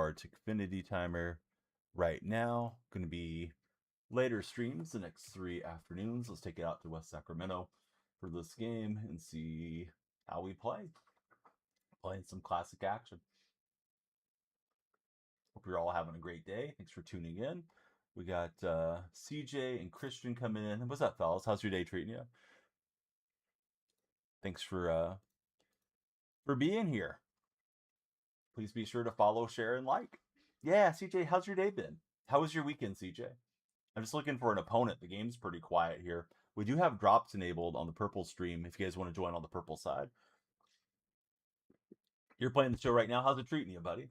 our Xfinity timer right now. Going to be later streams the next 3 afternoons. Let's take it out to West Sacramento for this game and see how we play. Playing some classic action. Hope you're all having a great day. Thanks for tuning in. We got CJ and Christian coming in. What's up, fellas? How's your day treating you? Thanks for being here. Please be sure to follow, share, and like. Yeah, CJ, how's your day been? How was your weekend, CJ? I'm just looking for an opponent. The game's pretty quiet here. We do have drops enabled on the purple stream if you guys want to join on the purple side. You're playing the show right now. How's it treating you, buddy?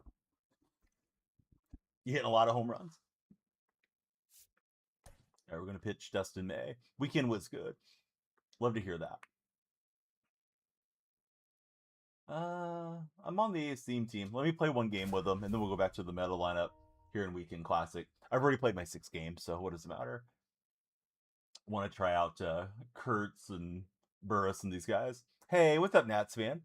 You hitting a lot of home runs? All right, we're going to pitch Dustin May. Weekend was good. Love to hear that. I'm on the A's theme team. Let me play one game with them, and then we'll go back to the meta lineup here in Weekend Classic. I've already played my 6 games, so what does it matter? Want to try out Kurtz and Burris and these guys. Hey, what's up, Nats fan?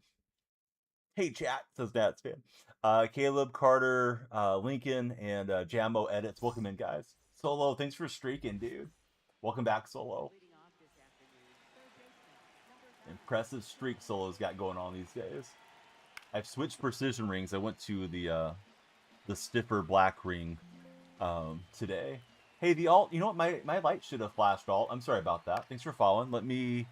Hey, chat, says Nats fan. Caleb, Carter, Lincoln, and Jambo Edits. Welcome in, guys. Solo, thanks for streaking, dude. Welcome back, Solo. Impressive streak Solo's got going on these days. I've switched precision rings. I went to the stiffer black ring today. Hey, the alt, you know what? My light should have flashed alt. I'm sorry about that. Thanks for following. Let me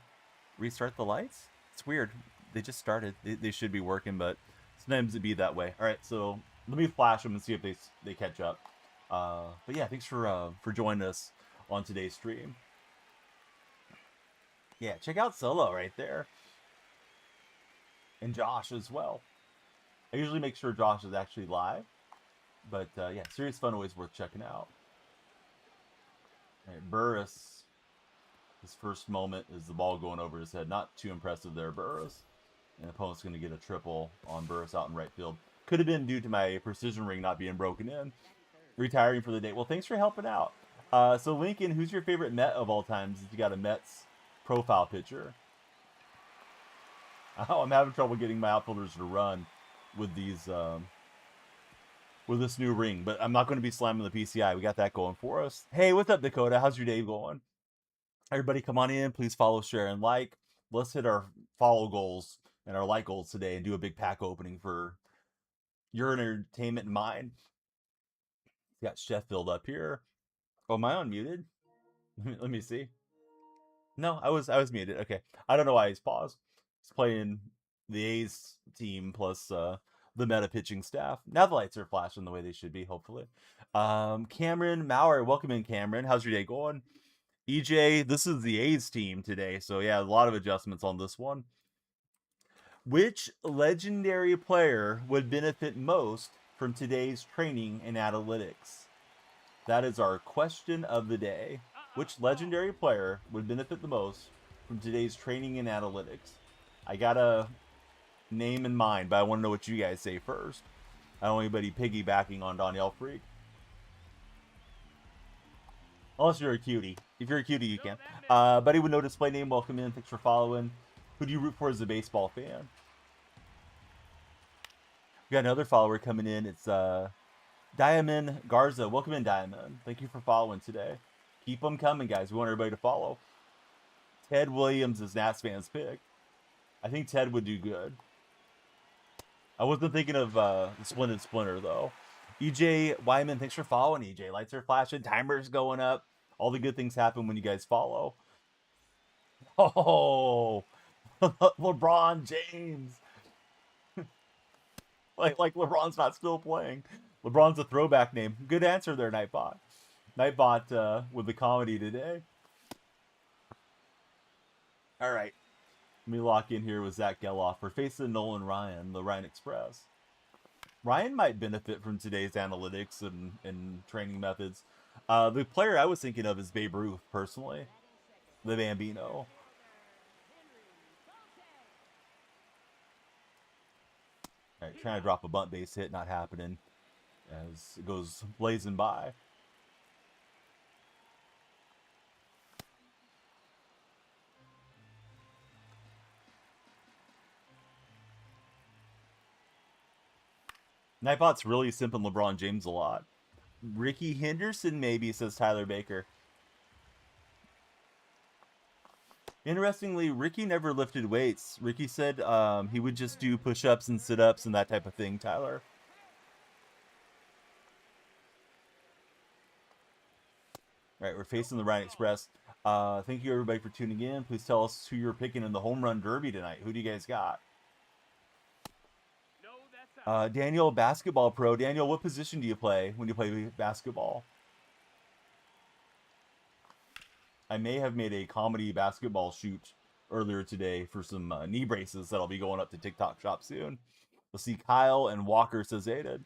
restart the lights. It's weird. They just started. They should be working, but sometimes it be that way. All right, so let me flash them and see if they catch up. But yeah, thanks for joining us on today's stream. Yeah, check out Solo right there. And Josh as well. I usually make sure Josh is actually live. But yeah, serious fun, always worth checking out. All right, Burris. His first moment is the ball going over his head. Not too impressive there, Burris. And the opponent's going to get a triple on Burris out in right field. Could have been due to my precision ring not being broken in. Retiring for the day. Well, thanks for helping out. So, Lincoln, who's your favorite Met of all times if you got a Mets profile picture? Oh, I'm having trouble getting my outfielders to run with these with this new ring, but I'm not going to be slamming the PCI. We got that going for us. Hey, what's up, Dakota? How's your day going? Everybody come on in. Please follow, share, and like. Let's hit our follow goals and our like goals today and do a big pack opening for your entertainment and mine. Got Sheffield up here. Oh, am I unmuted? Let me see. No, I was muted. Okay. I don't know why he's paused. He's playing the A's team plus the meta pitching staff. Now the lights are flashing the way they should be, hopefully. Cameron Maurer, welcome in, Cameron. How's your day going? EJ, this is the A's team today, so yeah, a lot of adjustments on this one. Which legendary player would benefit most from today's training and analytics? That is our question of the day. Which legendary player would benefit the most from today's training and analytics? I got a name in mind, but I want to know what you guys say first. I don't want anybody piggybacking on DonyellFreak. Unless you're a cutie. If you're a cutie, you can. Buddy with no display name, welcome in. Thanks for following. Who do you root for as a baseball fan? We got another follower coming in. It's Diamond Garza. Welcome in, Diamond. Thank you for following today. Keep them coming, guys. We want everybody to follow. Ted Williams is Nats fans' pick. I think Ted would do good. I wasn't thinking of Splendid Splinter, though. EJ Wyman, thanks for following, EJ. Lights are flashing. Timer's going up. All the good things happen when you guys follow. Oh, LeBron James. like LeBron's not still playing. LeBron's a throwback name. Good answer there, Nightbot. Nightbot with the comedy today. All right. Let me lock in here with Zach Geloff. We're facing Nolan Ryan, the Ryan Express. Ryan might benefit from today's analytics and training methods. The player I was thinking of is Babe Ruth, personally. The Bambino. All right, trying to drop a bunt base hit, not happening as it goes blazing by. Nightbot's really simping LeBron James a lot. Ricky Henderson, maybe, says Tyler Baker. Interestingly, Ricky never lifted weights. Ricky said he would just do push-ups and sit-ups and that type of thing, Tyler. All right, we're facing the Ryan Express. Thank you, everybody, for tuning in. Please tell us who you're picking in the home run derby tonight. Who do you guys got? Daniel, basketball pro. Daniel, what position do you play when you play basketball? I may have made a comedy basketball shoot earlier today for some knee braces that'll be going up to TikTok shop soon. We'll see Kyle and Walker says Aiden.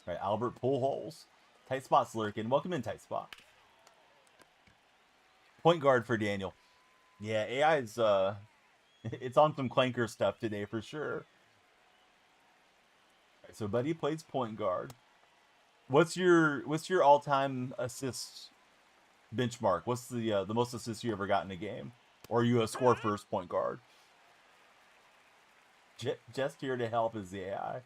All right, Albert Pullholes. Tight spot's lurking. Welcome in, Tight Spot. Point guard for Daniel. Yeah, AI's it's on some clanker stuff today for sure. All right, so Buddy plays point guard. What's your all-time assist benchmark? What's the most assists you ever got in a game? Or are you a score first point guard? Just here to help is the AI.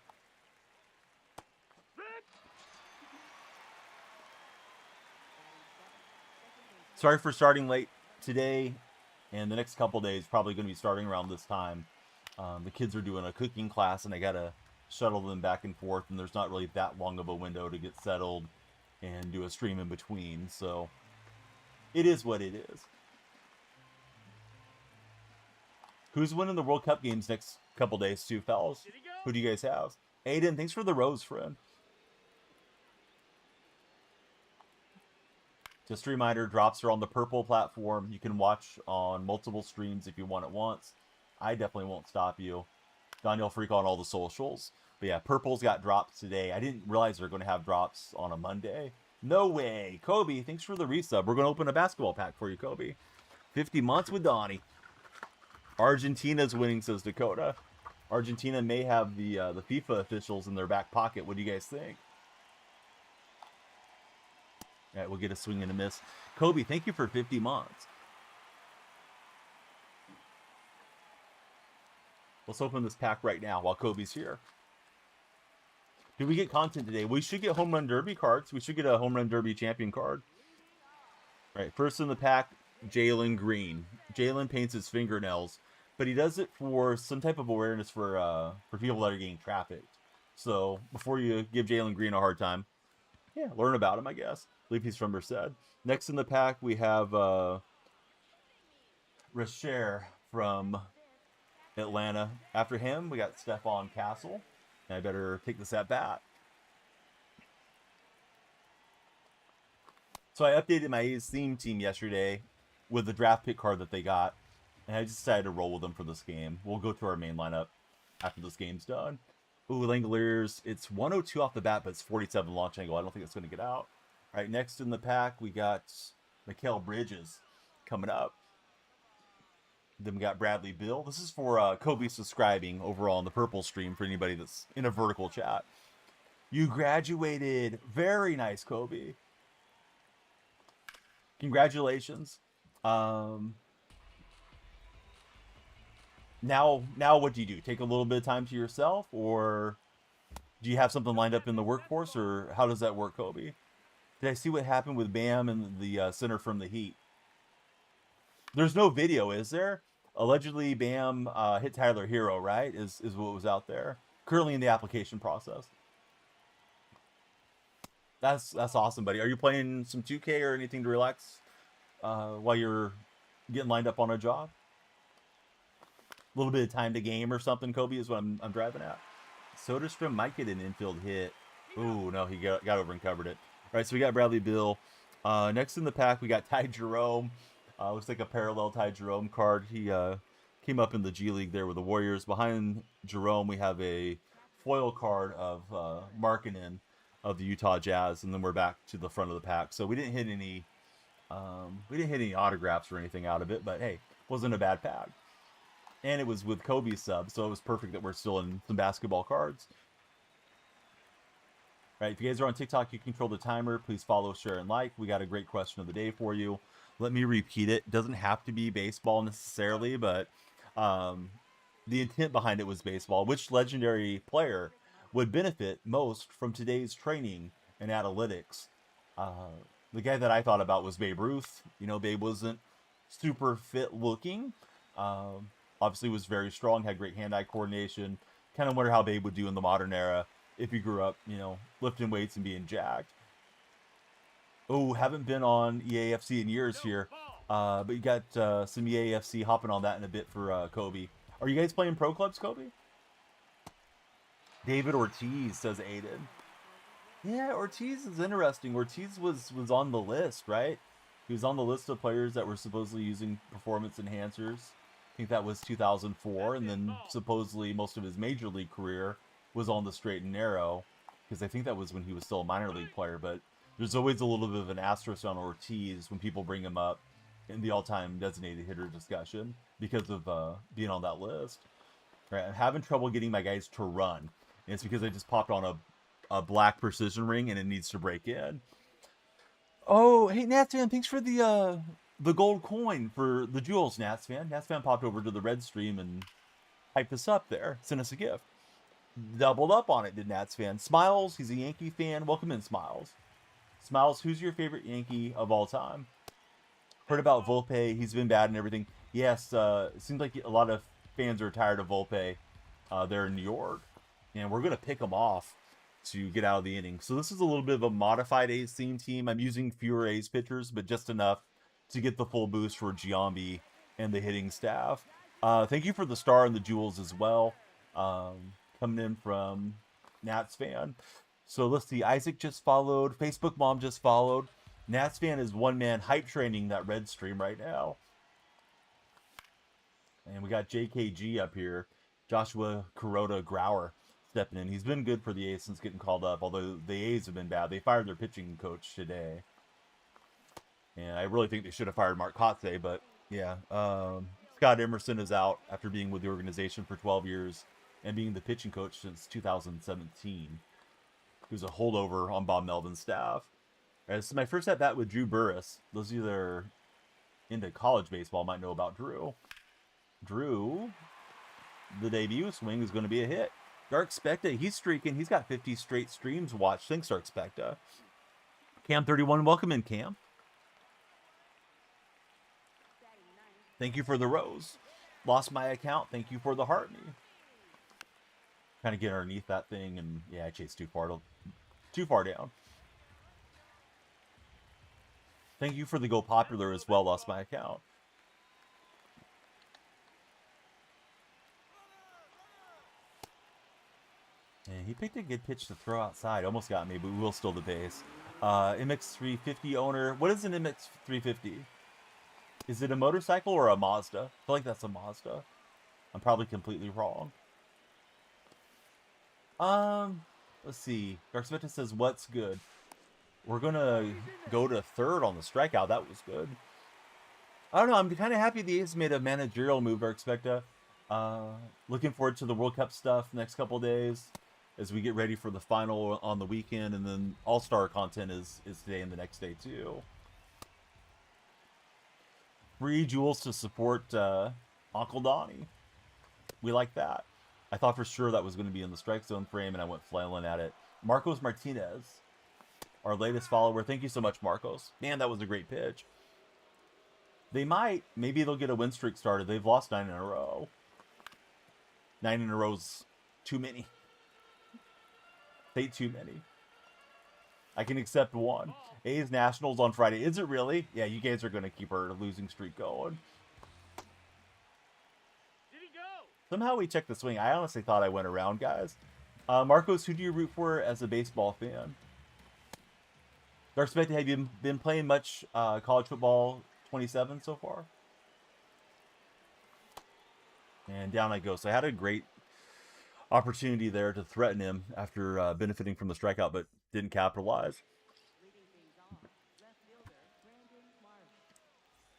Sorry for starting late today, and the next couple days probably going to be starting around this time. The kids are doing a cooking class, and I gotta shuttle them back and forth, and there's not really that long of a window to get settled and do a stream in between, so it is what it is. Who's winning the World Cup games next couple days too, fellas? Who do you guys have? Aiden, thanks for the rose, friend. Just a reminder, drops are on the purple platform. You can watch on multiple streams if you want it once. I definitely won't stop you. DonyellFreak on all the socials. But yeah, purple's got drops today. I didn't realize they're going to have drops on a Monday. No way. Kobe, thanks for the resub. We're going to open a basketball pack for you, Kobe. 50 months with Donnie. Argentina's winning, says Dakota. Argentina may have the FIFA officials in their back pocket. What do you guys think? All right, we'll get a swing and a miss. Kobe, thank you for 50 months. Let's open this pack right now while Kobe's here. Did we get content today? We should get home run derby cards. We should get a home run derby champion card. All right, first in the pack, Jalen Green. Jalen paints his fingernails, but he does it for some type of awareness for people that are getting trafficked. So before you give Jalen Green a hard time, yeah, learn about him, I guess. I believe he's from Merced. Next in the pack, we have Rasher from Atlanta. After him, we got Stephon Castle. And I better take this at bat. So I updated my A's theme team yesterday with the draft pick card that they got. And I just decided to roll with them for this game. We'll go through our main lineup after this game's done. Ooh, Langoliers. It's 102 off the bat, but it's 47 launch angle. I don't think it's going to get out. All right, next in the pack, we got Mikal Bridges coming up. Then we got Bradley Bill. This is for Kobe subscribing overall on the purple stream for anybody that's in a vertical chat. You graduated. Very nice, Kobe. Congratulations. Now what do you do? Take a little bit of time to yourself, or do you have something lined up in the workforce, or how does that work, Kobe? Did I see what happened with Bam and the center from the Heat? There's no video, is there? Allegedly, Bam hit Tyler Hero, right? Is what was out there. Currently in the application process. That's awesome, buddy. Are you playing some 2K or anything to relax while you're getting lined up on a job? A little bit of time to game or something, Kobe, is what I'm driving at. Soderstrom might get an infield hit. Ooh, no, he got over and covered it. All right, so we got Bradley Bill. Next in the pack, we got Ty Jerome. Looks like a parallel Ty Jerome card. He came up in the G League there with the Warriors. Behind Jerome, we have a foil card of Markkanen of the Utah Jazz, and then we're back to the front of the pack. So we didn't hit any autographs or anything out of it, but hey, wasn't a bad pack. And it was with Kobe's sub, so it was perfect that we're still in some basketball cards. All right, if you guys are on TikTok, you control the timer. Please follow, share, and like. We got a great question of the day for you. Let me repeat it. It doesn't have to be baseball necessarily, but the intent behind it was baseball. Which legendary player would benefit most from today's training and analytics? The guy that I thought about was Babe Ruth. You know, Babe wasn't super fit looking. Obviously was very strong, had great hand-eye coordination. Kind of wonder how Babe would do in the modern era if he grew up, you know, lifting weights and being jacked. Oh, haven't been on EAFC in years here. But you got some EAFC hopping on that in a bit for Kobe. Are you guys playing pro clubs, Kobe? David Ortiz, says Aiden. Yeah, Ortiz is interesting. Ortiz was on the list, right? He was on the list of players that were supposedly using performance enhancers. I think that was 2004, and then supposedly most of his major league career was on the straight and narrow, because I think that was when he was still a minor league player. But there's always a little bit of an asterisk on Ortiz when people bring him up in the all-time designated hitter discussion because of being on that list. Right, I'm having trouble getting my guys to run, and it's because I just popped on a black precision ring and it needs to break in. Oh, hey Nats fan, thanks for the gold coin for the jewels, Nats fan. Nats fan popped over to the red stream and hyped us up there, sent us a gift. Doubled up on it, did Nats fan. Smiles, he's a Yankee fan. Welcome in, Smiles. Smiles, who's your favorite Yankee of all time? Heard about Volpe, he's been bad and everything. Yes, it seems like a lot of fans are tired of Volpe there in New York. And we're going to pick him off to get out of the inning. So this is a little bit of a modified A's theme team. I'm using fewer A's pitchers, but just enough to get the full boost for Giambi and the hitting staff. Thank you for the star and the jewels as well. Coming in from Nats fan. So let's see. Isaac just followed. Facebook Mom just followed. Nats fan is one man hype training that red stream right now. And we got JKG up here. Joshua Kuroda Grauer stepping in. He's been good for the A's since getting called up, although the A's have been bad. They fired their pitching coach today. And I really think they should have fired Mark Kotze, but yeah. Scott Emerson is out after being with the organization for 12 years and being the pitching coach since 2017. He was a holdover on Bob Melvin's staff. This is my first at-bat with Drew Burris. Those of you that are into college baseball might know about Drew. Drew, the debut swing is going to be a hit. Dark Specta, he's streaking. He's got 50 straight streams watched. Thanks, Dark Specta. Cam31, welcome in, Cam. Thank you for the rose. Lost my account. Thank you for the heart me. Kind of get underneath that thing, and yeah, I chased too far down. Thank you for the go popular as well. Lost my account. And he picked a good pitch to throw outside. Almost got me, but we will steal the base. MX350 owner. What is an MX350? Is it a motorcycle or a Mazda? I feel like that's a Mazda. I'm probably completely wrong. Let's see. Dark Spectre says, what's good? We're going to go to third on the strikeout. That was good. I don't know. I'm kind of happy the A's made a managerial move, Dark Spectre. Looking forward to the World Cup stuff next couple days as we get ready for the final on the weekend. And then All-Star content is today and the next day, too. Free jewels to support Uncle Donnie. We like that. I thought for sure that was going to be in the strike zone frame, and I went flailing at it. Marcos Martinez, our latest follower. Thank you so much, Marcos. Man, that was a great pitch. They might. Maybe they'll get a win streak started. They've lost 9 in a row. 9 in a row's too many. Say too many. I can accept one. A's Nationals on Friday. Is it really? Yeah, you guys are going to keep our losing streak going. Somehow we checked the swing. I honestly thought I went around, guys. Marcos, who do you root for as a baseball fan? Dark Spectre, have you been playing much college football 27 so far? And down I go. So I had a great opportunity there to threaten him after benefiting from the strikeout, but didn't capitalize.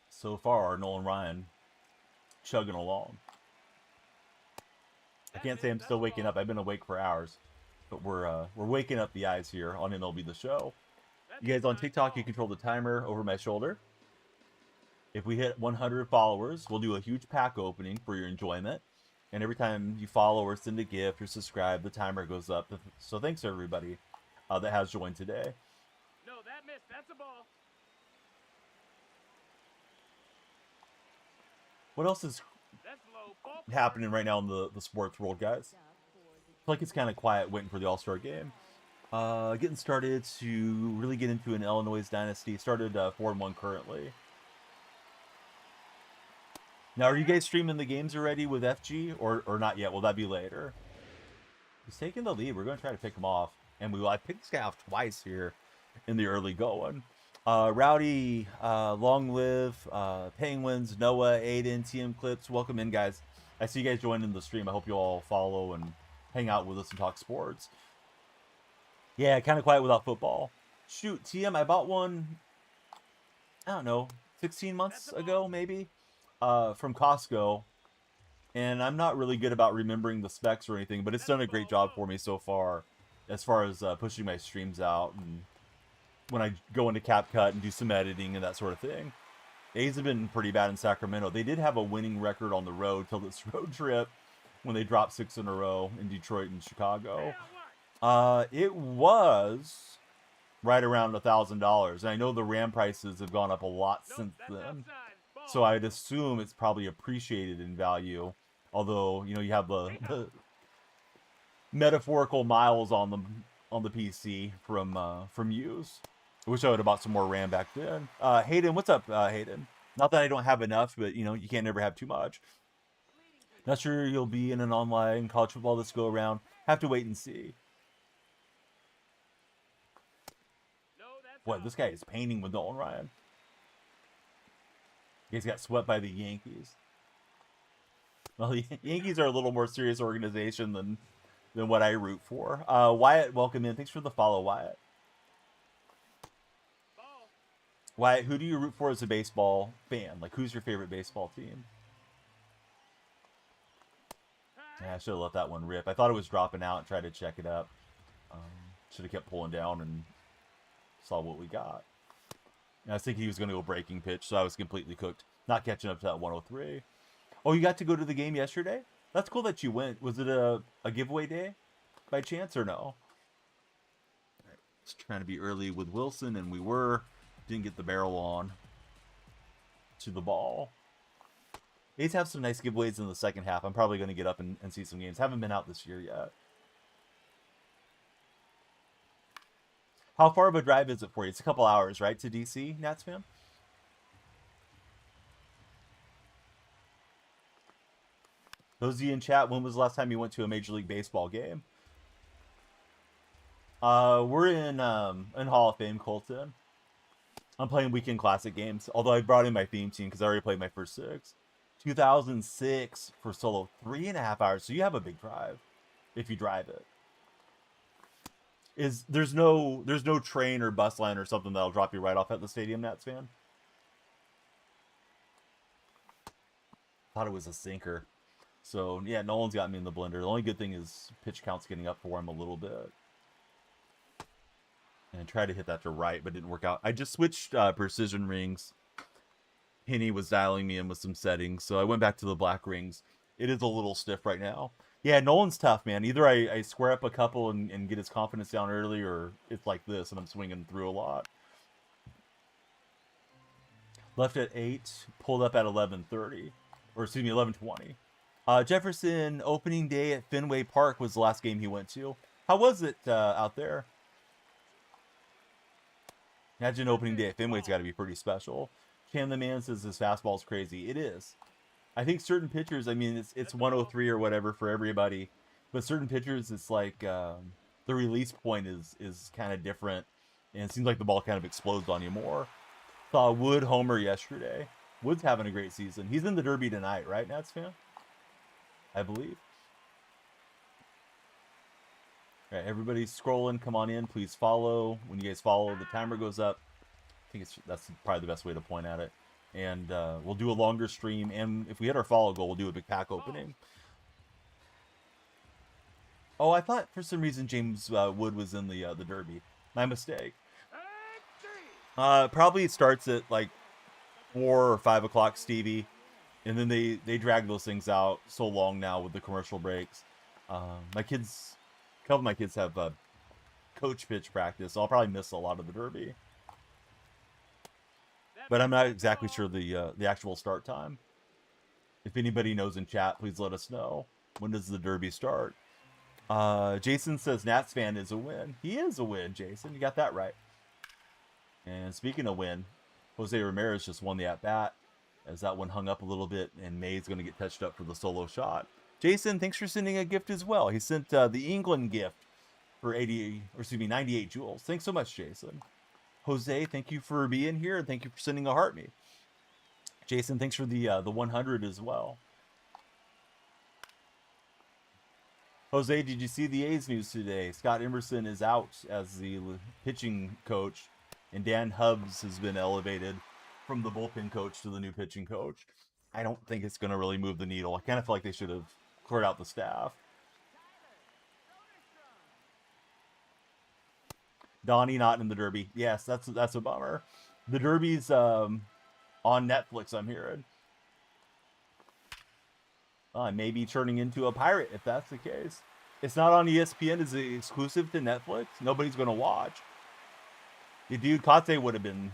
So far, Nolan Ryan chugging along. I can't say I'm still waking up. I've been awake for hours, but we're waking up the eyes here on MLB The Show. You guys on TikTok, you control the timer over my shoulder. If we hit 100 followers, we'll do a huge pack opening for your enjoyment. And every time you follow or send a gift or subscribe, the timer goes up. So thanks to everybody that has joined today. No, that missed. That's a ball. What else is happening right now in the sports world, guys? I feel like it's kind of quiet waiting for the All-Star game. Getting started to really get into an Illinois Dynasty. Started 4-1 currently. Now, are you guys streaming the games already with FG or not yet? Will that be later? He's taking the lead. We're going to try to pick him off. And I picked this guy off twice here in the early going. Rowdy, Long Live, Penguins, Noah, Aiden, TM Clips. Welcome in, guys. I see you guys joining the stream. I hope you all follow and hang out with us and talk sports. Yeah, kind of quiet without football. Shoot, TM, I bought one, I don't know, 16 months ago, maybe, from Costco. And I'm not really good about remembering the specs or anything, but it's done a great job for me so far as pushing my streams out and when I go into CapCut and do some editing and that sort of thing. A's have been pretty bad in Sacramento. They did have a winning record on the road till this road trip when they dropped 6 in a row in Detroit and Chicago. It was right around $1,000. And I know the RAM prices have gone up a lot since then. So I'd assume it's probably appreciated in value. Although, you know, you have the metaphorical miles on the PC from use. I wish I would have bought some more RAM back then. Hayden, what's up, Hayden? Not that I don't have enough, but, you know, you can't never have too much. Not sure you'll be in an online college football this go around. Have to wait and see. What, this guy is painting with Nolan Ryan. He's got swept by the Yankees. Well, the Yankees are a little more serious organization than what I root for. Wyatt, welcome in. Thanks for the follow, Wyatt. Wyatt, who do you root for as a baseball fan? Like, who's your favorite baseball team? Yeah, I should have let that one rip. I thought it was dropping out and tried to check it up. Should have kept pulling down and saw what we got. And I was thinking he was going to go breaking pitch, so I was completely cooked. Not catching up to that 103. Oh, you got to go to the game yesterday? That's cool that you went. Was it a giveaway day by chance or no? Just trying to be early with Wilson, and we were. Didn't get the barrel on to the ball. A's have some nice giveaways in the second half. I'm probably going to get up and see some games. Haven't been out this year yet. How far of a drive is it for you? It's a couple hours, right, to DC, Nats fan? Those of you in chat, when was the last time you went to a Major League Baseball game? We're in Hall of Fame, Colton. I'm playing Weekend Classic games, although I brought in my theme team because I already played my first 6. 2006 for solo, 3.5 hours. So you have a big drive if you drive it. There's no train or bus line or something that'll drop you right off at the stadium, Nats fan? Thought it was a sinker. So yeah, Nolan's got me in the blender. The only good thing is pitch count's getting up for him a little bit. And I tried to hit that to right, but didn't work out. I just switched precision rings. Penny was dialing me in with some settings, so I went back to the black rings. It is a little stiff right now. Yeah, Nolan's tough, man. Either I square up a couple and get his confidence down early, or it's like this, and I'm swinging through a lot. Left at 8, pulled up at 11:30, or excuse me, 11:20. Jefferson, opening day at Fenway Park was the last game he went to. How was it out there? Imagine opening day at Fenway's got to be pretty special. Cam the Man says his fastball's crazy. It is. I think certain pitchers, I mean, it's 103 or whatever for everybody, but certain pitchers, it's like the release point is kind of different, and it seems like the ball kind of explodes on you more. Saw Wood homer yesterday. Wood's having a great season. He's in the Derby tonight, right, Nats fan? I believe. All right, everybody's scrolling. Come on in. Please follow. When you guys follow, the timer goes up. I think that's probably the best way to point at it. And we'll do a longer stream. And if we hit our follow goal, we'll do a big pack opening. Oh, I thought for some reason James Wood was in the Derby. My mistake. Probably starts at like 4 or 5 o'clock, Stevie. And then they drag those things out so long now with the commercial breaks. My kids, a couple of my kids have coach pitch practice, so I'll probably miss a lot of the Derby. But I'm not exactly sure the actual start time. If anybody knows in chat, please let us know. When does the Derby start? Jason says Nats fan is a win. He is a win, Jason. You got that right. And speaking of win, Jose Ramirez just won the at-bat as that one hung up a little bit, and May's going to get touched up for the solo shot. Jason, thanks for sending a gift as well. He sent the England gift for 98 jewels. Thanks so much, Jason. Jose, thank you for being here, and thank you for sending a heart me. Jason, thanks for the 100 as well. Jose, did you see the A's news today? Scott Emerson is out as the pitching coach, and Dan Hubbs has been elevated from the bullpen coach to the new pitching coach. I don't think it's going to really move the needle. I kind of feel like they should have cleared out the staff. Donnie not in the Derby. Yes, that's a bummer. The Derby's on Netflix, I'm hearing. I may be turning into a pirate if that's the case. It's not on ESPN. Is it exclusive to Netflix? Nobody's going to watch. The dude Kate would have been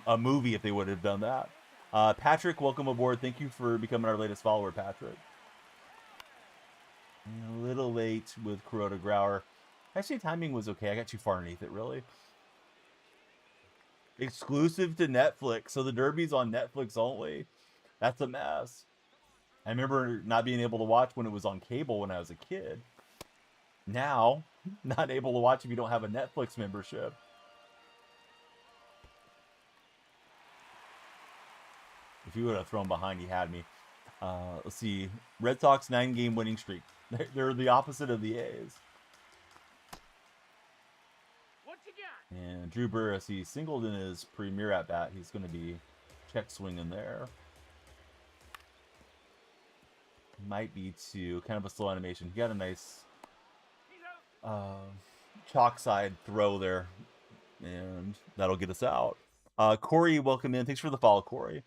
a movie if they would have done that. Patrick, welcome aboard. Thank you for becoming our latest follower, Patrick. A little late with Kuroda Grauer. Actually, timing was okay. I got too far underneath it, really. Exclusive to Netflix. So the Derby's on Netflix only. That's a mess. I remember not being able to watch when it was on cable when I was a kid. Now, not able to watch if you don't have a Netflix membership. If you would have thrown behind, you had me. Let's see. Red Sox 9-game winning streak. They're the opposite of the A's. What you got? And Drew Burris, he singled in his premier at bat. He's going to be check swinging there. Might be to kind of a slow animation. He got a nice chalk side throw there, and that'll get us out. Corey, welcome in. Thanks for the follow, Corey.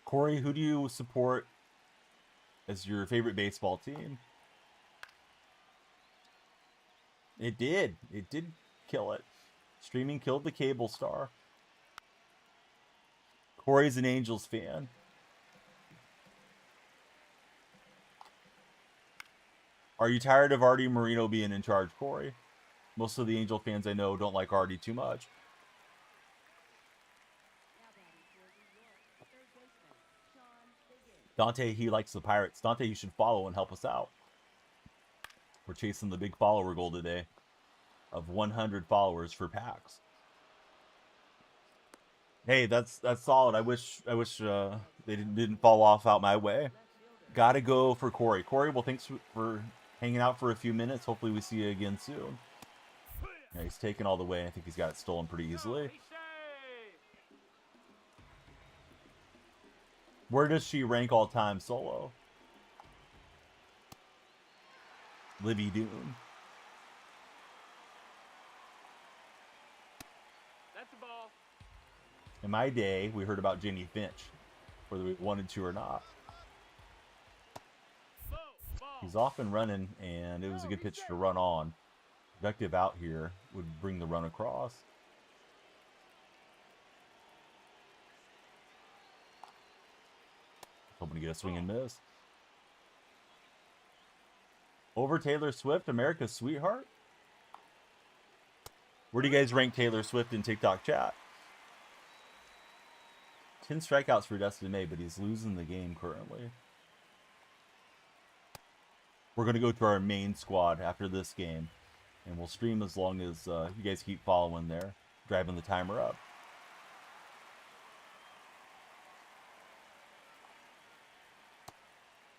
Corey, who do you support as your favorite baseball team? It did kill it. Streaming killed the cable star. Corey's an Angels fan. Are you tired of Artie Moreno being in charge, Corey? Most of the Angel fans I know don't like Artie too much. Dante, he likes the Pirates. Dante, you should follow and help us out. We're chasing the big follower goal today of 100 followers for PAX. Hey, that's solid. I wish they didn't fall off out my way. Gotta go for Corey. Corey, well, thanks for hanging out for a few minutes. Hopefully we see you again soon. Yeah, he's taken all the way. I think he's got it stolen pretty easily. Where does she rank all time solo? Livy Dune. That's a ball. In my day, we heard about Jenny Finch, whether we wanted to or not. He's off and running, and it was a good pitch to run on. Productive out here would bring the run across. Hoping to get a swing and miss. Over Taylor Swift, America's sweetheart? Where do you guys rank Taylor Swift in TikTok chat? 10 strikeouts for Dustin May, but he's losing the game currently. We're going to go to our main squad after this game, and we'll stream as long as you guys keep following there, driving the timer up.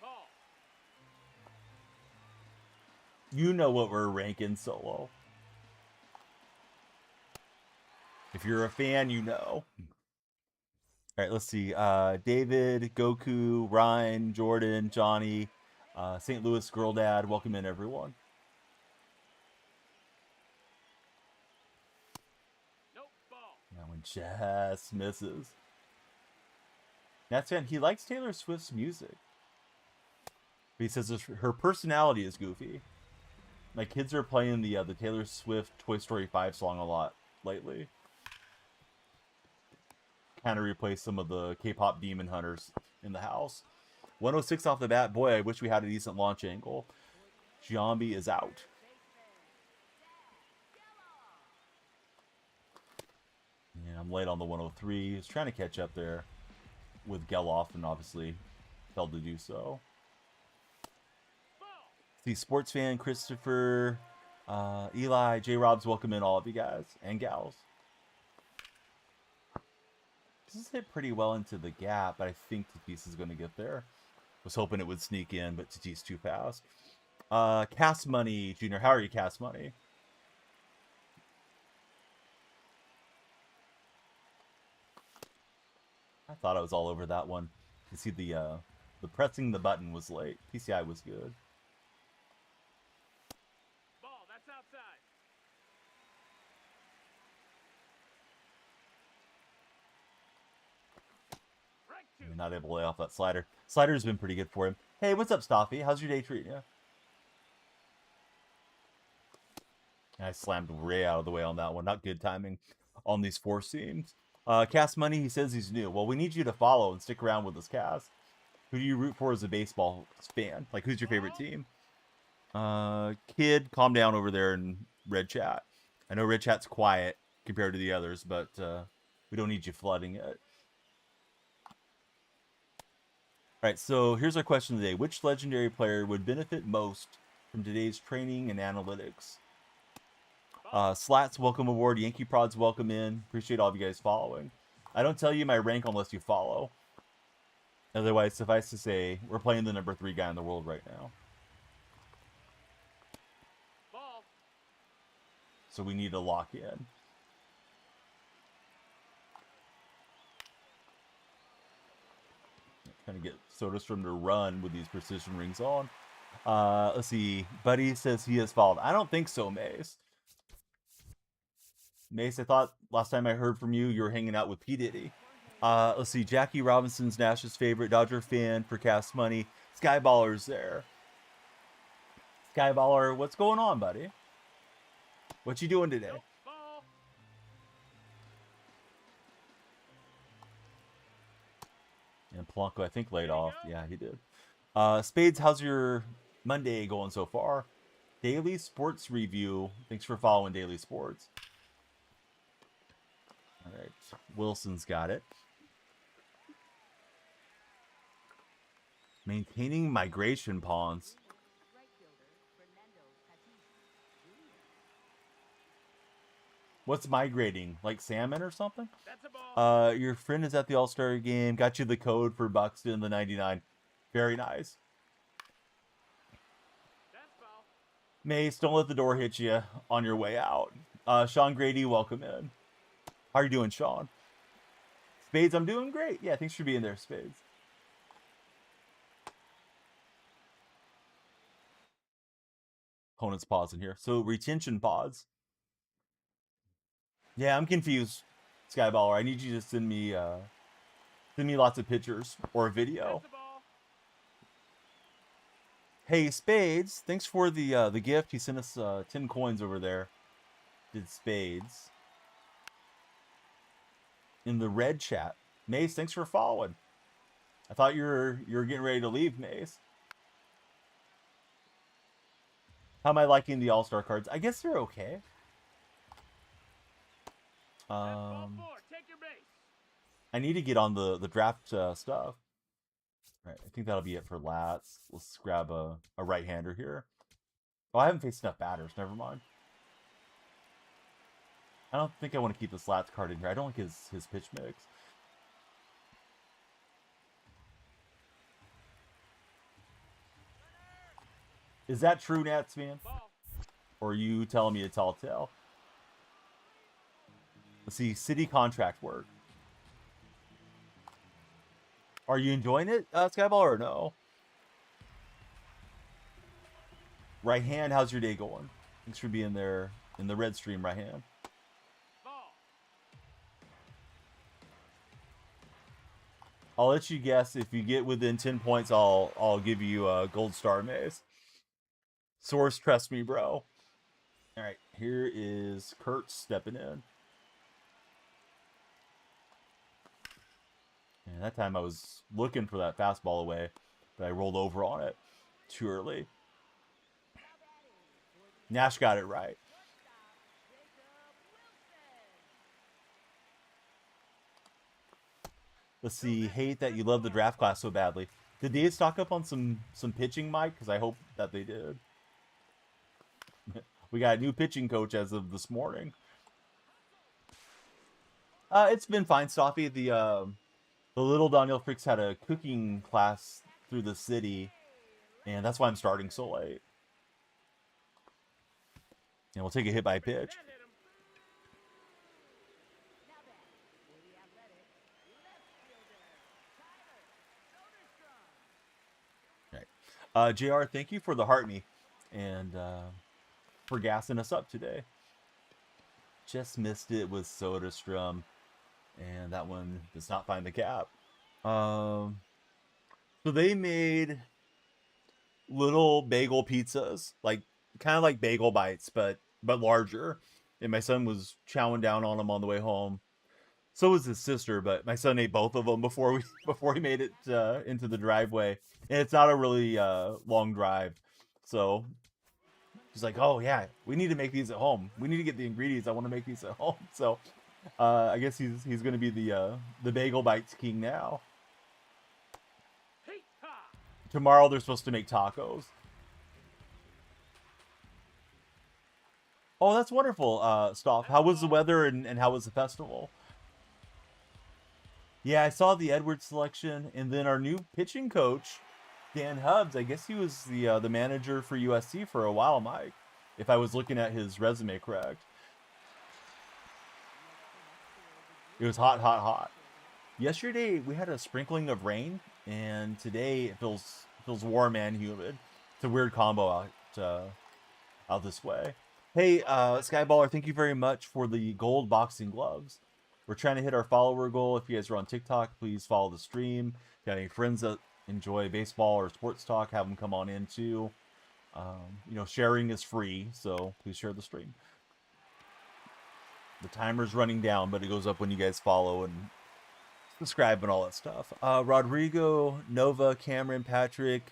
Ball. You know what we're ranking solo. If you're a fan, you know. All right, let's see. David, Goku, Ryan, Jordan, Johnny, St. Louis Girl Dad. Welcome in, everyone. Nope, ball. That one just misses. That's it. He likes Taylor Swift's music. But he says her personality is goofy. My kids are playing the Taylor Swift Toy Story 5 song a lot lately. Kind of replaced some of the K-pop demon hunters in the house. 106 off the bat. Boy, I wish we had a decent launch angle. Giambi is out. Yeah, I'm late on the 103. He's trying to catch up there with Geloff, and obviously failed to do so. The sports fan, Christopher, Eli, J. Robs, welcome in all of you guys and gals. This is hit pretty well into the gap, but I think Tatis is going to get there. Was hoping it would sneak in, but Tatis too fast. Cast Money, Junior. How are you, Cast Money? I thought I was all over that one. You see the pressing the button was late. PCI was good. Ball, that's outside. You're not able to lay off that slider. Slider's been pretty good for him. Hey, what's up, Stoffy? How's your day treating you? I slammed way out of the way on that one. Not good timing on these four seams. Cast Money, he says he's new. Well, we need you to follow and stick around with us, Cast. Who do you root for as a baseball fan? Like, who's your favorite team? Kid, calm down over there in Red Chat. I know Red Chat's quiet compared to the others, but we don't need you flooding it. All right, so here's our question today. Which legendary player would benefit most from today's training and analytics? Slats, welcome aboard. Yankee Prods, welcome in. Appreciate all of you guys following. I don't tell you my rank unless you follow. Otherwise, suffice to say, we're playing the number 3 guy in the world right now. Ball. So we need to lock in. Kind of get Soderstrom to run with these precision rings on. Let's see. Buddy says he has followed. I don't think so, Mace. Mace, I thought last time I heard from you, you were hanging out with P. Diddy. Let's see. Jackie Robinson's Nash's favorite Dodger fan for Cast Money. Skyballer's there. Skyballer, what's going on, buddy? What you doing today? Ball. And Polanco, I think, laid off. Yeah, he did. Spades, how's your Monday going so far? Daily Sports Review. Thanks for following Daily Sports. All right. Wilson's got it. Maintaining migration ponds. What's migrating? Like salmon or something? That's a ball. Your friend is at the All-Star game. Got you the code for Buxton, the 99. Very nice. That's foul. Mace, don't let the door hit you on your way out. Sean Grady, welcome in. How are you doing, Sean? Spades, I'm doing great. Yeah, thanks for being there, Spades. Opponent's pausing here. So retention pods. Yeah, I'm confused, Skyballer. I need you to send me lots of pictures or a video. That's a ball. Hey, Spades, thanks for the gift. He sent us 10 coins over there. Did Spades. In the red chat. Mace, thanks for following. I thought you were getting ready to leave, Mace. How am I liking the All-Star cards? I guess they're okay. Ball 4. Take your base. I need to get on the draft stuff. All right, I think that'll be it for Lats. Let's grab a right-hander here. Oh, I haven't faced enough batters. Never mind. I don't think I want to keep the Slats card in here. I don't like his pitch mix. Is that true, Nats, man? Ball. Or are you telling me a tall tale? Let's see, city contract work. Are you enjoying it, Skyball, or no? Right hand, how's your day going? Thanks for being there in the red stream, right hand. Ball. I'll let you guess. If you get within 10 points, I'll give you a gold star maze. Source, trust me, bro. All right, here is Kurt stepping in. And that time I was looking for that fastball away, but I rolled over on it too early. Nash got it right. Let's see. Hate that you love the draft class so badly. Did they stock up on some pitching, Mike? Because I hope that they did. We got a new pitching coach as of this morning. It's been fine, Stoffy. The little DonyellFreaks had a cooking class through the city, and that's why I'm starting so late. And we'll take a hit by pitch. Right. JR, thank you for the heart me and for gassing us up today. Just missed it with Soderstrom, and that one does not find the cap. So they made little bagel pizzas, like kind of like bagel bites, but larger. And my son was chowing down on them on the way home. So was his sister, but my son ate both of them before he made it into the driveway. And it's not a really long drive, so he's like, "Oh yeah, we need to make these at home. We need to get the ingredients. I want to make these at home." So I guess he's going to be the bagel bites king now. Tomorrow they're supposed to make tacos. Oh, that's wonderful, Stoff. How was the weather and how was the festival? Yeah, I saw the Edwards selection, and then our new pitching coach, Dan Hubbs. I guess he was the manager for USC for a while, Mike. If I was looking at his resume correct, it was hot, hot, hot. Yesterday we had a sprinkling of rain, and today it feels warm and humid. It's a weird combo out this way. Hey, Skyballer, thank you very much for the gold boxing gloves. We're trying to hit our follower goal. If you guys are on TikTok, please follow the stream. If you have any friends that enjoy baseball or sports talk, have them come on in too. Sharing is free, so please share the stream. The timer's running down, but it goes up when you guys follow and subscribe and all that stuff. Rodrigo, Nova, Cameron, Patrick,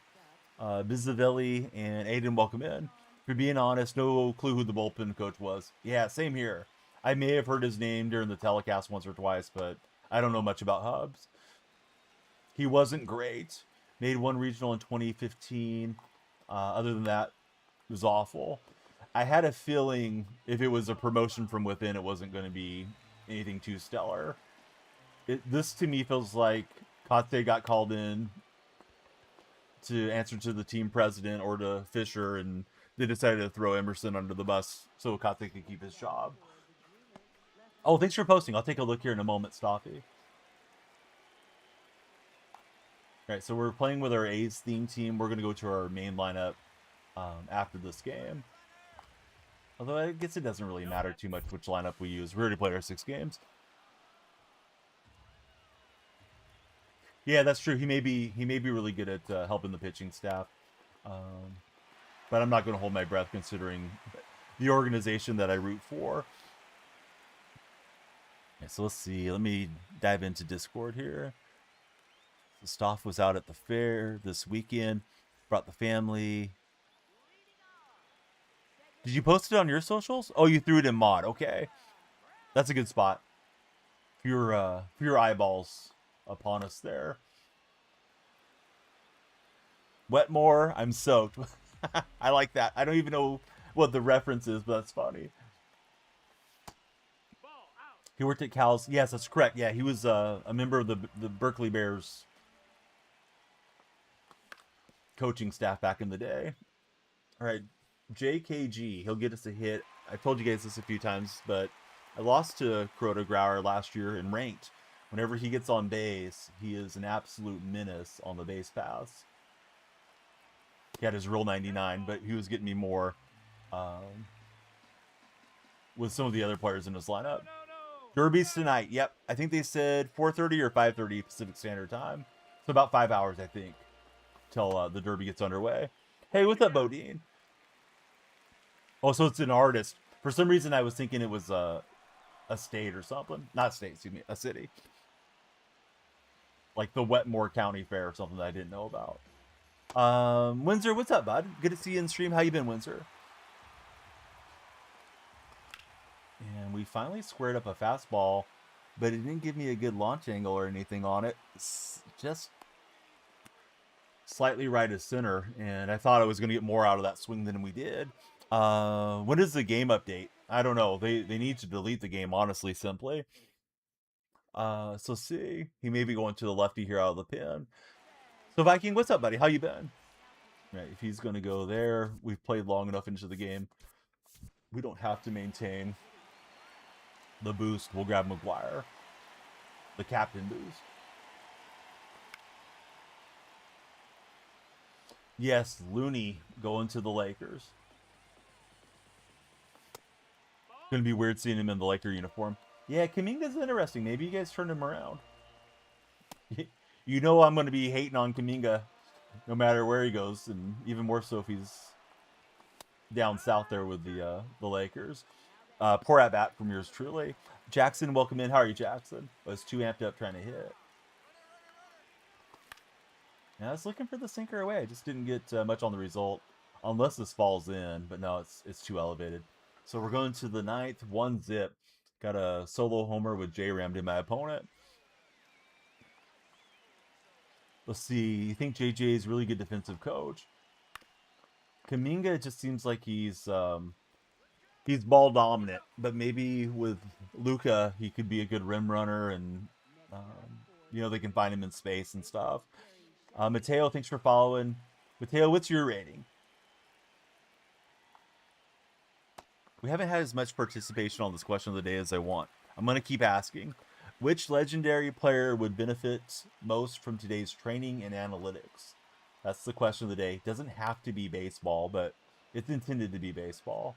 Bizavelli, and Aiden, welcome in. For being honest, no clue who the bullpen coach was. Yeah, same here. I may have heard his name during the telecast once or twice, but I don't know much about Hubbs. He wasn't great. Made one regional in 2015. Other than that, it was awful. I had a feeling if it was a promotion from within, it wasn't going to be anything too stellar. This to me feels like Kate got called in to answer to the team president or to Fisher, and they decided to throw Emerson under the bus so Kate could keep his job. Oh, thanks for posting. I'll take a look here in a moment, Stoffy. All right, so we're playing with our A's theme team. We're going to go to our main lineup after this game. Although I guess it doesn't really matter too much which lineup we use. We already played our 6 games. Yeah, that's true. He may be really good at helping the pitching staff. But I'm not going to hold my breath considering the organization that I root for. Okay, so let's see. Let me dive into Discord here. The Stoff was out at the fair this weekend. Brought the family. Did you post it on your socials? Oh, you threw it in mod. Okay, that's a good spot for your eyeballs upon us there. Wetmore, I'm soaked. I like that. I don't even know what the reference is, but that's funny. He worked at Cal's. Yes, that's correct. Yeah, he was a member of the Berkeley Bears coaching staff back in the day. All right, JKG. He'll get us a hit. I've told you guys this a few times, but I lost to Crota Grauer last year in ranked. Whenever he gets on base, he is an absolute menace on the base paths. He had his real 99, but he was getting me more with some of the other players in his lineup. Derby's tonight. Yep. I think they said 4:30 or 5:30 Pacific Standard Time. So about 5 hours, I think, till the Derby gets underway. Hey, what's up, Bodine? Oh, so it's an artist. For some reason, I was thinking it was a state or something. Not a state, excuse me, a city. Like the Wetmore County Fair or something that I didn't know about. Windsor, what's up, bud? Good to see you in stream. How you been, Windsor? And we finally squared up a fastball, but it didn't give me a good launch angle or anything on it. It's just slightly right of center, and I thought I was going to get more out of that swing than we did. When is the game update? I don't know. They need to delete the game, honestly, simply. So see, he may be going to the lefty here out of the pin. So Viking, what's up, buddy? How you been? Right, if he's going to go there, we've played long enough into the game. We don't have to maintain the boost. We'll grab McGuire, the captain boost. Yes, Looney going to the Lakers. Gonna be weird seeing him in the Laker uniform. Yeah, Kaminga's interesting. Maybe you guys turn him around. You know I'm gonna be hating on Kaminga no matter where he goes, and even more so if he's down south there with the Lakers. Poor at bat from yours truly. Jackson, welcome in. How are you, Jackson? I was too amped up trying to hit. And I was looking for the sinker away. I just didn't get much on the result, unless this falls in. But no, it's too elevated. So we're going to the ninth, 1-0. Got a solo homer with J-Ram to my opponent. Let's see. You think JJ is a really good defensive coach? Kaminga just seems like he's ball dominant, but maybe with Luka he could be a good rim runner, and you know, they can find him in space and stuff. Mateo, thanks for following. Mateo, what's your rating? We haven't had as much participation on this question of the day as I want. I'm going to keep asking. Which legendary player would benefit most from today's training and analytics? That's the question of the day. It doesn't have to be baseball, but it's intended to be baseball.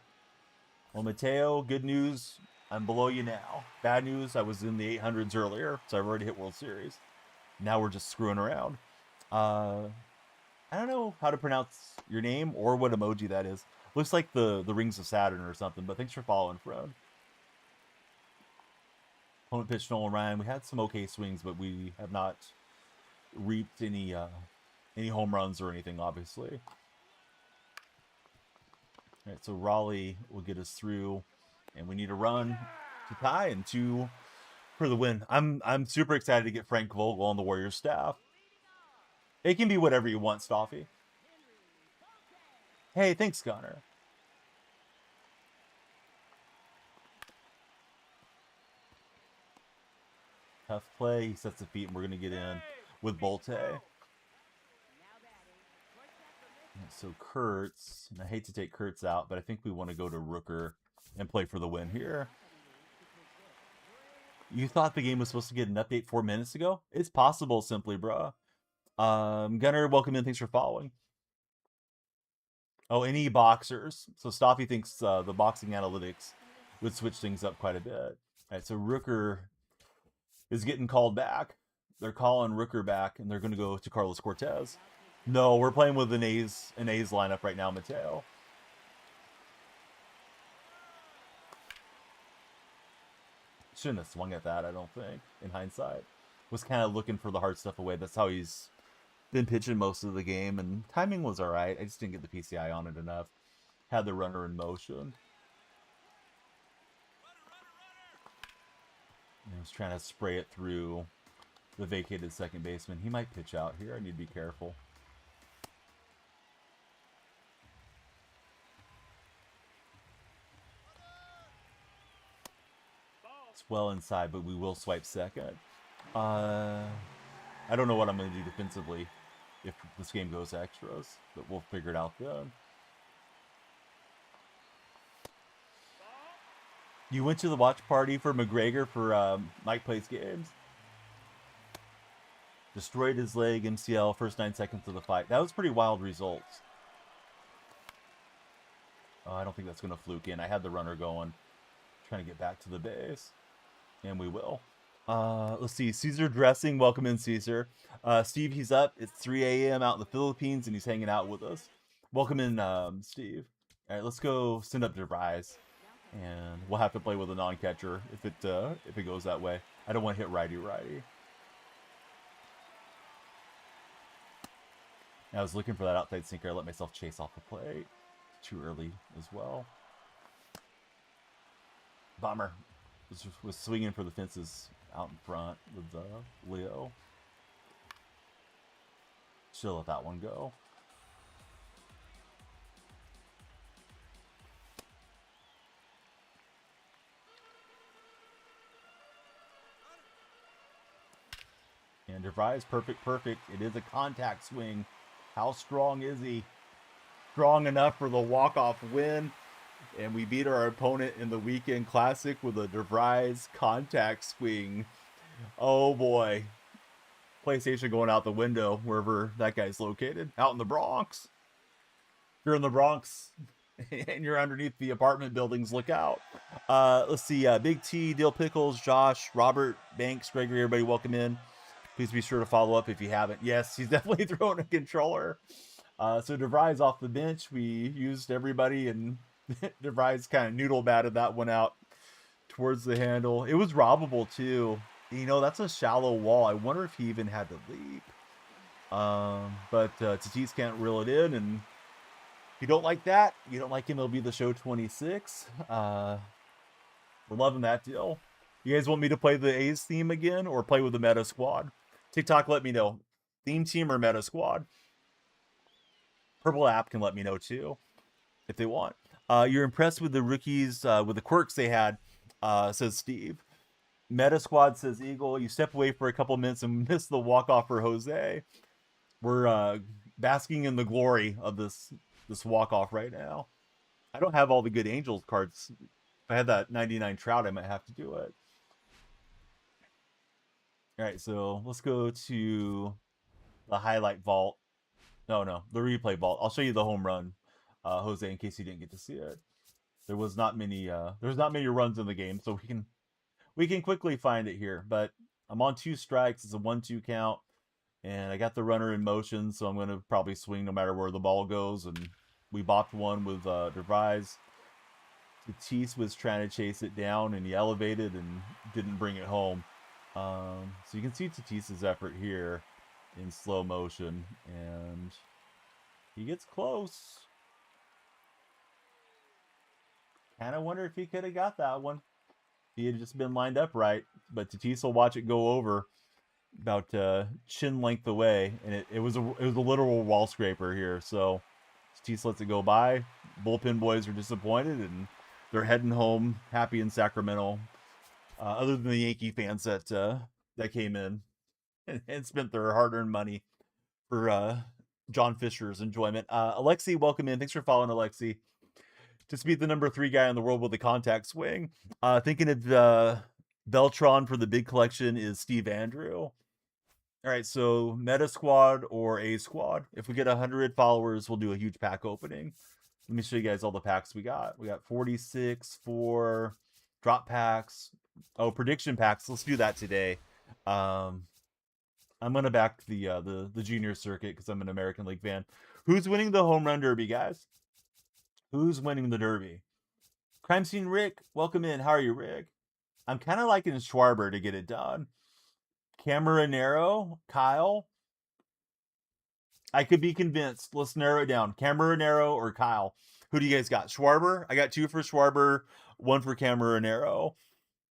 Well, Mateo, good news. I'm below you now. Bad news, I was in the 800s earlier, so I've already hit World Series. Now we're just screwing around. I don't know how to pronounce your name or what emoji that is. Looks like the rings of Saturn or something, but thanks for following, friend. Opponent pitched Nolan Ryan. We had some okay swings, but we have not reaped any home runs or anything, obviously. All right, so Raleigh will get us through, and we need a run to tie and 2 for the win. I'm super excited to get Frank Vogel on the Warriors staff. It can be whatever you want, Stoffy. Hey, thanks, Gunner. Tough play. He sets the feet, and we're going to get in with Bolte. So Kurtz, and I hate to take Kurtz out, but I think we want to go to Rooker and play for the win here. You thought the game was supposed to get an update 4 minutes ago? It's possible, simply, bruh. Gunner, welcome in. Thanks for following. Oh, any boxers? So Stoffy thinks the boxing analytics would switch things up quite a bit. All right, so Rooker is getting called back. They're calling Rooker back, and they're going to go to Carlos Cortez. No, we're playing with an A's lineup right now, Mateo. Shouldn't have swung at that, I don't think, in hindsight. Was kind of looking for the hard stuff away. That's how he's been pitching most of the game, and timing was all right. I just didn't get the PCI on it enough. Had the runner in motion. I was trying to spray it through the vacated second baseman. He might pitch out here. I need to be careful. It's well inside, but we will swipe second. I don't know what I'm going to do defensively if this game goes extras, but we'll figure it out then. You went to the watch party for McGregor for Mike Plays Games. Destroyed his leg, MCL, first 9 seconds of the fight. That was pretty wild results. Oh, I don't think that's going to fluke in. I had the runner going, trying to get back to the base. And we will. Let's see. Caesar Dressing. Welcome in, Caesar. Steve, he's up. It's 3 a.m. out in the Philippines, and he's hanging out with us. Welcome in, Steve. All right, let's go send up DeVries. And we'll have to play with a non-catcher if it goes that way. I don't want to hit righty-righty. I was looking for that outside sinker. I let myself chase off the plate. Too early as well. Bomber was swinging for the fences out in front with Leo. Should let that one go. And DeVries, perfect. It is a contact swing. How strong is he? Strong enough for the walk-off win. And we beat our opponent in the weekend classic with a DeVries contact swing. Oh boy. PlayStation going out the window wherever that guy's located. Out in the Bronx. If you're in the Bronx and you're underneath the apartment buildings, look out. Let's see. Big T, Dill Pickles, Josh, Robert, Banks, Gregory, everybody welcome in. Please be sure to follow up if you haven't. Yes, he's definitely throwing a controller. So DeVries off the bench. We used everybody, and DeVries kind of noodle batted that one out towards the handle. It was robbable too. You know, that's a shallow wall. I wonder if he even had to leap. But Tatis can't reel it in, and if you don't like that, you don't like MLB The Show 26. We're loving that deal. You guys want me to play the A's theme again or play with the meta squad? TikTok, let me know. Theme team or meta squad? Purple app can let me know too if they want. You're impressed with the rookies, with the quirks they had, says Steve. Meta squad says Eagle. You step away for a couple minutes and miss the walk-off for Jose. We're basking in the glory of this walk-off right now. I don't have all the good Angels cards. If I had that 99 Trout, I might have to do it. All right, so let's go to the highlight vault. No, the replay vault. I'll show you the home run, Jose, in case you didn't get to see it. There's not many runs in the game, so we can quickly find it here. But I'm on 2 strikes. It's a 1-2 count, and I got the runner in motion, so I'm gonna probably swing no matter where the ball goes. And we bopped one with DeVries. Tatis was trying to chase it down, and he elevated and didn't bring it home. So you can see Tatis's effort here in slow motion, and he gets close. Kind of wonder if he could have got that one. He had just been lined up right, but Tatis will watch it go over about chin length away, and it was a literal wall scraper here. So Tatis lets it go by. Bullpen boys are disappointed, and they're heading home happy in Sacramento. Other than the Yankee fans that came in and spent their hard-earned money for John Fisher's enjoyment. Alexi, welcome in. Thanks for following, Alexi. To beat the number 3 guy in the world with a contact swing. Thinking of Beltron for the big collection is Steve Andrew. All right, so meta squad or A squad. If we get 100 followers, we'll do a huge pack opening. Let me show you guys all the packs we got. We got 46 for drop packs. Oh, prediction packs. Let's do that today. I'm gonna back the junior circuit because I'm an American League fan. Who's winning the home run derby, guys? Who's winning the derby? Crime Scene Rick, welcome in. How are you, Rick? I'm kind of liking Schwarber to get it done. Cameronero, Kyle. I could be convinced. Let's narrow it down. Cameronero or Kyle. Who do you guys got? Schwarber? I got 2 for Schwarber, 1 for Cameronero.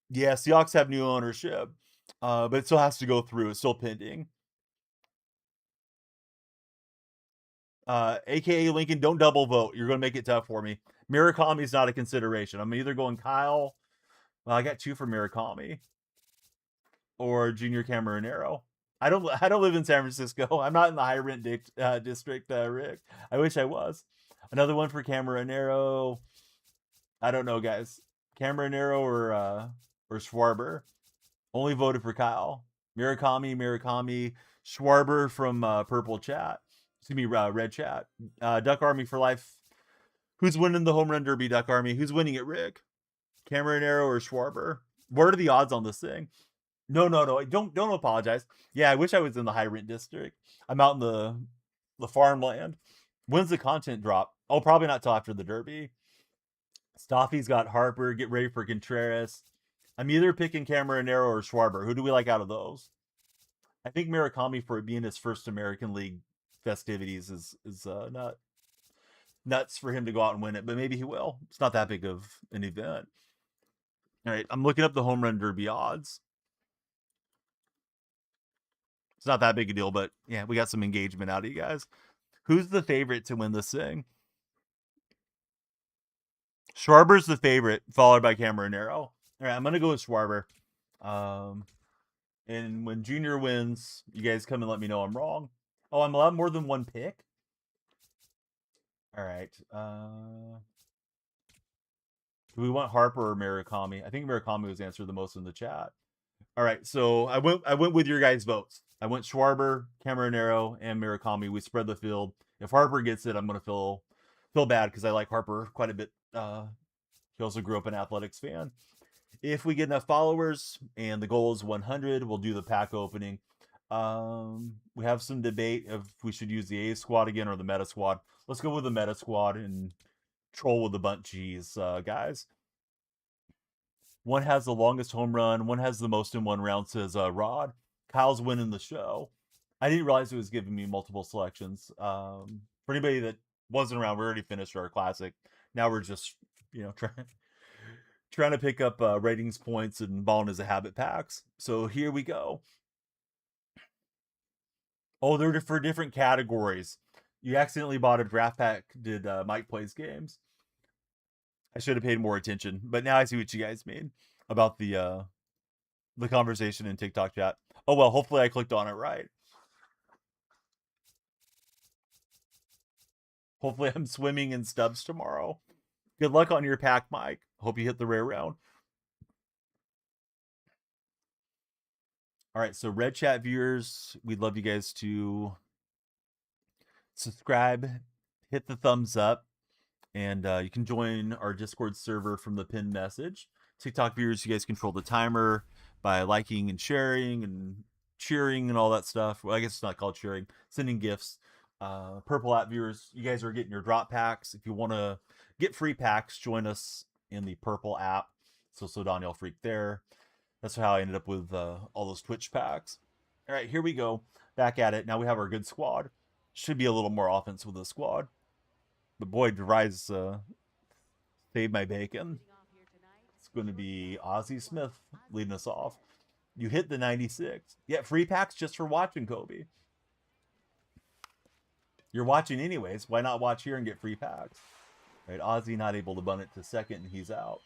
Yeah, Seahawks have new ownership, but it still has to go through. It's still pending. AKA Lincoln, don't double vote. You're going to make it tough for me. Murakami's not a consideration. I'm either going Kyle. Well, I got 2 for Murakami or Junior Cameronero. I don't live in San Francisco. I'm not in the high rent district, Rick. I wish I was. Another one for Cameronero. I don't know, guys. Cameronero or Schwarber. Only voted for Kyle. Murakami, Schwarber from Purple Chat. Excuse me, Red Chat. Duck Army for life. Who's winning the home run derby, Duck Army? Who's winning it, Rick? Cameronero or Schwarber? What are the odds on this thing? No. Don't apologize. Yeah, I wish I was in the high rent district. I'm out in the farmland. When's the content drop? Oh, probably not till after the Derby. Staffy's got Harper. Get ready for Contreras. I'm either picking Cameronero or Schwarber. Who do we like out of those? I think Murakami, for it being his first American League festivities, is not nuts for him to go out and win it, but maybe he will. It's not that big of an event. All right, I'm looking up the home run derby odds. It's not that big a deal, but yeah, we got some engagement out of you guys. Who's the favorite to win this thing? Schwarber's the favorite, followed by Cameronero. All right, I'm gonna go with Schwarber. And when Junior wins, you guys come and let me know I'm wrong. Oh, I'm allowed more than one pick? All right. Do we want Harper or Murakami? I think Murakami was answered the most in the chat. All right, so I went with your guys' votes. I went Schwarber, Cameronero, and Murakami. We spread the field. If Harper gets it, I'm gonna feel bad because I like Harper quite a bit. He also grew up an athletics fan. If we get enough followers and the goal is 100, we'll do the pack opening. We have some debate if we should use the A squad again or the meta squad. Let's go with the meta squad and troll with the bunt G's, guys. One has the longest home run. One has the most in one round, says Rod. Kyle's winning the show. I didn't realize it was giving me multiple selections. For anybody that wasn't around, we already finished our classic. Now we're just, trying to pick up ratings points and balling as a habit packs. So here we go. Oh, they're for different categories. You accidentally bought a draft pack. Did Mike Plays Games? I should have paid more attention, but now I see what you guys mean about the conversation in TikTok chat. Oh well, hopefully I clicked on it right. Hopefully I'm swimming in stubs tomorrow. Good luck on your pack, Mike. Hope you hit the rare round. All right, so Red Chat viewers, we'd love you guys to subscribe, hit the thumbs up, and you can join our Discord server from the pinned message. TikTok viewers, you guys control the timer by liking and sharing and cheering and all that stuff. Well, I guess it's not called cheering. Sending gifts. Purple app viewers, you guys are getting your drop packs. If you want to get free packs, join us in the Purple app. So DonyellFreak there. That's how I ended up with all those Twitch packs. All right, here we go. Back at it. Now we have our good squad. Should be a little more offense with the squad. But boy, Dries saved my bacon. It's going to be Ozzie Smith leading us off. You hit the 96. Yeah, free packs just for watching, Kobe. You're watching anyways. Why not watch here and get free packs? Right, Ozzie not able to bunt it to second, and he's out.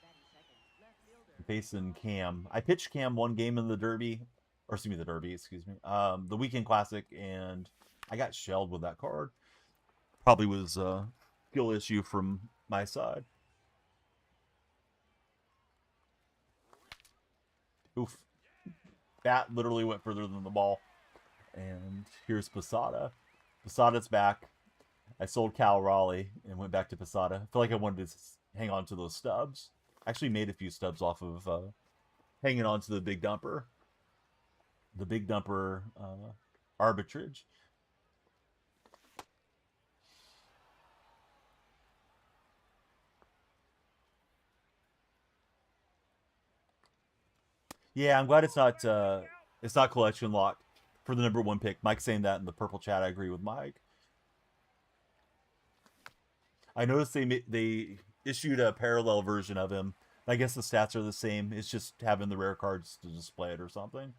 Facing Cam. I pitched Cam one game in the Derby. Or excuse me, the Derby, excuse me. The Weekend Classic, and I got shelled with that card. Probably was a skill issue from my side. Oof. Bat literally went further than the ball. And here's Posada. Posada's back. I sold Cal Raleigh and went back to Posada. I feel like I wanted to hang on to those stubs. Actually made a few stubs off of hanging on to the big dumper. The big dumper arbitrage. Yeah, I'm glad it's not collection locked for the number one pick. Mike's saying that in the purple chat. I agree with Mike. I noticed they issued a parallel version of him. I guess the stats are the same. It's just having the rare cards to display it or something.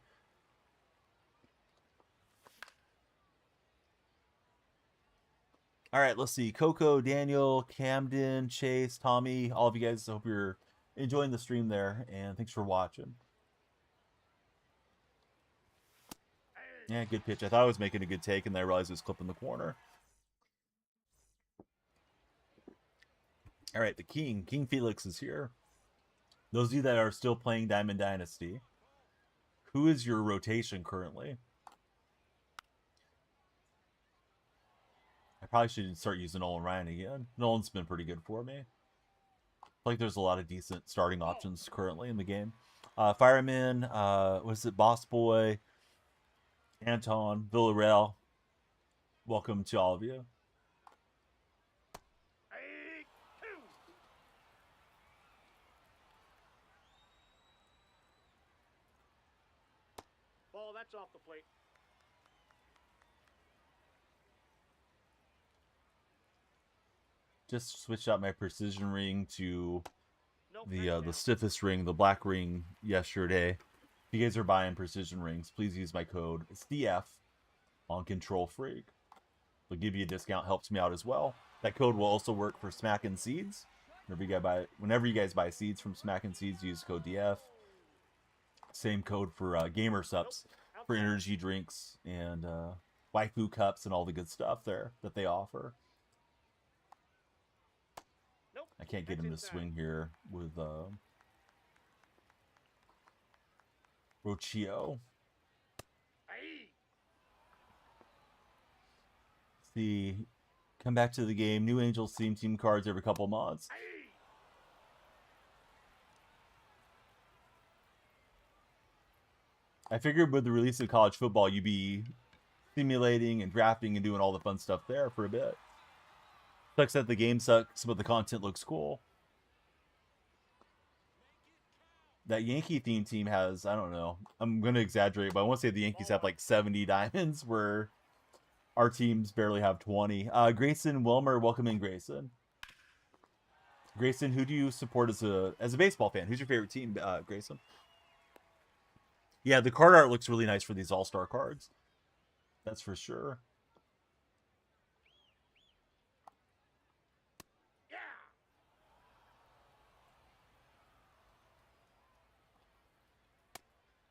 All right, let's see. Coco, Daniel, Camden, Chase, Tommy, all of you guys. I hope you're enjoying the stream there, and thanks for watching. Yeah, good pitch. I thought I was making a good take, and then I realized it was clipping the corner. All right, the King. King Felix is here. Those of you that are still playing Diamond Dynasty, who is your rotation currently? I probably should start using Nolan Ryan again. Nolan's been pretty good for me. I feel like there's a lot of decent starting options currently in the game. Fireman, what is it? Boss Boy, Anton, Villarreal. Welcome to all of you. Rake, 2. Ball, that's off the plate. Just switched out my precision ring to No the pitch stiffest ring, the black ring yesterday. If you guys are buying precision rings, please use my code. It's DF on DonyellFreak. They'll give you a discount, helps me out as well. That code will also work for Smackin' Seeds. Whenever you guys buy seeds from Smackin' Seeds, use code DF. Same code for Gamer Sups for energy drinks and waifu cups and all the good stuff there that they offer. Nope. I can't get him to swing here with Rochio. Aye. See, come back to the game. New Angels team cards every couple months. Aye. I figured with the release of college football, you'd be simulating and drafting and doing all the fun stuff there for a bit. Sucks that the game sucks, but the content looks cool. That Yankee theme team has, I don't know, I'm going to exaggerate, but I want to say the Yankees have like 70 diamonds where our teams barely have 20. Grayson Wilmer, welcome in, Grayson. Grayson, who do you support as a baseball fan? Who's your favorite team, Grayson? Yeah, the card art looks really nice for these all-star cards. That's for sure. Yeah.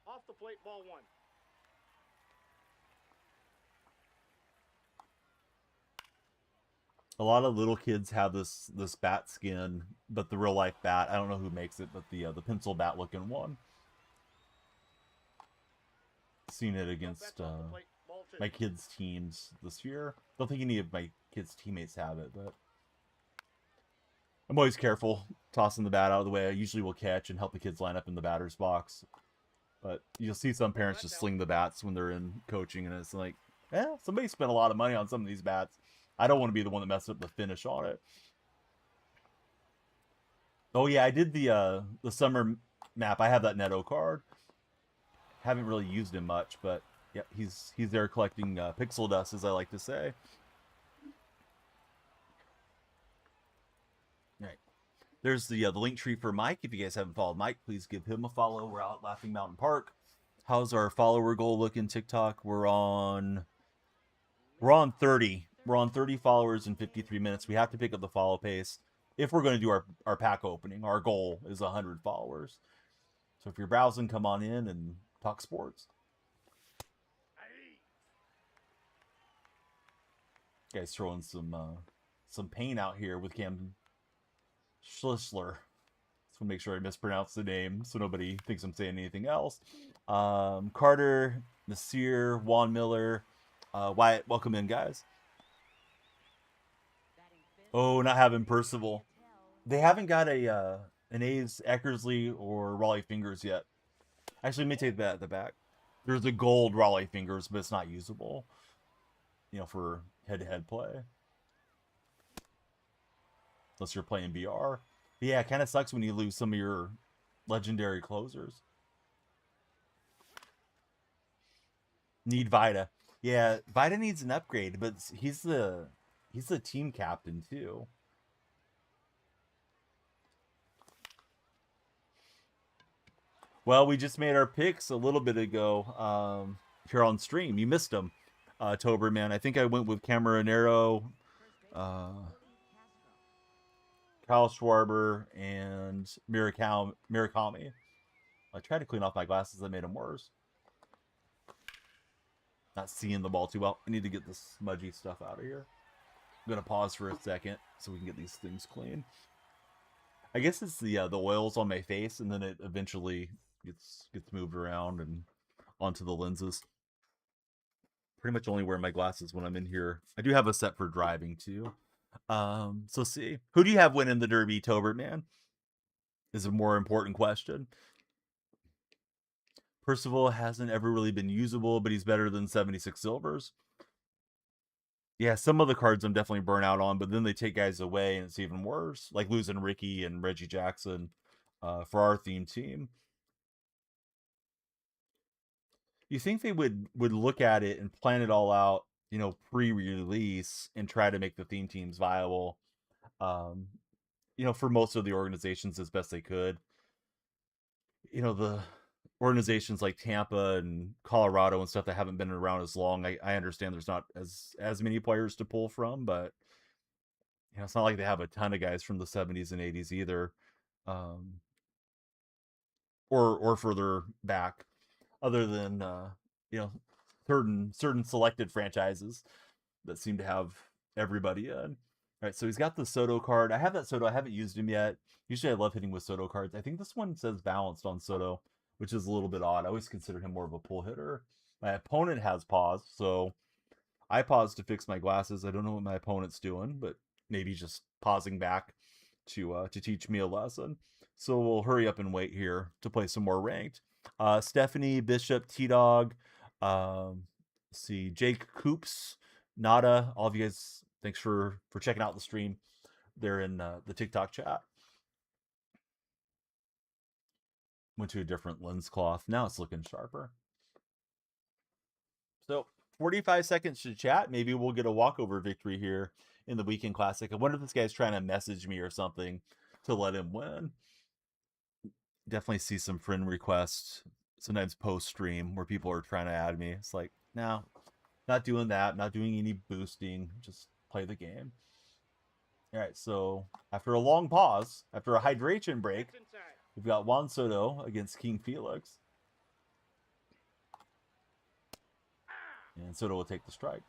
Off the plate, ball 1. A lot of little kids have this bat skin, but the real life bat, I don't know who makes it, but the pencil bat looking one. Seen it against my kids' teams this year. Don't think any of my kids' teammates have it, but I'm always careful tossing the bat out of the way. I usually will catch and help the kids line up in the batter's box. But you'll see some parents just sling the bats when they're in coaching, and it's like, somebody spent a lot of money on some of these bats. I don't want to be the one that messed up the finish on it. Oh yeah, I did the summer map. I have that Neto card. Haven't really used him much, but yeah, he's there collecting pixel dust, as I like to say. All right, there's the link tree for Mike. If you guys haven't followed Mike, please give him a follow. We're out at Laughing Mountain Park. How's our follower goal looking? TikTok, we're on 30. We're on 30 followers in 53 minutes. We have to pick up the follow pace if we're going to do our pack opening. Our goal is 100 followers. So if you're browsing, come on in and talk sports. Guys throwing some pain out here with Cam Schlisler. Just want to make sure I mispronounce the name so nobody thinks I'm saying anything else. Carter, Nasir, Juan Miller, Wyatt, welcome in, guys. Oh, not having Percival. They haven't got an A's Eckersley or Raleigh Fingers yet. Actually, let me take that at the back. There's a gold Raleigh Fingers, but it's not usable, for head-to-head play. Unless you're playing BR. But yeah, it kind of sucks when you lose some of your legendary closers. Need Vida. Yeah, Vida needs an upgrade, but he's the team captain too. Well, we just made our picks a little bit ago here on stream. You missed them, Tober, man. I think I went with Cameronero, Kyle Schwarber, and Murakami. I tried to clean off my glasses. I made them worse. Not seeing the ball too well. I need to get this smudgy stuff out of here. I'm going to pause for a second so we can get these things clean. I guess it's the oils on my face, and then it eventually gets moved around and onto the lenses. Pretty much only wear my glasses when I'm in here. I do have a set for driving too. So see, who do you have winning the Derby, Tobert, man? Is a more important question. Percival hasn't ever really been usable, but he's better than 76 silvers. Yeah, some of the cards I'm definitely burnt out on, but then they take guys away and it's even worse. Like losing Ricky and Reggie Jackson for our theme team. You think they would look at it and plan it all out, you know, pre-release and try to make the theme teams viable, you know, for most of the organizations as best they could. You know, the organizations like Tampa and Colorado and stuff that haven't been around as long, I understand there's not as many players to pull from, but you know, it's not like they have a ton of guys from the 70s and 80s either, um, or further back, other than you know, certain selected franchises that seem to have everybody in. All right, so he's got the Soto card. I have that Soto. I haven't used him yet. Usually I love hitting with Soto cards. I think this one says balanced on Soto, which is a little bit odd. I always consider him more of a pull hitter. My opponent has paused, so I paused to fix my glasses. I don't know what my opponent's doing, but maybe just pausing back to teach me a lesson. So we'll hurry up and wait here to play some more ranked. Stephanie, Bishop, T-Dog, let's see, Jake Coops, Nada, all of you guys, thanks for checking out the stream. They're in the TikTok chat. Went to a different lens cloth. Now it's looking sharper. So 45 seconds to chat. Maybe we'll get a walkover victory here in the weekend classic. I wonder if this guy's trying to message me or something to let him win. Definitely see some friend requests sometimes post stream where people are trying to add me. It's like, no, not doing that. Not doing any boosting. Just play the game. All right, so after a long pause, after a hydration break, we've got Juan Soto against King Felix. And Soto will take the strike.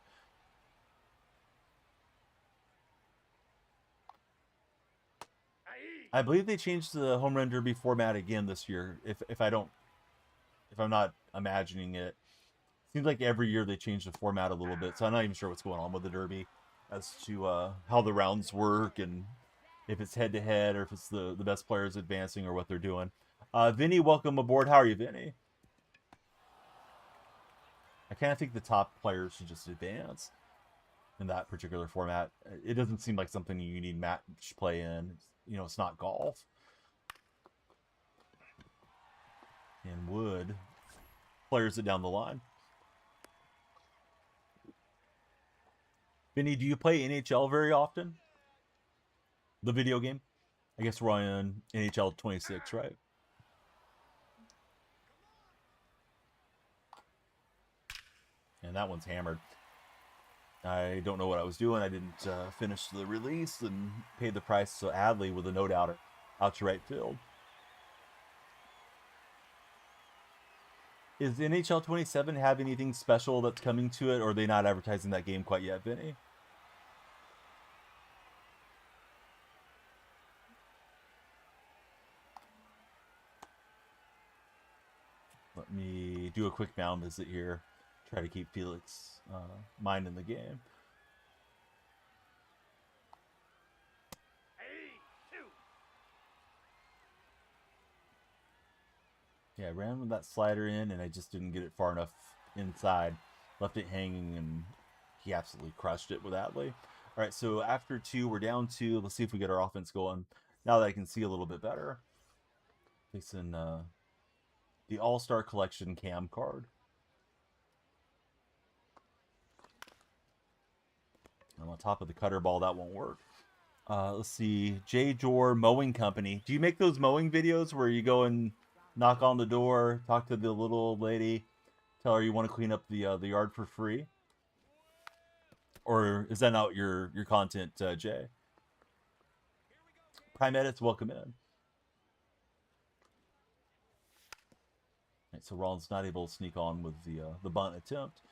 I believe they changed the home run derby format again this year. If I'm not imagining it, seems like every year they change the format a little bit. So I'm not even sure what's going on with the derby as to how the rounds work and if it's head to head or if it's the best players advancing or what they're doing. Vinny, welcome aboard. How are you, Vinny? I kind of think the top players should just advance in that particular format. It doesn't seem like something you need match play in. You know, it's not golf. And Wood players it down the line. Vinny, do you play NHL very often? The video game? I guess we're on NHL 26, right? And that one's hammered. I don't know what I was doing. I didn't finish the release and paid the price. So Adley with a no doubter out to right field. Is NHL 27 have anything special that's coming to it, or are they not advertising that game quite yet, Vinny? Let me do a quick mound visit here. Try to keep Felix mind in the game. Yeah, I ran with that slider in, and I just didn't get it far enough inside. Left it hanging, and he absolutely crushed it with Adley. All right, so after 2, we're down 2. Let's see if we get our offense going. Now that I can see a little bit better. Facing the All-Star Collection cam card. And on top of the cutter ball, that won't work. Let's see, J. Jor Mowing Company. Do you make those mowing videos where you go and knock on the door, talk to the little old lady, tell her you want to clean up the yard for free? Or is that not your content, Jay? Prime Edits, welcome in. Right, so Rollins not able to sneak on with the bunt attempt.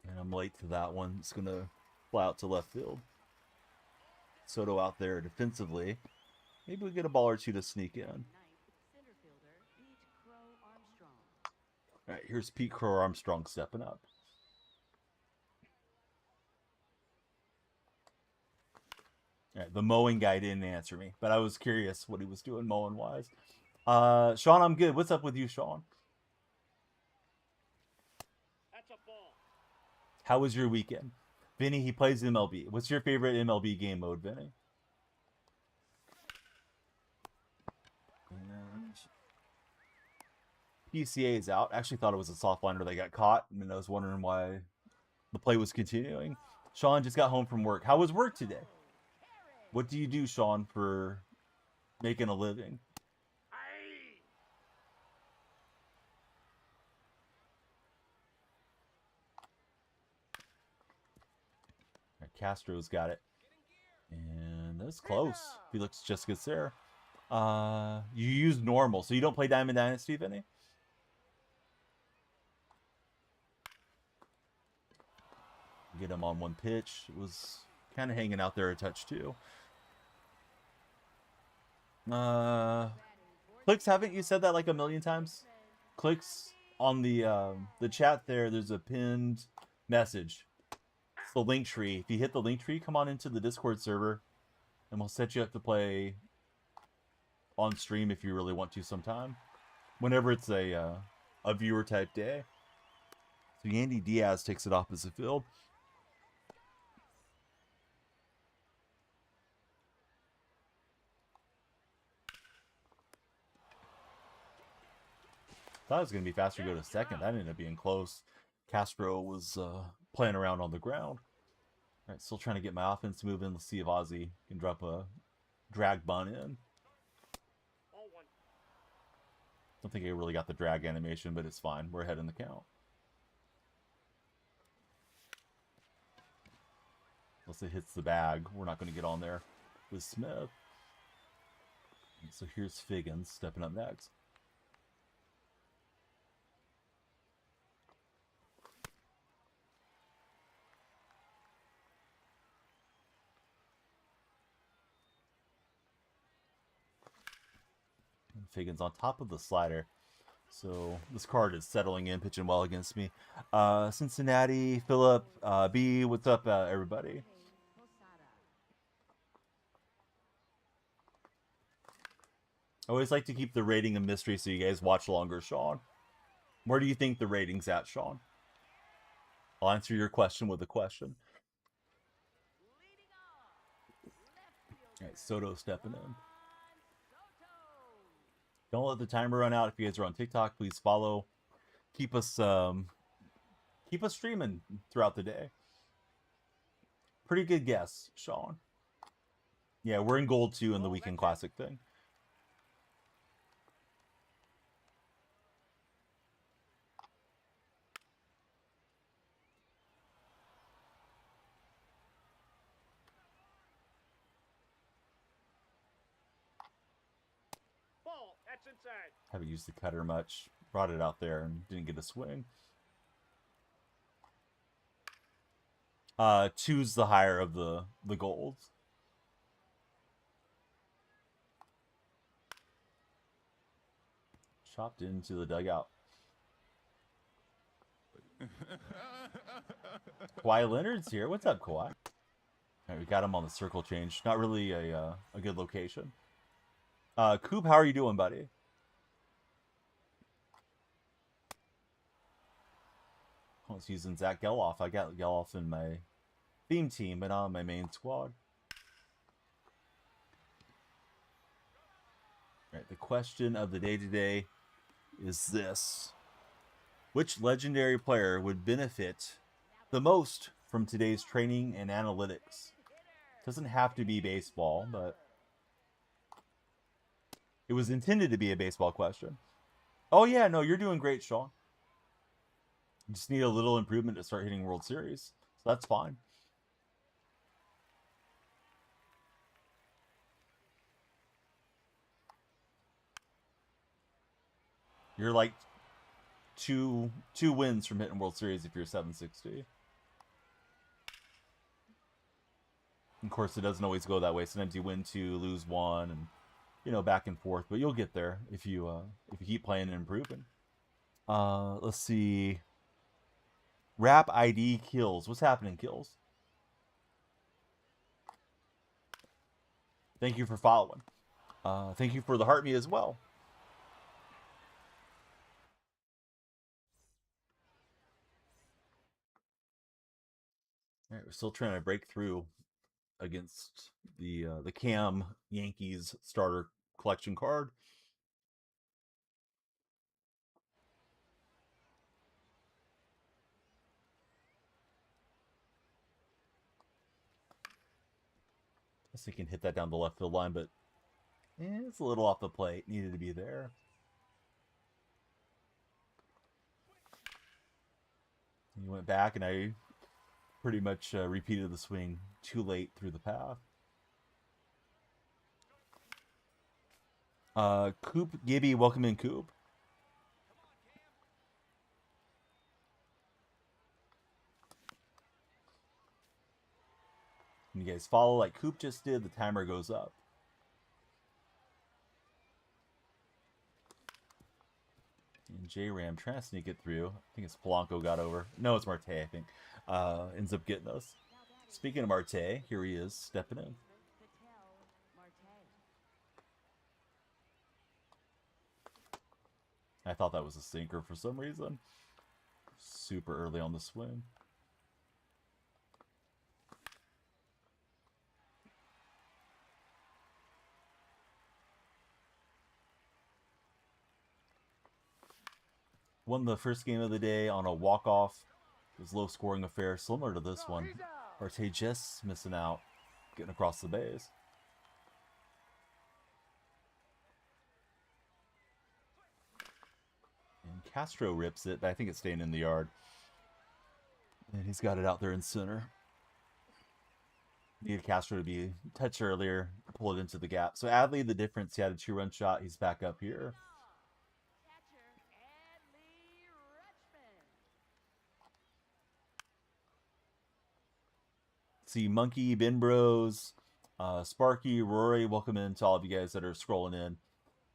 And I'm late to that one. It's going to fly out to left field. Soto out there defensively. Maybe we get a ball or two to sneak in. All right, here's Pete Crow Armstrong stepping up. Right, the mowing guy didn't answer me, but I was curious what he was doing mowing wise. Sean, I'm good. What's up with you, Sean? That's a ball. How was your weekend? Vinny, he plays MLB. What's your favorite MLB game mode, Vinny? And PCA is out. Actually thought it was a soft liner that got caught, and I was wondering why the play was continuing. Sean just got home from work. How was work today? What do you do, Sean, for making a living? Aye. Castro's got it. And that's close. Felix just gets there. You use normal, so you don't play Diamond Dynasty, Vinny? Get him on one pitch. It was kind of hanging out there a touch too. Clicks, haven't you said that like a million times? Clicks on the chat there. There's a pinned message. It's the link tree. If you hit the link tree, come on into the Discord server, and we'll set you up to play on stream if you really want to sometime. Whenever it's a viewer type day. So Yandy Diaz takes it off as a field. Thought it was going to be faster to go to second. That ended up being close. Castro was playing around on the ground. All right, still trying to get my offense to move in. Let's see if Ozzy can drop a drag bunt in. Ball one. Don't think I really got the drag animation, but it's fine. We're ahead in the count. Unless it hits the bag, we're not going to get on there with Smith. So here's Figgins stepping up next. Figgins on top of the slider. So this card is settling in, pitching well against me. Cincinnati, Philip, B, what's up, everybody? I always like to keep the rating a mystery so you guys watch longer, Sean. Where do you think the rating's at, Sean? I'll answer your question with a question. All right, Soto stepping in. Don't let the timer run out. If you guys are on TikTok, please follow. Keep us streaming throughout the day. Pretty good guess, Sean. Yeah, we're in gold too in the Weekend Classic thing. Ball. That's inside. Haven't used the cutter much. Brought it out there and didn't get a swing. Two's the higher of the golds. Chopped into the dugout. Kawhi Leonard's here. What's up, Kawhi? All right, we got him on the circle change. Not really a good location. Coop, how are you doing, buddy? I was using Zach Geloff. I got Geloff in my theme team, but not on my main squad. All right, the question of the day today is this. Which legendary player would benefit the most from today's training and analytics? Doesn't have to be baseball, but it was intended to be a baseball question. Oh yeah, no, you're doing great, Sean. You just need a little improvement to start hitting World Series. So that's fine. You're like two wins from hitting World Series if you're 760. Of course, it doesn't always go that way. Sometimes you win 2, lose 1, and back and forth. But you'll get there if you keep playing and improving. Let's see. Rap ID kills. What's happening, kills? Thank you for following. Thank you for the heart me as well. All right, we're still trying to break through against the Cam Yankees starter collection card. Guess he can hit that down the left field line, but it's a little off the plate. Needed to be there. He went back, and I pretty much repeated the swing too late through the path. Coop Gibby, welcome in, Coop. When you guys follow like Coop just did, the timer goes up. And J-Ram trying to sneak it through. I think it's Polanco got over. No, it's Marte, I think. Ends up getting us. Speaking of Marte, here he is stepping in. I thought that was a sinker for some reason. Super early on the swing. Won the first game of the day on a walk-off. It was low-scoring affair, similar to this one. Marte just missing out, getting across the base. And Castro rips it, but I think it's staying in the yard. And he's got it out there in center. Needed Castro to be a touch earlier, pull it into the gap. So Adley, the difference, he had a 2-run shot. He's back up here. See Monkey, Ben Bros, Sparky, Rory, welcome in to all of you guys that are scrolling in.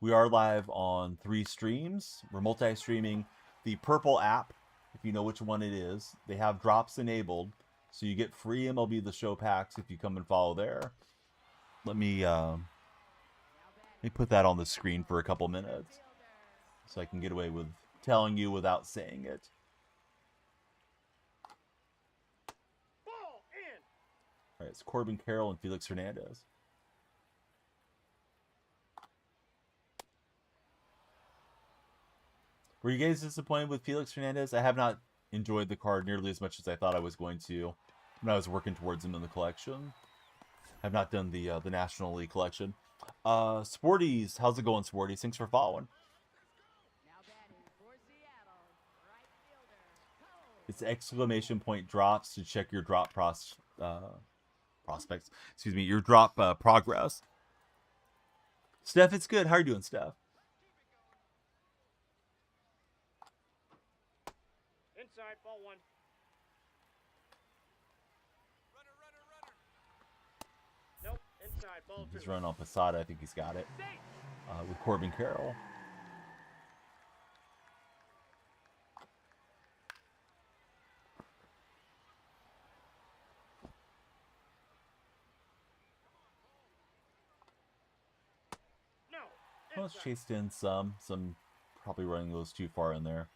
We are live on 3 streams. We're multi-streaming the Purple app, if you know which one it is. They have drops enabled, so you get free MLB The Show packs if you come and follow there. Let me put that on the screen for a couple minutes so I can get away with telling you without saying it. All right, it's Corbin Carroll and Felix Hernandez. Were you guys disappointed with Felix Hernandez? I have not enjoyed the card nearly as much as I thought I was going to when I was working towards him in the collection. I've not done the National League collection. Sporties, how's it going, Sporties? Thanks for following. It's exclamation point drops to check your drop prospects. Excuse me, your drop progress. Steph, it's good. How are you doing, Steph? Inside, ball 1. Nope, inside, ball 2. He's running on Posada. I think he's got it. With Corbin Carroll. Well, chased in some probably running those too far in there.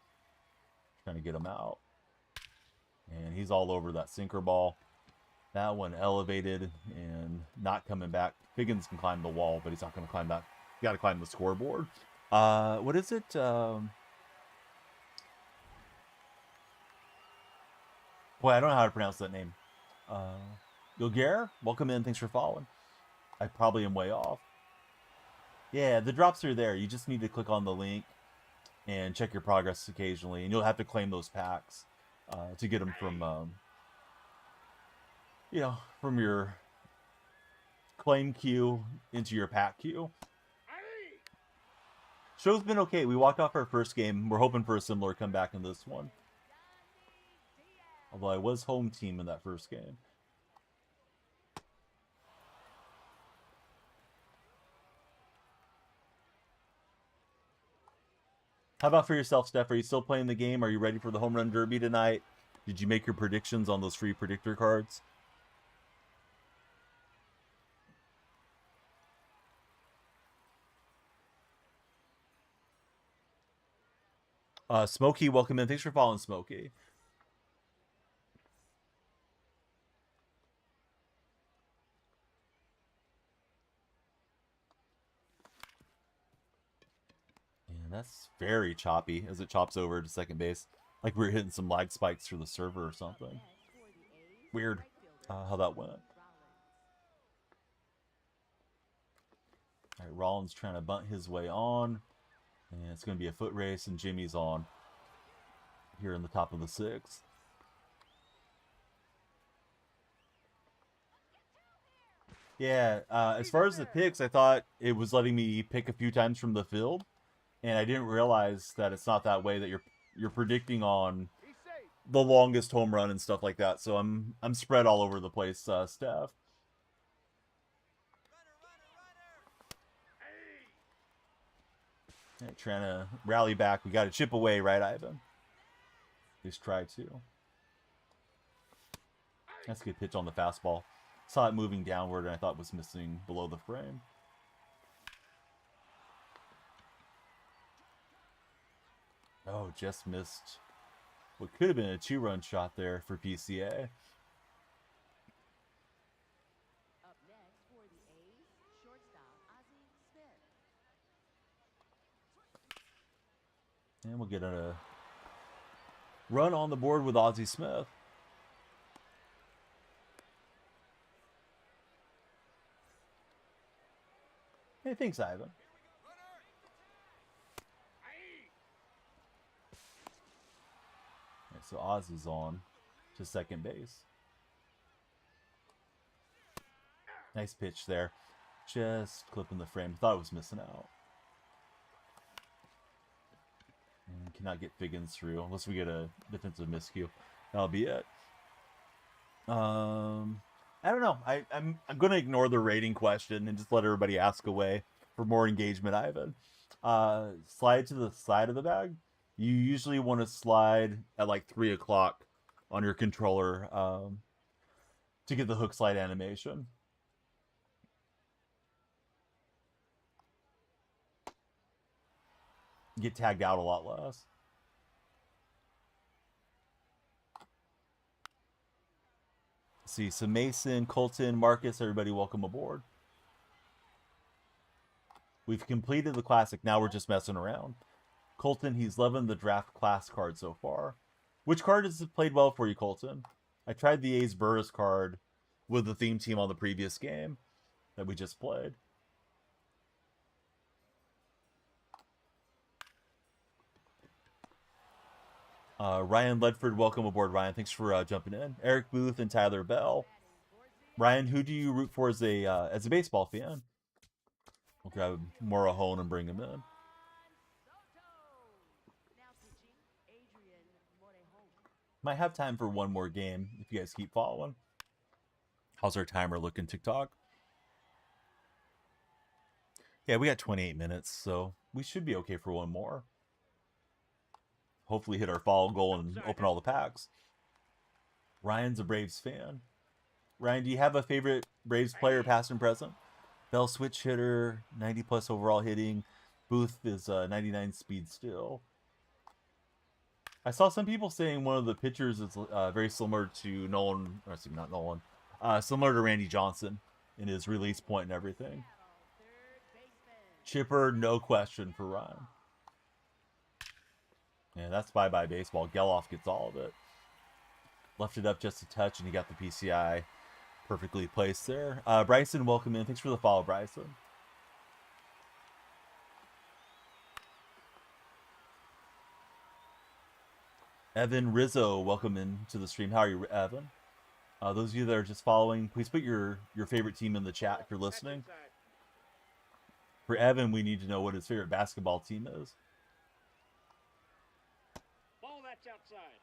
Trying to get him out. And he's all over that sinker ball. That one elevated and not coming back. Figgins can climb the wall, but he's not going to climb back. You got to climb the scoreboard. What is it? Boy, I don't know how to pronounce that name. Yoger, welcome in. Thanks for following. I probably am way off. Yeah, the drops are there. You just need to click on the link and check your progress occasionally, and you'll have to claim those packs to get them from, from your claim queue into your pack queue. Show's been okay. We walked off our first game. We're hoping for a similar comeback in this one. Although I was home team in that first game. How about for yourself, Steph? Are you still playing the game? Are you ready for the home run derby tonight? Did you make your predictions on those free predictor cards? Smokey, welcome in. Thanks for following, Smokey. And that's very choppy as it chops over to second base. Like we were hitting some lag spikes through the server or something. Weird how that went. All right, Rollins trying to bunt his way on. And it's going to be a foot race, and Jimmy's on here in the top of the sixth. Yeah, as far as the picks, I thought it was letting me pick a few times from the field, and I didn't realize that it's not that way, that you're predicting on the longest home run and stuff like that. So I'm spread all over the place, Steph. Right, trying to rally back. We got to chip away, right, Ivan? Just try to. That's a good pitch on the fastball. Saw it moving downward, and I thought it was missing below the frame. Oh, just missed what could have been a 2-run shot there for PCA. Up next for the A's, shortstop Ozzie Smith. And we'll get a run on the board with Ozzie Smith. Hey, thanks, Ivan. Right, so Ozzie's on to second base. Nice pitch there. Just clipping the frame. Thought it was missing out. And cannot get Figgins through unless we get a defensive miscue. That'll be it. I don't know. I'm going to ignore the rating question and just let everybody ask away for more engagement, Ivan. Slide to the side of the bag. You usually want to slide at like 3 o'clock on your controller to get the hook slide animation. Get tagged out a lot less. See, so Mason, Colton, Marcus, everybody welcome aboard. We've completed the classic. Now we're just messing around. Colton, he's loving the draft class card so far. Which card has played well for you, Colton? I tried the A's Burris card with the theme team on the previous game that we just played. Ryan Ledford, welcome aboard, Ryan. Thanks for jumping in. Eric Booth and Tyler Bell. Ryan, who do you root for as a baseball fan? We'll grab Morahone and bring him in. Might have time for one more game if you guys keep following. How's our timer looking, TikTok? Yeah, we got 28 minutes, so we should be okay for one more. Hopefully hit our follow goal and open all the packs. Ryan's a Braves fan. Ryan, do you have a favorite Braves player, past and present? Bell switch hitter, 90 plus overall hitting. Booth is 99 speed still. I saw some people saying one of the pitchers is very similar to Nolan, or excuse me, not Nolan, similar to Randy Johnson in his release point and everything. Chipper, no question for Ryan. Yeah, that's bye-bye baseball. Geloff gets all of it. Left it up just a touch, and he got the PCI perfectly placed there. Bryson, welcome in. Thanks for the follow, Bryson. Evan Rizzo, welcome in to the stream. How are you, Evan? Those of you that are just following, please put your favorite team in the chat if you're listening. For Evan, we need to know what his favorite basketball team is.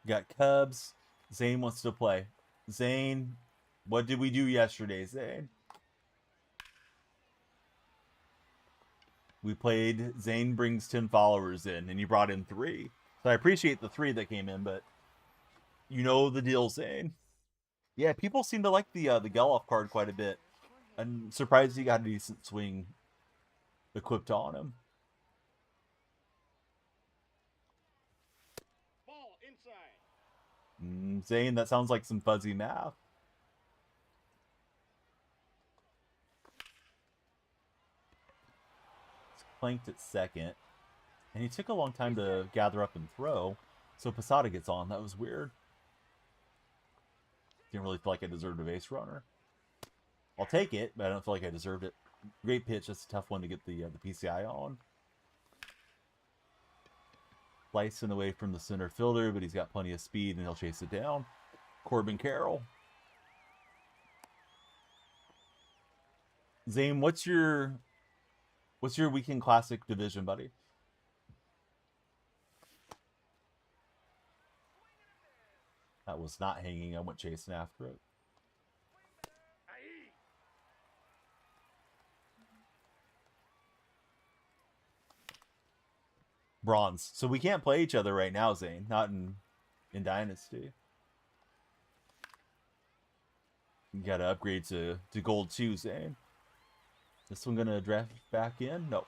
Got Cubs. Zane wants to play. Zane, what did we do yesterday, Zane? We played Zane brings 10 followers in, and you brought in 3. So I appreciate the 3 that came in, but you know the deal, Zane. Yeah, people seem to like the Geloff card quite a bit. I'm surprised he got a decent swing equipped on him. Zane, that sounds like some fuzzy math. It's clanked at second. And he took a long time to gather up and throw. So Posada gets on. That was weird. Didn't really feel like I deserved a base runner. I'll take it, but I don't feel like I deserved it. Great pitch. That's a tough one to get the PCI on. Slicing away from the center fielder, but he's got plenty of speed and he'll chase it down. Corbin Carroll. Zane, what's your weekend classic division, buddy? That was not hanging. I went chasing after it. Bronze. So we can't play each other right now, Zane. Not in Dynasty. You gotta upgrade to gold too, Zane. This one gonna draft back in? Nope.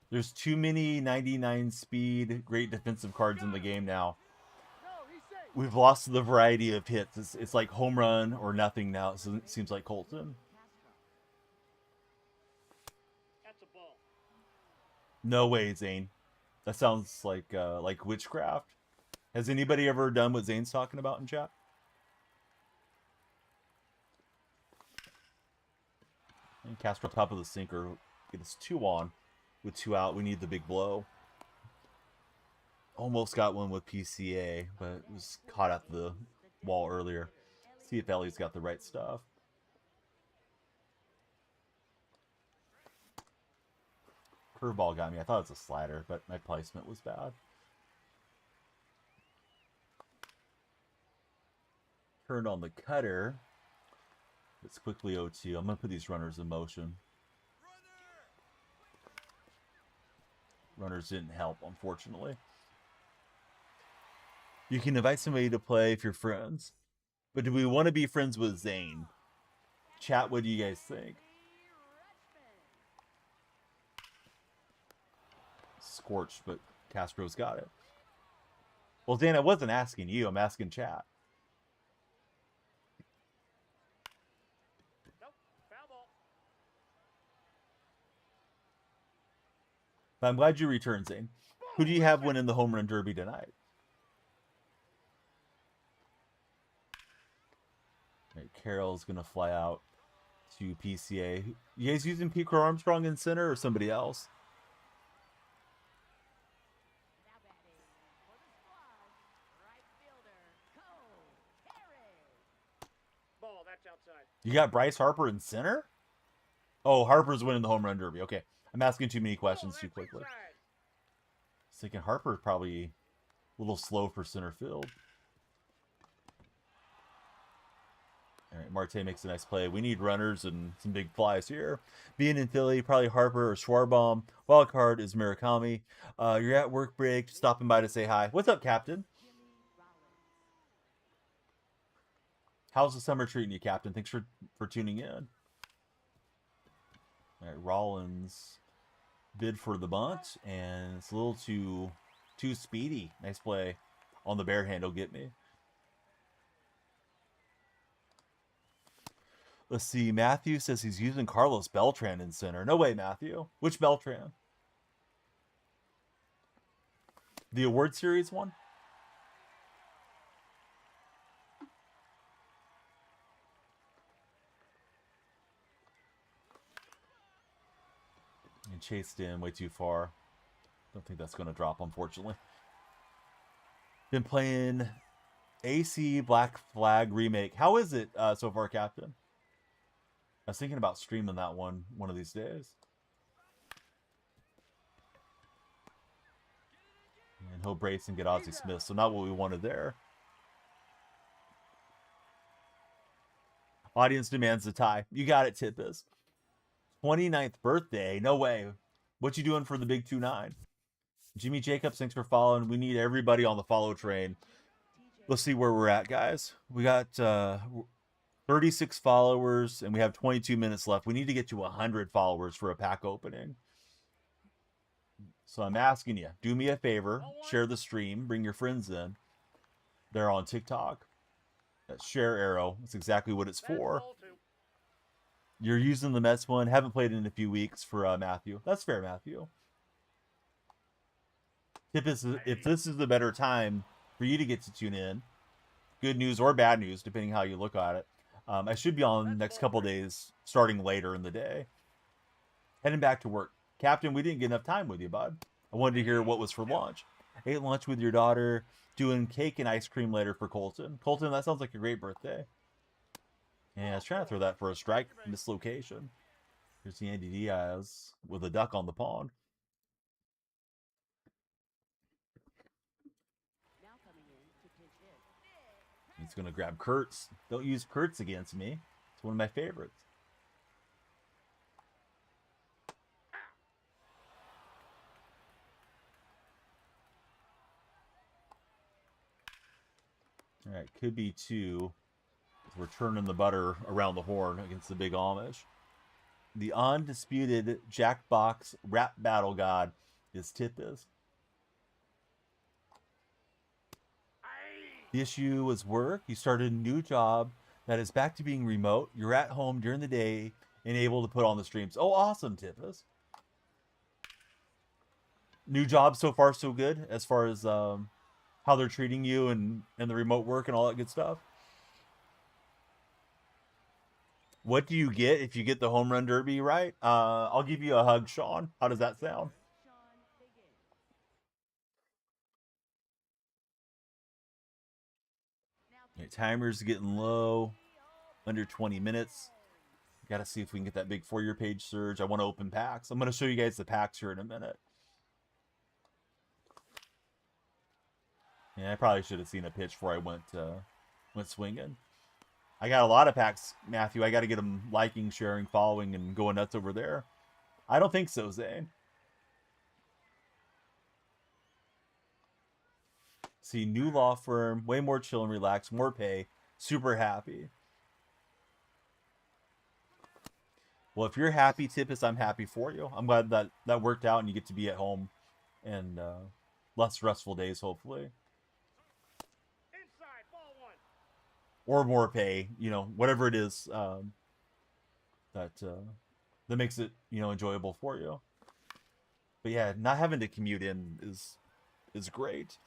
There's too many 99 speed, great defensive cards in the game now. We've lost the variety of hits. It's like home run or nothing now. It seems like Colton. That's a ball. No way, Zane. That sounds like witchcraft. Has anybody ever done what Zane's talking about in chat? And Castro top of the sinker. Get us 2 on. With 2 out, we need the big blow. Almost got one with PCA, but was caught at the wall earlier. See if Ellie's got the right stuff. Curveball got me. I thought it was a slider, but my placement was bad. Turned on the cutter. It's quickly 0-2. I'm going to put these runners in motion. Runners didn't help, unfortunately. You can invite somebody to play if you're friends. But do we want to be friends with Zane? Chat, what do you guys think? Scorched, but Castro's got it. Well, Dan, I wasn't asking you. I'm asking chat. Nope. Foul ball. But I'm glad you returned, Zane. Who do you have winning the home run derby tonight? All right, Carroll's going to fly out to PCA. You guys using Pico Armstrong in center or somebody else? Now batting for the squad, right fielder, Cole Harris. Ball. That's outside. You got Bryce Harper in center? Oh, Harper's winning the home run derby. Okay. I'm asking too many questions Ball, too that's quickly. inside. I was thinking Harper's probably a little slow for center field. All right, Marte makes a nice play. We need runners and some big flies here. Being in Philly, probably Harper or Schwarbaum. Wild card is Murakami. You're at work break, stopping by to say hi. What's up, Captain? Jimmy Rollins. How's the summer treating you, Captain? Thanks for tuning in. All right, Rollins bid for the bunt, and it's a little too speedy. Nice play on the bare hand. Will get me. Let's see. Matthew says he's using Carlos Beltran in center. No way, Matthew. Which Beltran? The award series one? And chased in way too far. Don't think that's going to drop, unfortunately. Been playing AC Black Flag Remake. How is it so far, Captain? I was thinking about streaming that one of these days. And he'll brace and get Ozzie Smith. So not what we wanted there. Audience demands a tie. You got it, Tippis. 29th birthday. No way. What you doing for the big 2-9? Jimmy Jacobs, thanks for following. We need everybody on the follow train. Let's see where we're at, guys. We got 36 followers, and we have 22 minutes left. We need to get to 100 followers for a pack opening. So I'm asking you, do me a favor, share the stream, bring your friends in. They're on TikTok. That share arrow. That's exactly what it's for. You're using the Mets one. Haven't played in a few weeks for Matthew. That's fair, Matthew. If this is the better time for you to get to tune in, good news or bad news, depending how you look at it, I should be on the next couple days, starting later in the day. Heading back to work. Captain, we didn't get enough time with you, bud. I wanted to hear what was for lunch. Ate lunch with your daughter, doing cake and ice cream later for Colton. Colton, that sounds like a great birthday. And I was trying to throw that for a strike mislocation. Here's the Andy Diaz with a duck on the pond. Now coming in to pinch hit. He's going to grab Kurtz. Don't use Kurtz against me. It's one of my favorites. All right, could be two. We're turning the butter around the horn against the big Amish. The undisputed Jackbox rap battle god is Tippis. The issue was work. You started a new job that is back to being remote. You're at home during the day and able to put on the streams. Oh, awesome, Tippis. New job so far so good as far as how they're treating you and the remote work and all that good stuff. What do you get if you get the home run derby right? I'll give you a hug, Sean. How does that sound? Sean begins. Now Okay, timer's getting low. Under 20 minutes. Got to see if we can get that big for-your page surge. I want to open packs. I'm going to show you guys the packs here in a minute. Yeah, I probably should have seen a pitch before I went swinging. I got a lot of packs, Matthew. I got to get them liking, sharing, following, and going nuts over there. I don't think so, Zane. See, new law firm, way more chill and relaxed, more pay, super happy. Well, if you're happy, Tippis, I'm happy for you. I'm glad that worked out and you get to be at home and less stressful days, hopefully. Inside, ball one. Or more pay, you know, whatever it is that makes it, you know, enjoyable for you. But yeah, not having to commute in is great.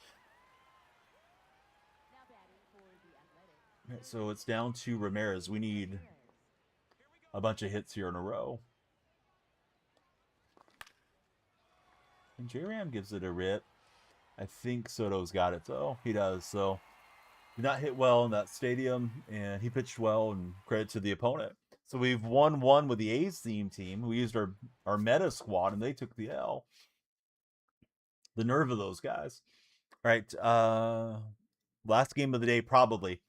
Now batting for the Athletics. Right, so it's down to Ramirez. We need a bunch of hits here in a row. And J-Ram gives it a rip. I think Soto's got it, though. He does, so did not hit well in that stadium, and he pitched well, and credit to the opponent. So we've won one with the A's theme team. We used our meta squad, and they took the L. The nerve of those guys. All right, last game of the day, probably.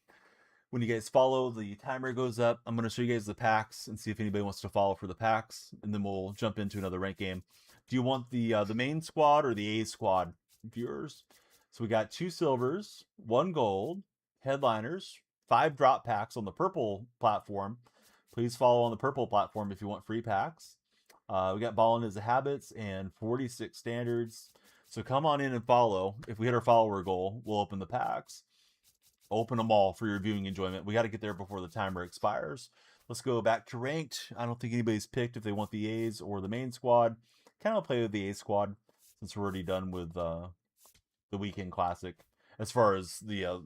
When you guys follow, the timer goes up. I'm going to show you guys the packs and see if anybody wants to follow for the packs, and then we'll jump into another rank game. Do you want the main squad or the A squad, viewers? So we got 2 silvers, 1 gold, headliners, 5 drop packs on the purple platform. Please follow on the purple platform if you want free packs. We got Ballin' as a Habits and 46 standards. So come on in and follow. If we hit our follower goal, we'll open the packs. Open them all for your viewing enjoyment. We got to get there before the timer expires. Let's go back to ranked. I don't think anybody's picked if they want the A's or the main squad. Kind of play with the A squad since we're already done with the weekend classic as far as the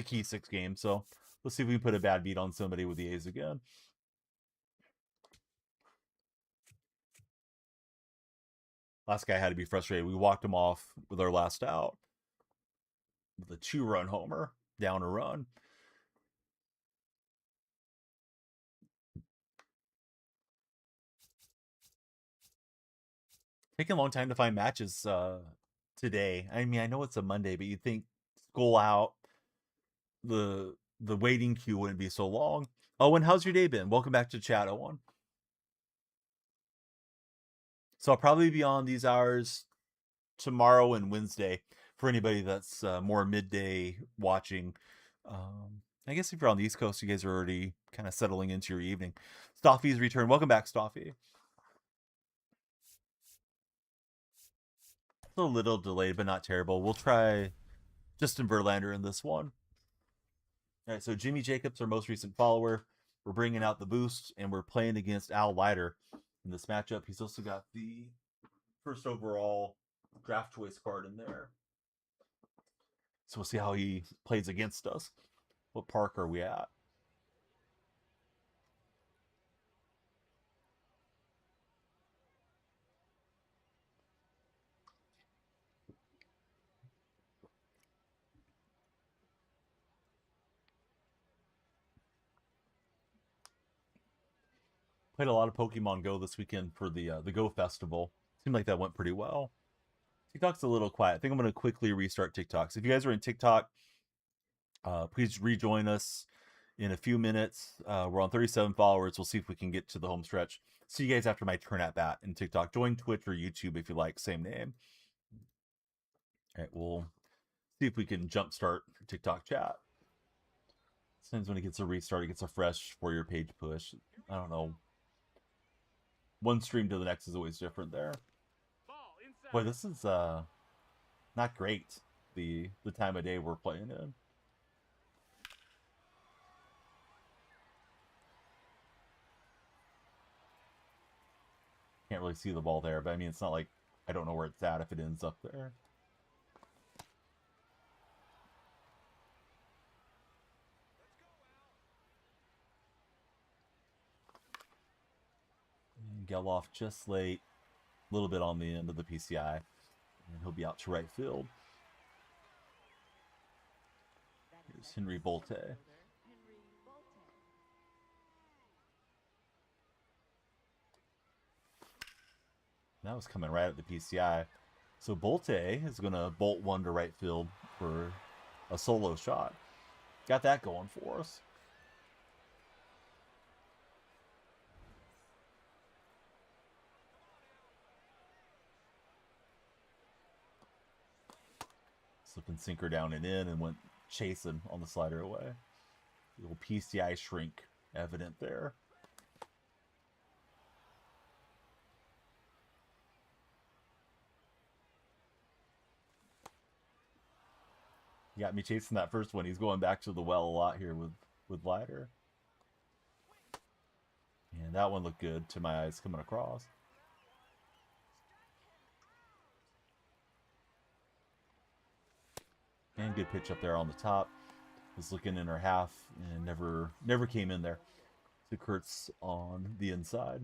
key 6 games. So let's see if we can put a bad beat on somebody with the A's again. Last guy had to be frustrated. We walked him off with our last out with a 2-run homer, down a run. Taking a long time to find matches today. I mean, I know it's a Monday, but you'd think school out, the waiting queue wouldn't be so long. Owen, how's your day been? Welcome back to chat, Owen. So I'll probably be on these hours tomorrow and Wednesday for anybody that's more midday watching. I guess if you're on the East Coast, you guys are already kind of settling into your evening. Stoffy's return. Welcome back, Stoffy. It's a little delayed, but not terrible. We'll try Justin Verlander in this one. All right, so Jimmy Jacobs, our most recent follower. We're bringing out the boost, and we're playing against Al Leiter in this matchup. He's also got the first overall draft choice card in there. So we'll see how he plays against us. What park are we at? Played a lot of Pokemon Go this weekend for the Go Festival. Seemed like that went pretty well. TikTok's a little quiet. I think I'm going to quickly restart TikTok. So if you guys are in TikTok, please rejoin us in a few minutes. We're on 37 followers. We'll see if we can get to the home stretch. See you guys after my turn at bat in TikTok. Join Twitch or YouTube if you like. Same name. All right, we'll see if we can jumpstart TikTok chat. Sometimes when it gets a restart, it gets a fresh for your page push. I don't know. One stream to the next is always different there. Boy, this is not great. The time of day we're playing in. Can't really see the ball there, but I mean, it's not like I don't know where it's at if it ends up there. Geloff just late, a little bit on the end of the PCI, and he'll be out to right field. Here's Henry Bolte. That was coming right at the PCI. So Bolte is going to bolt one to right field for a solo shot. Got that going for us. Looking sinker down and in, and went chasing on the slider away. The little PCI shrink evident there. He got me chasing that first one. He's going back to the well a lot here with Leiter. And that one looked good to my eyes coming across. And good pitch up there on the top. Was looking in her half and never came in there. To Kurtz on the inside.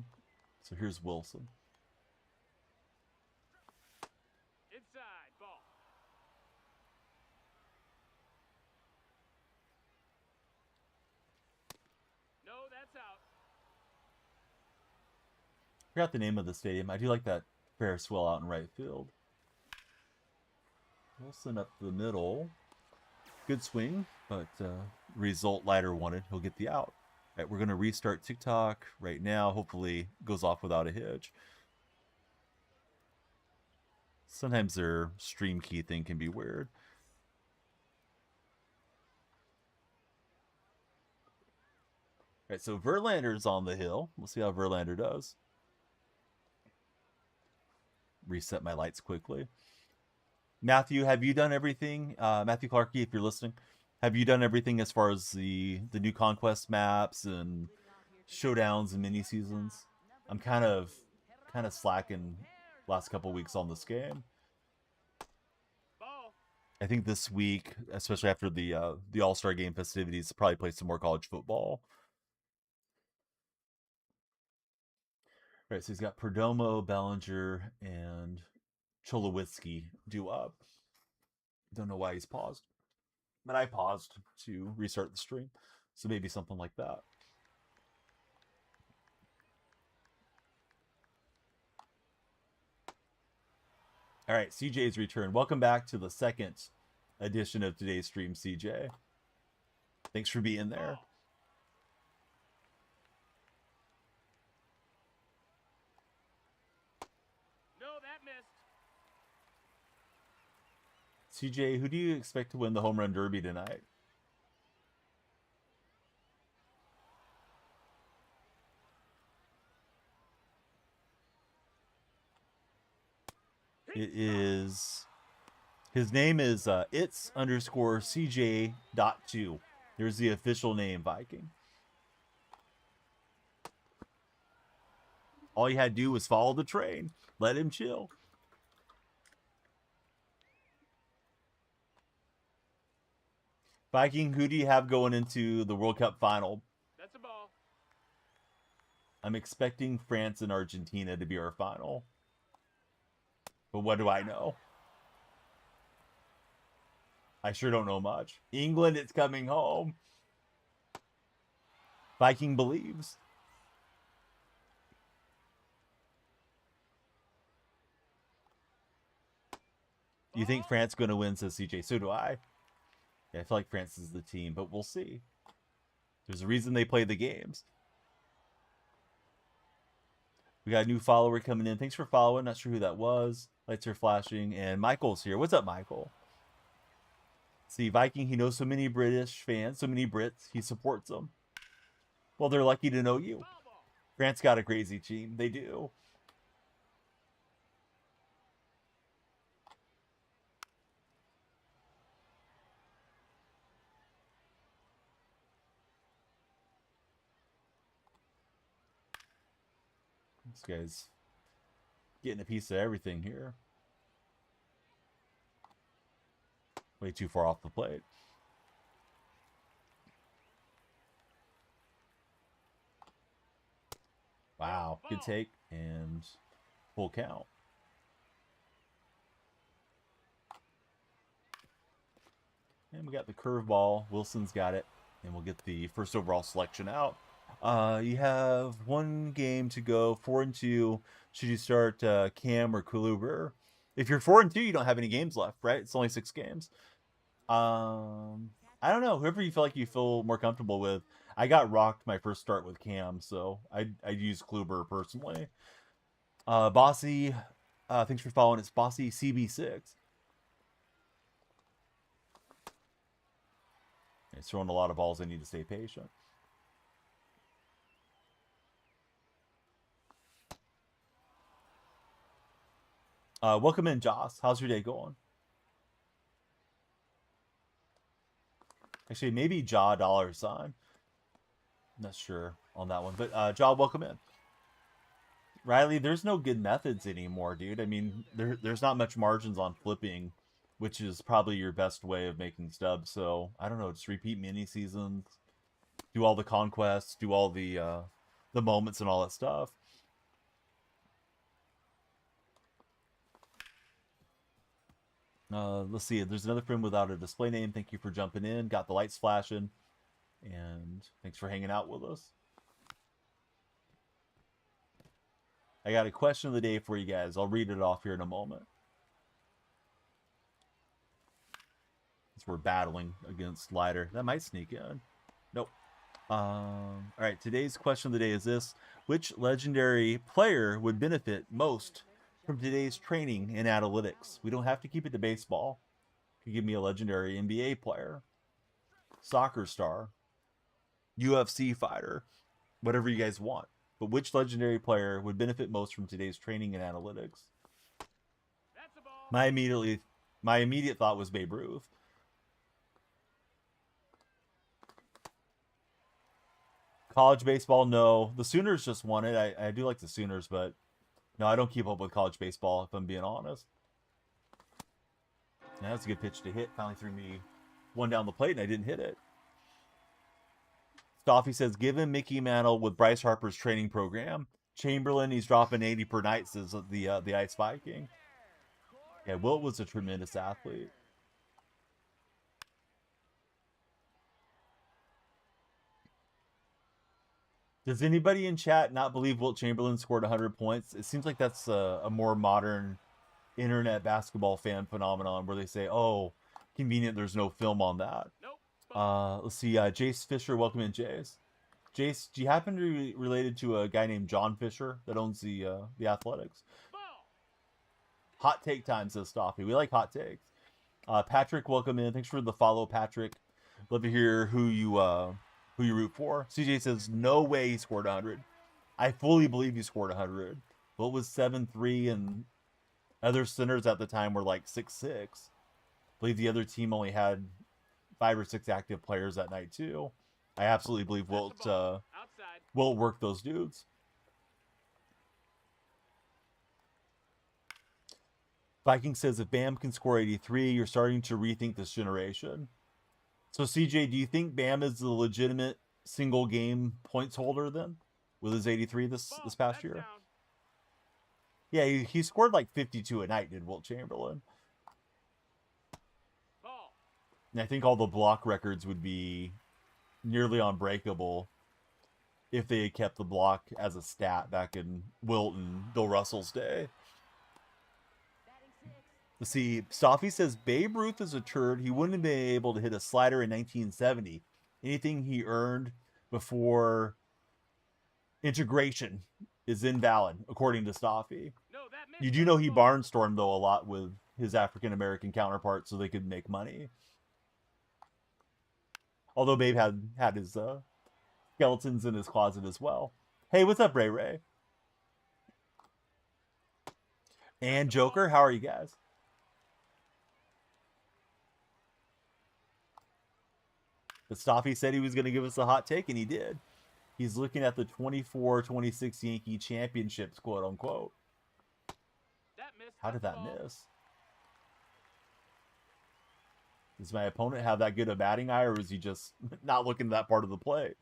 So here's Wilson. Inside ball. No, that's out. Forgot the name of the stadium. I do like that Ferris wheel out in right field. Wilson up the middle. Good swing, but result Leiter wanted. He'll get the out. All right, we're going to restart TikTok right now. Hopefully goes off without a hitch. Sometimes their stream key thing can be weird. All right, so Verlander's on the hill. We'll see how Verlander does. Reset my lights quickly. Matthew, have you done everything? Matthew Clarkey, if you're listening, have you done everything as far as the new conquest maps and showdowns and mini seasons? I'm kind of slacking last couple weeks on this game. I think this week, especially after the All-Star Game festivities, I'll probably play some more college football. All right, so he's got Perdomo, Bellinger, and Cholowitzki due up. Don't know why he's paused, but I paused to restart the stream, so maybe something like that. All right, CJ's return. Welcome back to the second edition of today's stream, CJ. Thanks for being there. CJ, who do you expect to win the home run derby tonight? It is, his name is its_CJ.2. There's the official name, Viking. All you had to do was follow the train. Let him chill. Viking, who do you have going into the World Cup final? That's a ball. I'm expecting France and Argentina to be our final. But what do I know? I sure don't know much. England, it's coming home. Viking believes. You think France going to win, says CJ. So do I. Yeah, I feel like France is the team, but we'll see. There's a reason they play the games. We got a new follower coming in. Thanks for following. Not sure who that was. Lights are flashing. And Michael's here. What's up, Michael? See, Viking, he knows so many British fans, so many Brits. He supports them. Well, they're lucky to know you. France got a crazy team. They do. This guy's getting a piece of everything here. Way too far off the plate. Wow, good take and full count. And we got the curveball. Wilson's got it. And we'll get the first overall selection out. You have one game to go, 4-2. Should you start Cam or Kluber? If you're 4-2, you don't have any games left, right? It's only 6 games. I don't know. Whoever you feel like you feel more comfortable with. I got rocked my first start with Cam, so I'd use Kluber personally. Bossy, thanks for following. It's Bossy CB6. He's throwing a lot of balls. I need to stay patient. Welcome in, Joss. How's your day going? Actually, maybe Jaw $sign. Not sure on that one, but Jaw, welcome in. Riley, there's no good methods anymore, dude. I mean, there's not much margins on flipping, which is probably your best way of making stubs. So I don't know, just repeat mini seasons, do all the conquests, do all the moments and all that stuff. Let's see. There's another friend without a display name. Thank you for jumping in. Got the lights flashing, and thanks for hanging out with us. I got a question of the day for you guys. I'll read it off here in a moment. As we're battling against Lighter. That might sneak in. Nope. All right, today's question of the day is this. Which legendary player would benefit most from today's training and analytics? We don't have to keep it to baseball. You could give me a legendary NBA player, soccer star, UFC fighter, whatever you guys want. But which legendary player would benefit most from today's training and analytics? That's a ball. My immediate thought was Babe Ruth. College baseball, no. The Sooners just won it. I do like the Sooners, but no, I don't keep up with college baseball, if I'm being honest. Now that's a good pitch to hit. Finally threw me one down the plate, and I didn't hit it. Stoffy says, given Mickey Mantle with Bryce Harper's training program, Chamberlain, he's dropping 80 per night, says the Ice Viking. Yeah, Wilt was a tremendous athlete. Does anybody in chat not believe Wilt Chamberlain scored 100 points? It seems like that's a more modern internet basketball fan phenomenon where they say, oh, convenient, there's no film on that. Nope. Let's see. Jace Fisher, welcome in, Jace. Jace, do you happen to be related to a guy named John Fisher that owns the Athletics? Ball. Hot take time, says Stoffy. We like hot takes. Patrick, welcome in. Thanks for the follow, Patrick. Love to hear who you root for. CJ says, no way he scored 100. I fully believe he scored 100. What was 7-3 and Other centers at the time were like 6'6". I believe the other team only had 5 or 6 active players that night too. I absolutely believe That's the ball. Outside. Wilt worked those dudes. Viking says if Bam can score 83, you're starting to rethink this generation. So CJ, do you think Bam is the legitimate single game points holder then with his 83 this Ball. past That's year? down. Yeah, he scored like 52 a night, did Wilt Chamberlain. Ball. And I think all the block records would be nearly unbreakable if they had kept the block as a stat back in Wilt and Bill Russell's day. Batting six. Let's see, Stoffy says Babe Ruth is a turd. He wouldn't have been able to hit a slider in 1970. Anything he earned before integration is invalid, according to Stoffy. No, that missed. You do know he barnstormed, though, a lot with his African-American counterparts so they could make money. Although Babe had his skeletons in his closet as well. Hey, what's up, Ray Ray? And Joker, how are you guys? But Stoffy said he was going to give us a hot take, and he did. He's looking at the 24-26 Yankee championships, quote unquote. That missed. How did That's that the ball. miss? Does my opponent have that good a batting eye, or is he just not looking at that part of the play?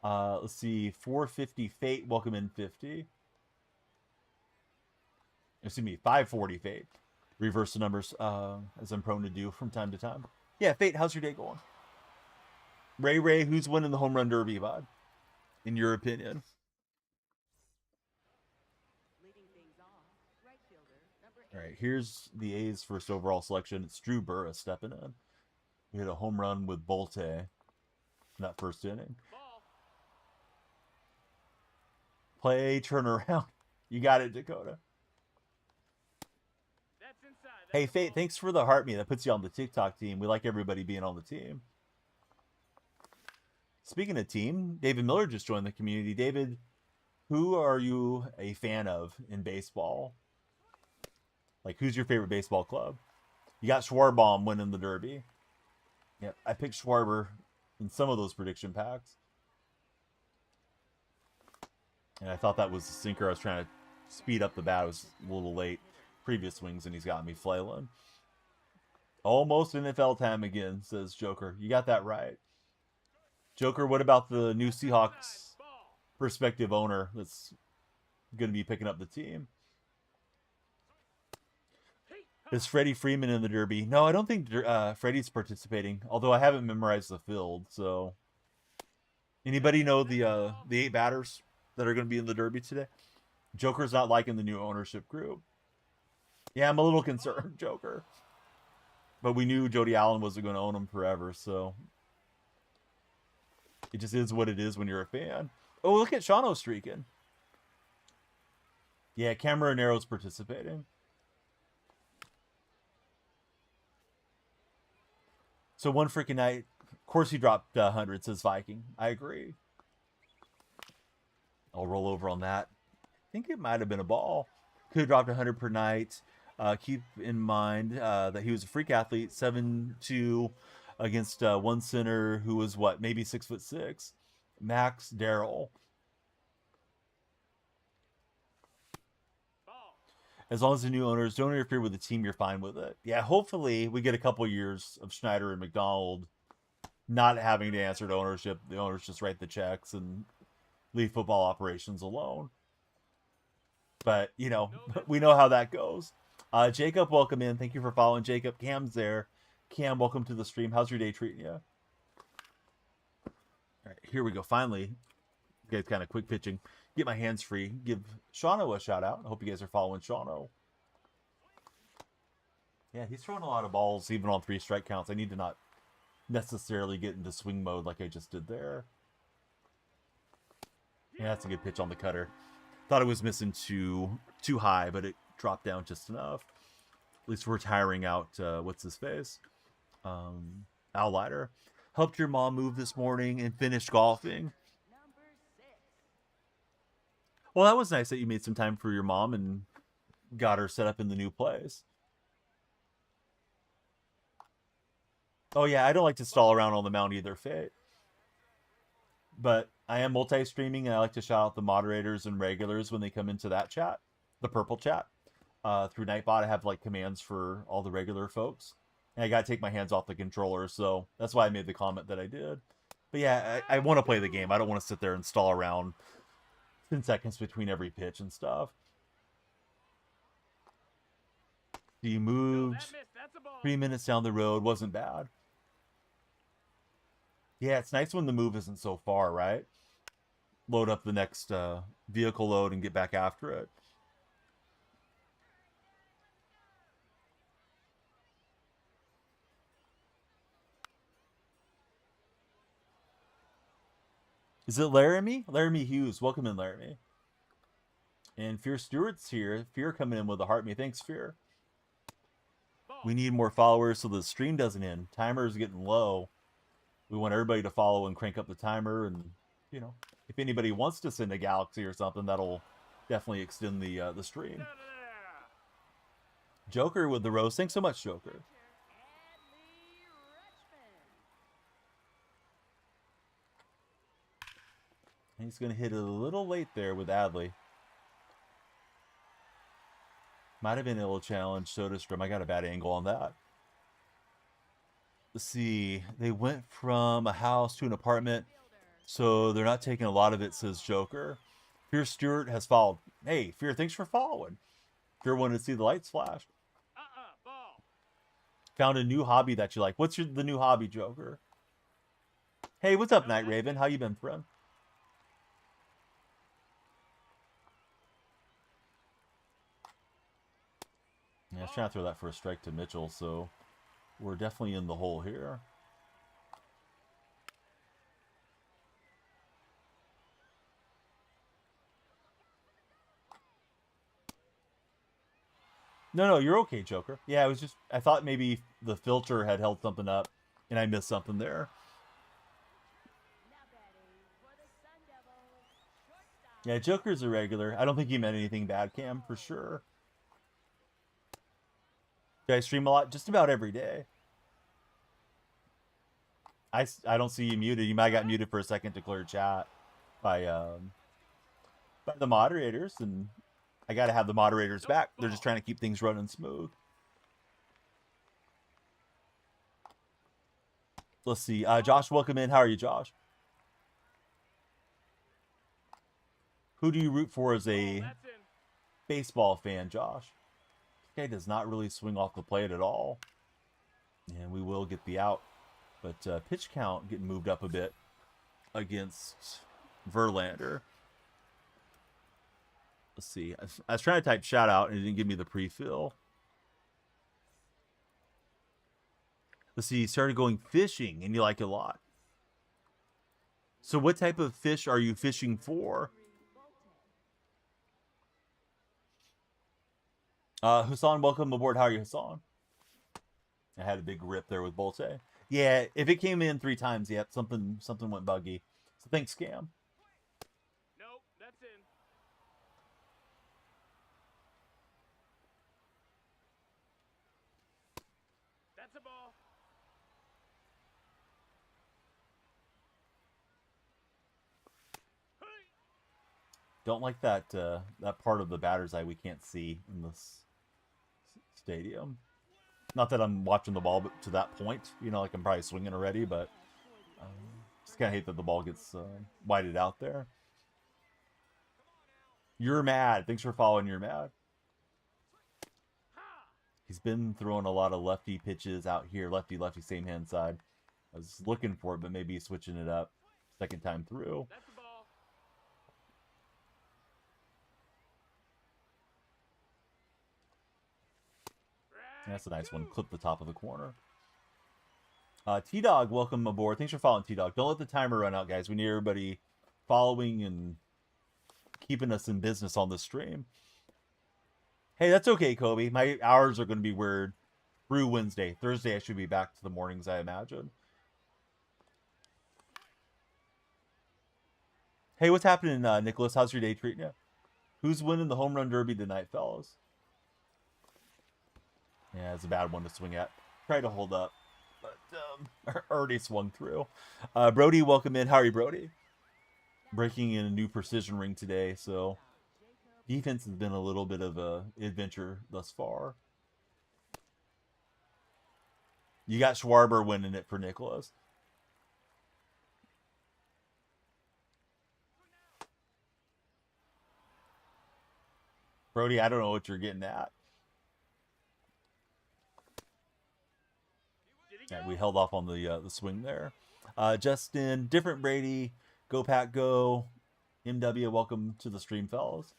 Let's see. 450 Fate, welcome in 50. Excuse me, 540 Fate. Reverse the numbers, as I'm prone to do from time to time. Yeah, Fate, how's your day going? Ray, who's winning the home run derby, bud? In your opinion? Leading things off. Right fielder, number 8. All right, here's the A's first overall selection. It's Drew Burress stepping in. We had a home run with Bolte in that first inning. Ball. Play, turn around. You got it, Dakota. That's inside. That's Hey, the Fate, ball. thanks for the heart me. That puts you on the TikTok team. We like everybody being on the team. Speaking of team, David Miller just joined the community. David, who are you a fan of in baseball? Like, who's your favorite baseball club? You got Schwarbaum winning the Derby. Yep, I picked Schwarber in some of those prediction packs. And I thought that was the sinker. I was trying to speed up the bat. I was a little late. Previous swings, and he's got me flailing. Almost NFL time again, says Joker. You got that right. Joker, what about the new Seahawks Ball. prospective owner that's going to be picking up the team? Is Freddie Freeman in the Derby? No, I don't think Freddie's participating, although I haven't memorized the field. So, anybody know the 8 batters that are going to be in the Derby today? Joker's not liking the new ownership group. Yeah, I'm a little concerned, Joker. But we knew Jody Allen wasn't going to own him forever, so it just is what it is when you're a fan. Oh, look at Shawno streaking. Yeah, Cameron Arrow's participating. So one freaking night, of course he dropped 100, says Viking. I agree. I'll roll over on that. I think it might have been a ball. Could have dropped 100 per night. Keep in mind that he was a freak athlete, 7'2", against one center who was what, maybe 6'6", Max Darrell. Ball. As long as the new owners don't interfere with the team, you're fine with it. Yeah, hopefully we get a couple years of Schneider and McDonald not having to answer to ownership. The owners just write the checks and leave football operations alone. But, you know, we know how that goes. Jacob, welcome in. Thank you for following. Jacob, Cam's there. Cam, welcome to the stream. How's your day treating you? All right, here we go. Finally, you guys kind of quick pitching. Get my hands free. Give Shawno a shout out. I hope you guys are following Shawno. Yeah, he's throwing a lot of balls even on 3 strike counts. I need to not necessarily get into swing mode like I just did there. Yeah, that's a good pitch on the cutter. Thought it was missing too high, but it dropped down just enough. At least we're tiring out, what's his face? Al Leiter. Helped your mom move this morning and finished golfing. Number 6. Well, that was nice that you made some time for your mom and got her set up in the new place. Oh yeah, I don't like to stall around on the mound either, Fate. But I am multi-streaming, and I like to shout out the moderators and regulars when they come into that chat, the purple chat. Through Nightbot, I have like commands for all the regular folks, and I gotta take my hands off the controller, so that's why I made the comment that I did. But yeah, I want to play the game. I don't want to sit there and stall around 10 seconds between every pitch and stuff. He moved 3 minutes down the road. Wasn't bad. Yeah, it's nice when the move isn't so far, right? Load up the next vehicle load and get back after it. Is it Laramie? Laramie Hughes. Welcome in, Laramie. And Fear Stewart's here. Fear coming in with a heart me. Thanks, Fear. We need more followers so the stream doesn't end. Timer's getting low. We want everybody to follow and crank up the timer. And, you know, if anybody wants to send a galaxy or something, that'll definitely extend the stream. Joker with the rose. Thanks so much, Joker. He's going to hit it a little late there with Adley. Might have been a little challenge. Soderstrom. I got a bad angle on that. Let's see. They went from a house to an apartment, so they're not taking a lot of it, says Joker. Fear Stewart has followed. Hey, Fear, thanks for following. Fear wanted to see the lights flash. Ball. Found a new hobby that you like. What's the new hobby, Joker? Hey, what's up, Night Raven? How you been, friend? Yeah, I was trying to throw that for a strike to Mitchell, so we're definitely in the hole here. No, you're okay, Joker. Yeah, I thought maybe the filter had held something up, and I missed something there. Yeah, Joker's a regular. I don't think he meant anything bad, Cam, for sure. I stream a lot, just about every day. I don't see you muted. You might have got muted for a second to clear chat by the moderators, and I got to have the moderators back. They're just trying to keep things running smooth. Let's see. Josh, welcome in. How are you, Josh? Who do you root for as a baseball fan, Josh? This guy does not really swing off the plate at all. And we will get the out. But pitch count getting moved up a bit against Verlander. Let's see. I was trying to type shout out and it didn't give me the pre-fill. Let's see. You started going fishing and you like it a lot. So what type of fish are you fishing for? Hassan, welcome aboard. How are you, Hassan? I had a big rip there with Bolte. Yeah, if it came in 3 times, yeah, something went buggy. So thanks, Scam. Nope, that's in. That's a ball. Don't like that that part of the batter's eye we can't see in this stadium. Not that I'm watching the ball but to that point, you know, like I'm probably swinging already, but just kind of hate that the ball gets whited out there. You're mad. Thanks for following. You're mad. He's been throwing a lot of lefty pitches out here. Lefty, same hand side. I was looking for it, but maybe he's switching it up second time through. That's a ball. That's a nice one. Clip the top of the corner. T-Dog, welcome aboard. Thanks for following, T-Dog. Don't let the timer run out, guys. We need everybody following and keeping us in business on the stream. Hey, that's okay, Kobe. My hours are going to be weird through Wednesday. Thursday, I should be back to the mornings, I imagine. Hey, what's happening, Nicholas? How's your day treating you? Who's winning the home run derby tonight, fellas? Yeah, it's a bad one to swing at. Try to hold up, but already swung through. Brody, welcome in. How are you, Brody? Breaking in a new precision ring today, so defense has been a little bit of a adventure thus far. You got Schwarber winning it for Nicholas. Brody, I don't know what you're getting at. Right, we held off on the swing there. Justin, different Brady, go Pack go. MW, welcome to the stream, fellas.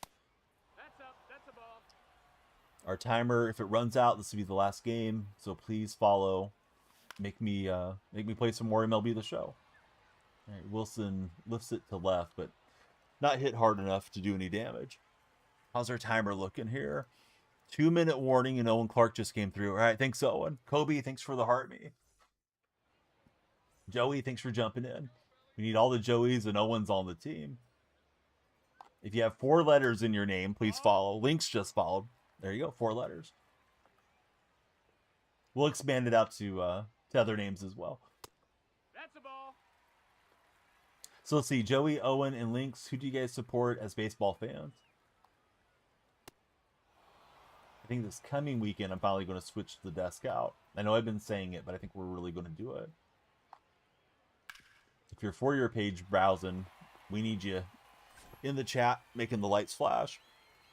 That's up. That's a ball. Our timer, if it runs out, this will be the last game. So please follow. Make me play some more MLB The Show. All right, Wilson lifts it to left, but not hit hard enough to do any damage. How's our timer looking here? 2-minute warning, and Owen Clark just came through. All right, thanks, Owen. Kobe, thanks for the heart me. Joey, thanks for jumping in. We need all the Joeys and Owens on the team. If you have 4 letters in your name, please follow. Links just followed. There you go, 4 letters. We'll expand it out to other names as well. That's a ball. So let's see, Joey, Owen, and Links. Who do you guys support as baseball fans? I think this coming weekend, I'm finally going to switch the desk out. I know I've been saying it, but I think we're really going to do it. If you're for your page browsing, we need you in the chat making the lights flash.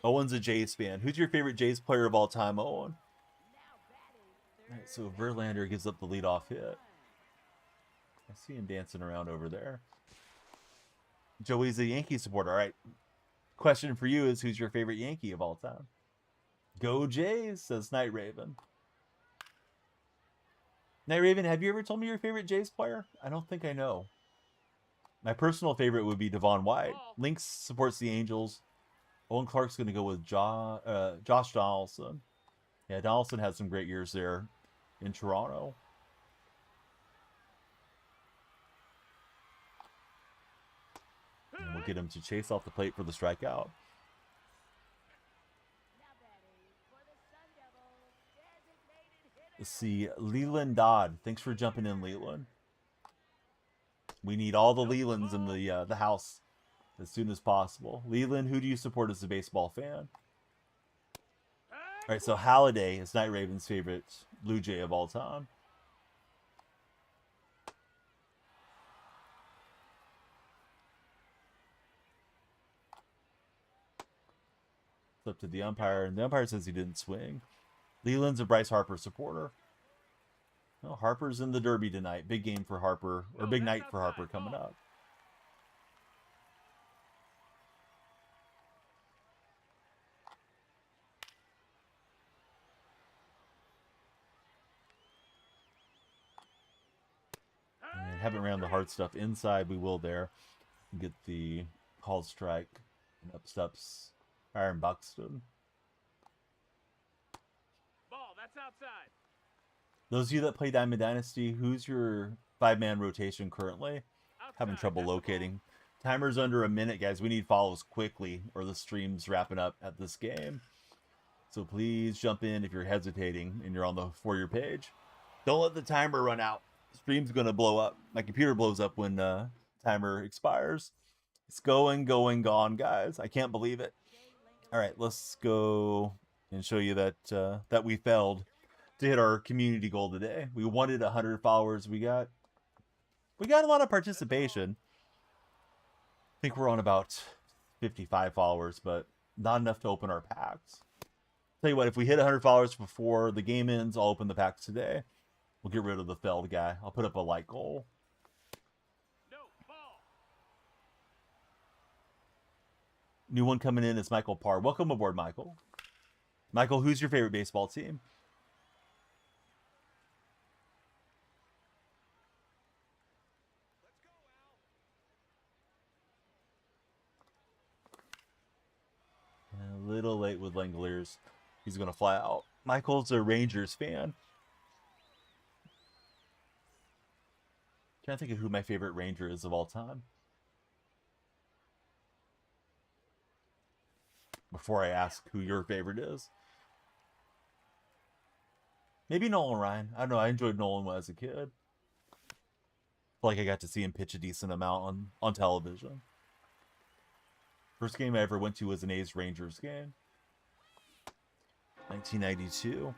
Owen's a Jays fan. Who's your favorite Jays player of all time, Owen? All right, so Verlander gives up the leadoff hit. I see him dancing around over there. Joey's a Yankee supporter. All right. Question for you is, who's your favorite Yankee of all time? Go Jays, says Night Raven. Night Raven, have you ever told me your favorite Jays player? I don't think I know. My personal favorite would be Devon White. Lynx supports the Angels. Owen Clark's going to go with Josh Donaldson. Yeah, Donaldson had some great years there in Toronto. And we'll get him to chase off the plate for the strikeout. Let's see, Leland Dodd. Thanks for jumping in, Leland. We need all the Lelands in the house as soon as possible. Leland, who do you support as a baseball fan? All right, so Halliday is Night Raven's favorite Blue Jay of all time. It's up to the umpire, and the umpire says he didn't swing. Leland's a Bryce Harper supporter. Well, Harper's in the Derby tonight. Big game for Harper, or big night for Harper coming up. And haven't ran the hard stuff inside. We will there. Get the called strike. And up steps Aaron Buxton. Ball, that's outside. Those of you that play Diamond Dynasty, who's your 5-man rotation currently? Having trouble locating. Timer's under a minute, guys. We need follows quickly, or the stream's wrapping up at this game. So please jump in if you're hesitating and you're on the For Your page. Don't let the timer run out. The stream's going to blow up. My computer blows up when timer expires. It's going, gone, guys. I can't believe it. All right, let's go and show you that that we failed to hit our community goal today. We wanted 100 followers. We got a lot of participation. I think we're on about 55 followers, but not enough to open our packs. Tell you what, if we hit 100 followers before the game ends, I'll open the packs today. We'll get rid of the failed guy. I'll put up a light goal. No, ball. New one coming in is Michael Parr. Welcome aboard, Michael. Michael, who's your favorite baseball team? A little late with Langoliers. He's going to fly out. Michael's a Rangers fan. Trying to think of who my favorite Ranger is of all time. Before I ask who your favorite is. Maybe Nolan Ryan. I don't know. I enjoyed Nolan when I was a kid. Feel like I got to see him pitch a decent amount on television. First game I ever went to was an A's Rangers game. 1992. Now batting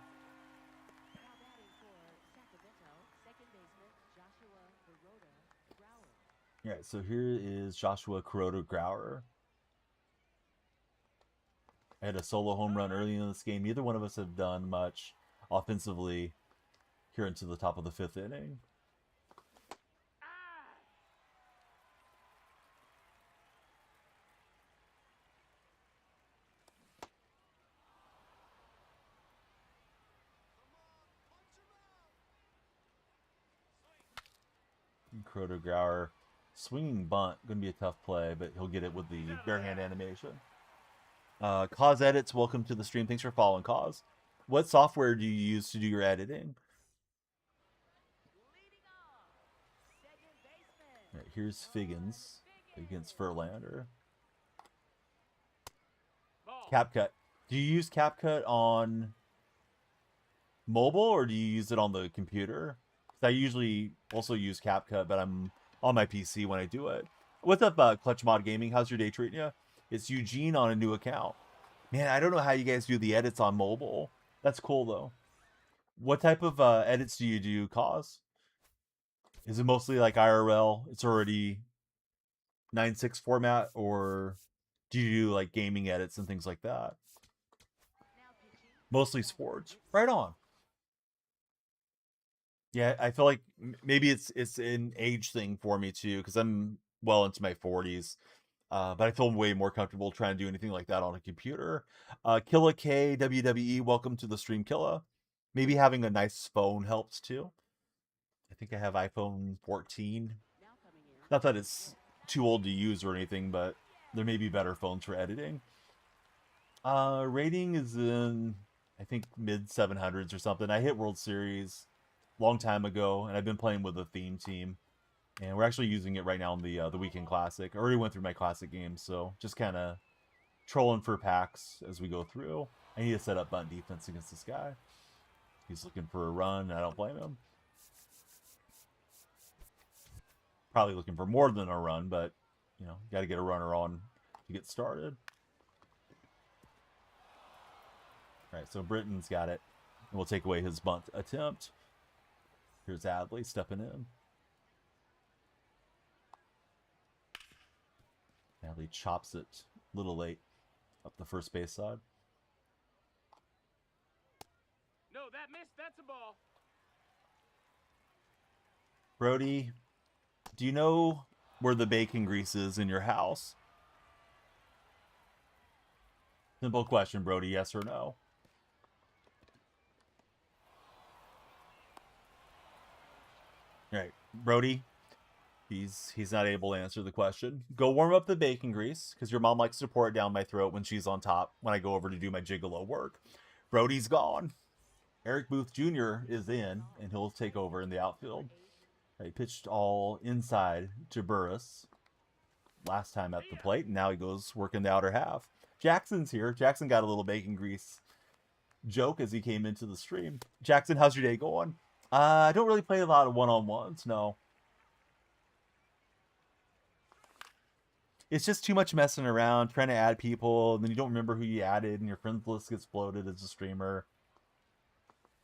for Sacramento, second baseman Joshua Baroda Brower. Alright, so here is Joshua Kuroda Grauer. I had a solo home run early in this game. Neither one of us have done much offensively here into the top of the 5th inning. Kuroda Grauer, swinging bunt, going to be a tough play, but he'll get it with the bare hand animation. Cause Edits, welcome to the stream. Thanks for following, Cause. What software do you use to do your editing? Leading off, second baseman. All right, here's Figgins against Verlander. Ball. CapCut. Do you use CapCut on mobile or do you use it on the computer? 'Cause I usually also use CapCut, but I'm on my PC when I do it. What's up, Clutch Mod Gaming? How's your day treating you? It's Eugene on a new account. Man, I don't know how you guys do the edits on mobile. That's cool, though. What type of edits do you do, Cause? Is it mostly like IRL? It's already 9:6 format, or do you do like gaming edits and things like that? Now pitching. Mostly sports. Right on. Yeah, I feel like maybe it's an age thing for me too, because I'm well into my 40s. But I feel way more comfortable trying to do anything like that on a computer. Killa K WWE, welcome to the stream, Killa. Maybe having a nice phone helps too. I think I have iPhone 14. Now coming in. Not that it's too old to use or anything, but there may be better phones for editing. Rating is in, I think, mid 700s or something. I hit World Series long time ago, and I've been playing with a theme team. And we're actually using it right now in the Weekend Classic. I already went through my Classic games, so just kind of trolling for packs as we go through. I need to set up bunt defense against this guy. He's looking for a run, and I don't blame him. Probably looking for more than a run, but, you know, got to get a runner on to get started. All right, so Britton's got it. And we'll take away his bunt attempt. Here's Adley stepping in. Adley chops it a little late up the first base side. No, that missed. That's a ball. Brody, do you know where the bacon grease is in your house? Simple question, Brody. Yes or no? All right, Brody. He's not able to answer the question. Go warm up the bacon grease, because your mom likes to pour it down my throat when she's on top when I go over to do my gigolo work. Brody's gone. Eric Booth Jr. is in, and he'll take over in the outfield. He pitched all inside to Burris last time at the plate, and now he goes working the outer half. Jackson's here. Jackson got a little bacon grease joke as he came into the stream. Jackson, how's your day going? I don't really play a lot of one-on-ones, no. It's just too much messing around, trying to add people, and then you don't remember who you added, and your friends list gets bloated as a streamer.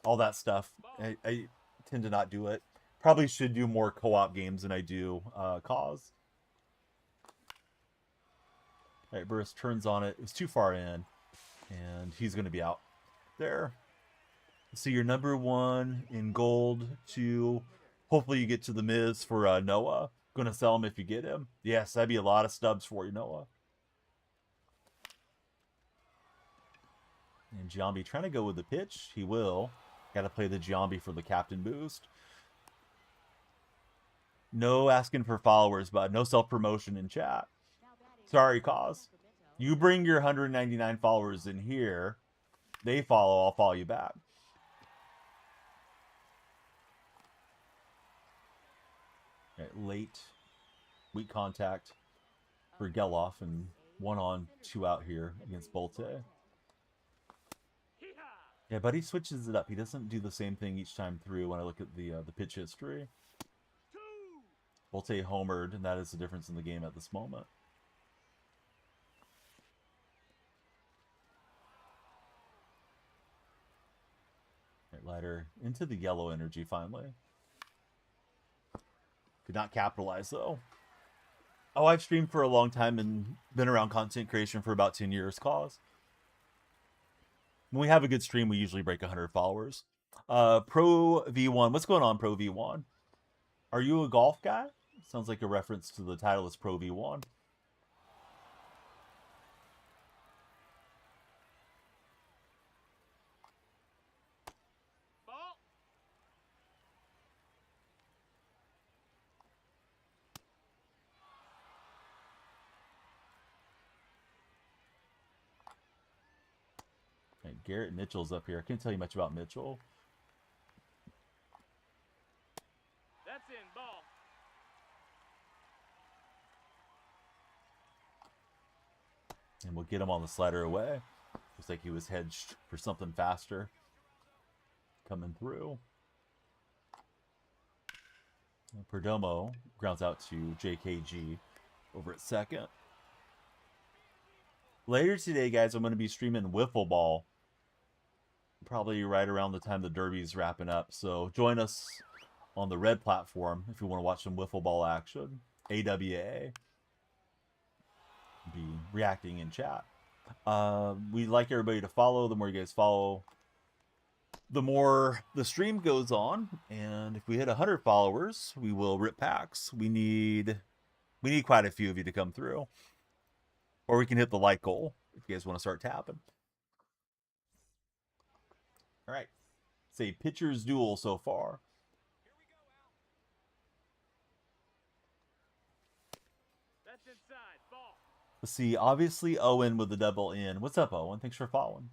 All that stuff. I tend to not do it. Probably should do more co-op games than I do Cause. All right, Burris turns on it. It was too far in, and he's going to be out there. So your number one in gold to hopefully you get to the Miz for Noah. Going to sell him if you get him. Yes, that'd be a lot of stubs for you, Noah. And Giambi trying to go with the pitch. He will. Got to play the Giambi for the captain boost. No asking for followers, but no self-promotion in chat. Sorry, Cause. You bring your 199 followers in here. They follow, I'll follow you back. Right, late, weak contact for Geloff, and 1 on, 2 out here against Bolte. Yeah, but he switches it up. He doesn't do the same thing each time through when I look at the pitch history. Volte homered, and that is the difference in the game at this moment. Right, Leiter into the yellow energy finally. Could not capitalize, though. Oh, I've streamed for a long time and been around content creation for about 10 years, cause. When we have a good stream, we usually break 100 followers. Pro V1. What's going on, Pro V1? Are you a golf guy? Sounds like a reference to the title is Pro V1. Ball. Right, Garrett Mitchell's up here. I can't tell you much about Mitchell. That's in. Ball. And we'll get him on the slider away. Looks like he was hedged for something faster coming through. And Perdomo grounds out to JKG over at second. Later today, guys, I'm going to be streaming Wiffle Ball. Probably right around the time the Derby's wrapping up. So join us on the red platform if you want to watch some Wiffle Ball action. AWA. Be reacting in chat. We'd like everybody to follow. The more you guys follow, the more the stream goes on. And if we hit 100 followers, we will rip packs. We need quite a few of you to come through. Or we can hit the like goal if you guys want to start tapping. All right. Say pitcher's duel so far. That's inside. Ball. Let's see. Obviously, Owen with the double in. What's up, Owen? Thanks for following.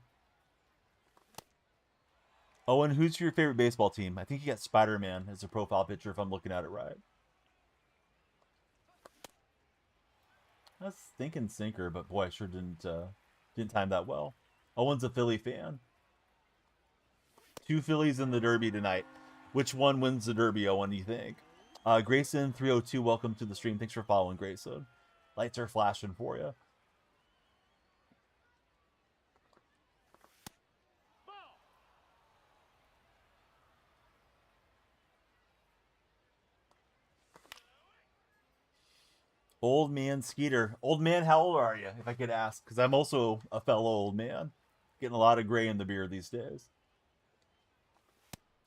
Owen, who's your favorite baseball team? I think you got Spider-Man as a profile picture if I'm looking at it right. I was thinking sinker, but boy, I sure didn't time that well. Owen's a Philly fan. 2 Phillies in the Derby tonight. Which one wins the Derby, Owen, do you think? Grayson 302, welcome to the stream. Thanks for following, Grayson. Lights are flashing for you. Ball. Old man Skeeter. Old man, how old are you, if I could ask? Because I'm also a fellow old man. Getting a lot of gray in the beard these days.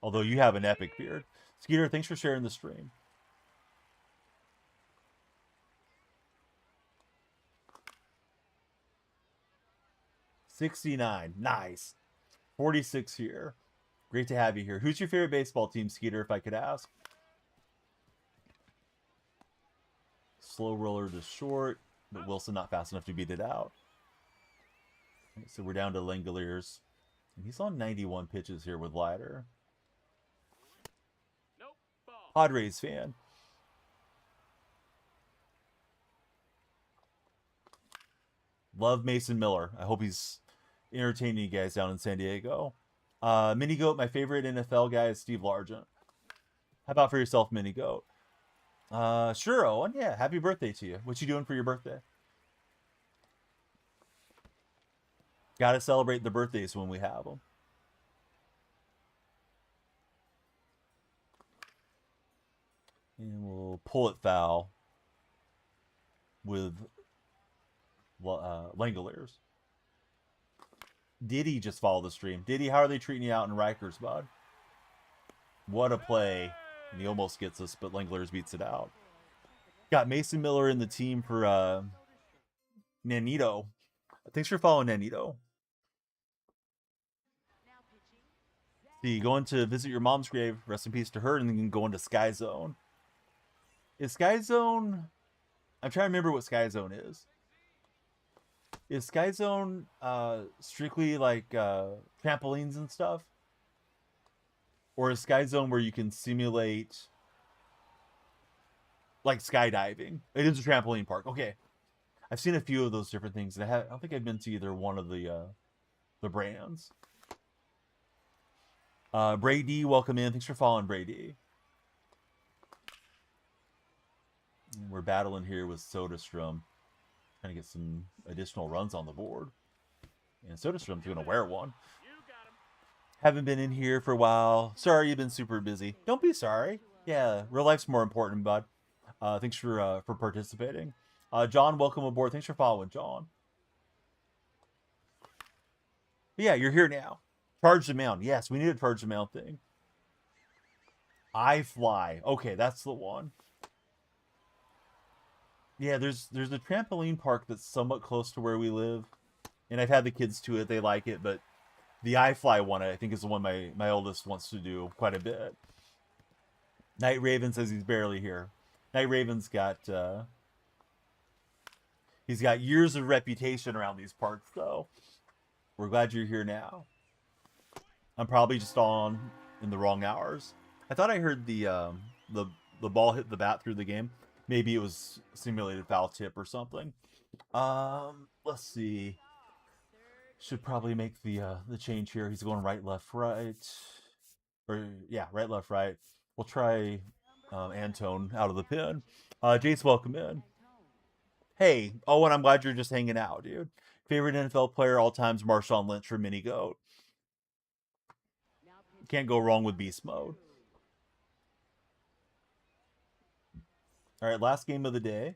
Although you have an epic beard. Skeeter, thanks for sharing the stream. $69. Nice. 46 here. Great to have you here. Who's your favorite baseball team, Skeeter, if I could ask? Slow roller to short, but Wilson not fast enough to beat it out. So we're down to Langoliers. And he's on 91 pitches here with Leiter. Nope. Ball. Padres fan. Love Mason Miller. I hope he's entertaining you guys down in San Diego. Mini Goat, my favorite NFL guy is Steve Largent. How about for yourself, Mini Goat? Sure, Owen. Yeah, happy birthday to you. What you doing for your birthday? Got to celebrate the birthdays when we have them. And we'll pull it foul with Langoliers. Diddy just followed the stream. Diddy, how are they treating you out in Rikers, bud? What a play. And he almost gets us, but Langoliers beats it out. Got Mason Miller in the team for Nanito. Thanks for following Nanito. See, going to visit your mom's grave, rest in peace to her, and then going to Sky Zone. Is Sky Zone... I'm trying to remember what Sky Zone is. Is Sky Zone strictly like trampolines and stuff? Or is Sky Zone where you can simulate like skydiving? It is a trampoline park. Okay. I've seen a few of those different things. I don't think I've been to either one of the brands. Brady, welcome in. Thanks for following, Brady. We're battling here with Soderstrom, trying to get some additional runs on the board. And Soderstrom's going to wear one. You got him. Haven't been in here for a while. Sorry, you've been super busy. Don't be sorry. Yeah, real life's more important, bud. Thanks for participating. John, welcome aboard. Thanks for following, John. But yeah, you're here now. Charge the mound. Yes, we need a charge the mound thing. I fly. Okay, that's the one. Yeah, there's a trampoline park that's somewhat close to where we live, and I've had the kids to it. They like it, but the iFly one I think is the one my oldest wants to do quite a bit. Night Raven says he's barely here. Night Raven's got he's got years of reputation around these parks, though. We're glad you're here now. I'm probably just on in the wrong hours. I thought I heard the ball hit the bat through the game. Maybe it was simulated foul tip or something. Let's see. Should probably make the change here. He's going right, left, right. Or yeah, right, left, right. We'll try Antone out of the pin. Jace, welcome in. Hey, Owen, I'm glad you're just hanging out, dude. Favorite NFL player all times, Marshawn Lynch for Mini Goat. Can't go wrong with beast mode. All right, last game of the day.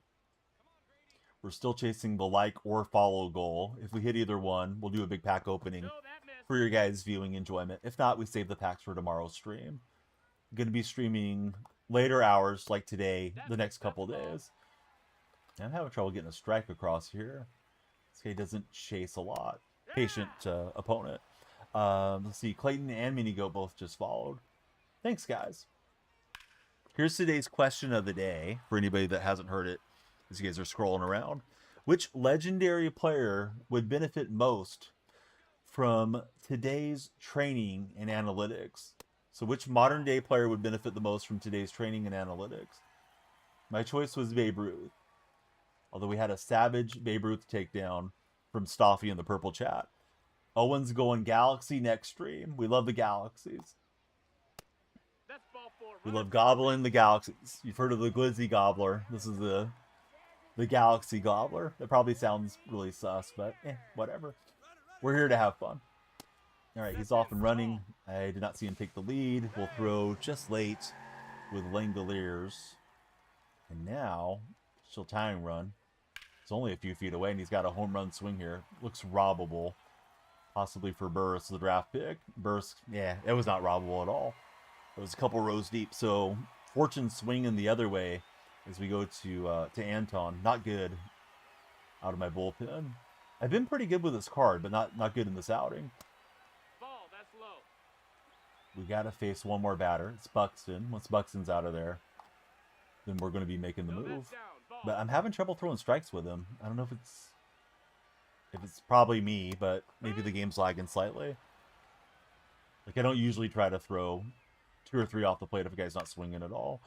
We're still chasing the like or follow goal. If we hit either one, we'll do a big pack opening No, that missed. for your guys' viewing enjoyment. If not, we save the packs for tomorrow's stream. I'm going to be streaming later hours like today, the next couple days. I'm having trouble getting a strike across here. This guy doesn't chase a lot. Patient opponent. Let's see. Clayton and Minigo both just followed. Thanks, guys. Here's today's question of the day for anybody that hasn't heard it as you guys are scrolling around. Which legendary player would benefit most from today's training and analytics? So which modern day player would benefit the most from today's training and analytics? My choice was Babe Ruth. Although we had a savage Babe Ruth takedown from Stoffy in the purple chat. Owen's going Galaxy next stream. We love the Galaxies. That's ball four. We Runner love from gobbling the Galaxies. You've heard of the Glizzy Gobbler. This is the Galaxy Gobbler. That probably sounds really sus, but whatever. We're here to have fun. All right, he's off and running. I did not see him take the lead. We'll throw just late with Langoliers. And now, still tying run. It's only a few feet away, and he's got a home run swing here. Looks robbable. Possibly for Burris, the draft pick. Burris, yeah, it was not robbable at all. It was a couple rows deep. So fortune swinging the other way as we go to Anton. Not good out of my bullpen. I've been pretty good with this card, but not good in this outing. ball. That's low. We got to face one more batter. It's Buxton. Once Buxton's out of there, then we're going to be making the No, move. that's down. Ball. But I'm having trouble throwing strikes with him. I don't know if it's probably me, but maybe the game's lagging slightly. Like, I don't usually try to throw 2 or 3 off the plate if a guy's not swinging at all.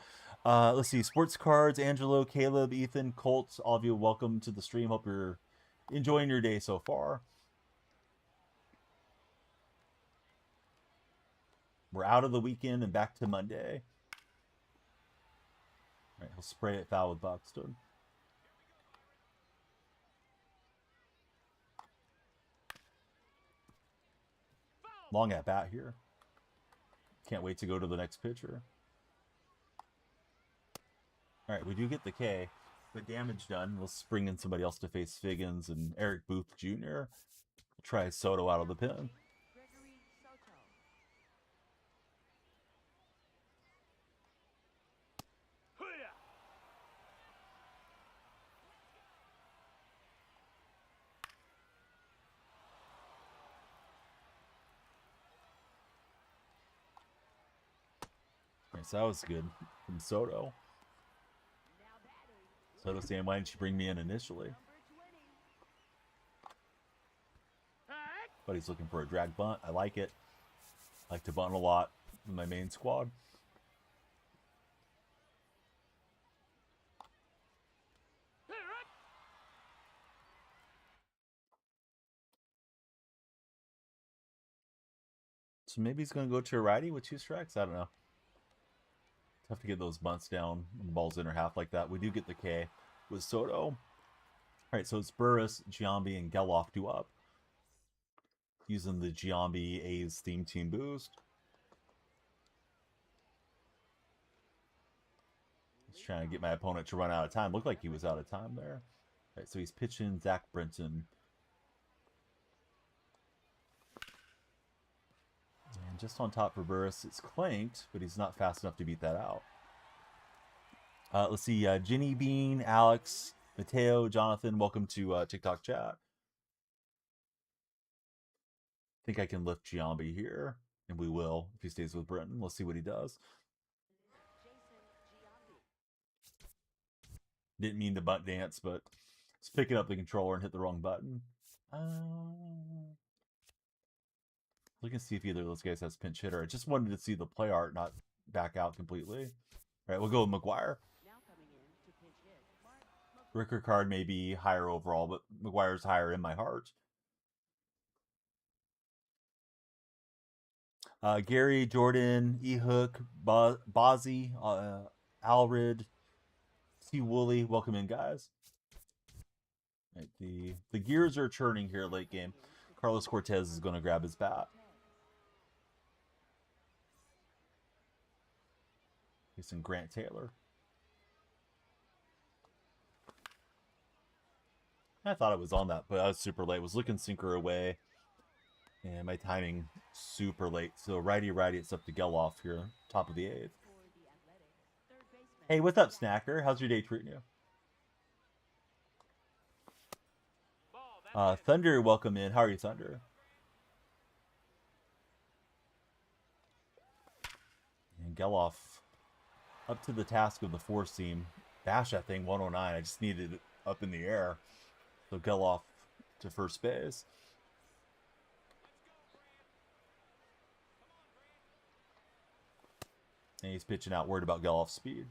Let's see. Sports cards, Angelo, Caleb, Ethan, Colt, all of you, welcome to the stream. Hope you're enjoying your day so far. We're out of the weekend and back to Monday. All right, he'll spray it foul with Buxton. Long at bat here. Can't wait to go to the next pitcher. All right, we do get the K, but damage done. Let's bring in somebody else to face Figgins and Eric Booth Jr. We'll try Soto out of the pen. Gregory Soto. Hoo-yah. All right, so that was good from Soto. Now batting. Soto saying, why didn't you bring me in initially? Number 20. Hack. But he's looking for a drag bunt. I like it. I like to bunt a lot with my main squad. So maybe he's going to go to a righty with 2 strikes. I don't know. Tough to get those bunts down when the ball's in or half like that. We do get the K with Soto. All right, so it's Burris, Giambi, and Geloff due up. Using the Giambi A's theme team boost. Just trying to get my opponent to run out of time. Looked like he was out of time there. All right, so he's pitching Zach Brenton. And just on top for Burris, it's clanked, but he's not fast enough to beat that out. Let's see, Ginny Bean, Alex, Mateo, Jonathan, welcome to TikTok chat. I think I can lift Giambi here, and we will if he stays with Brenton. Let's see what he does. Didn't mean to butt dance, but it's picking up the controller and hit the wrong button. Look and see if either of those guys has pinch hitter. I just wanted to see the play art, not back out completely. All right, we'll go with McGuire. Ricker card may be higher overall, but McGuire's higher in my heart. Gary, Jordan, Ehook, Bozzy, Alred, T. Woolley, welcome in, guys. Right, the gears are churning here late game. Carlos Cortez is going to grab his bat. Facing Grant Taylor. I thought it was on that, but I was super late. Was looking sinker away. And my timing super late. So righty, it's up to Geloff here, top of the 8th. Hey, what's up, Snacker? How's your day treating you? Thunder, welcome in. How are you, Thunder? And Geloff up to the task of the 4-seam. Bash that thing 109. I just needed it up in the air. So Geloff to first base. And he's pitching out, worried about Geloff's speed.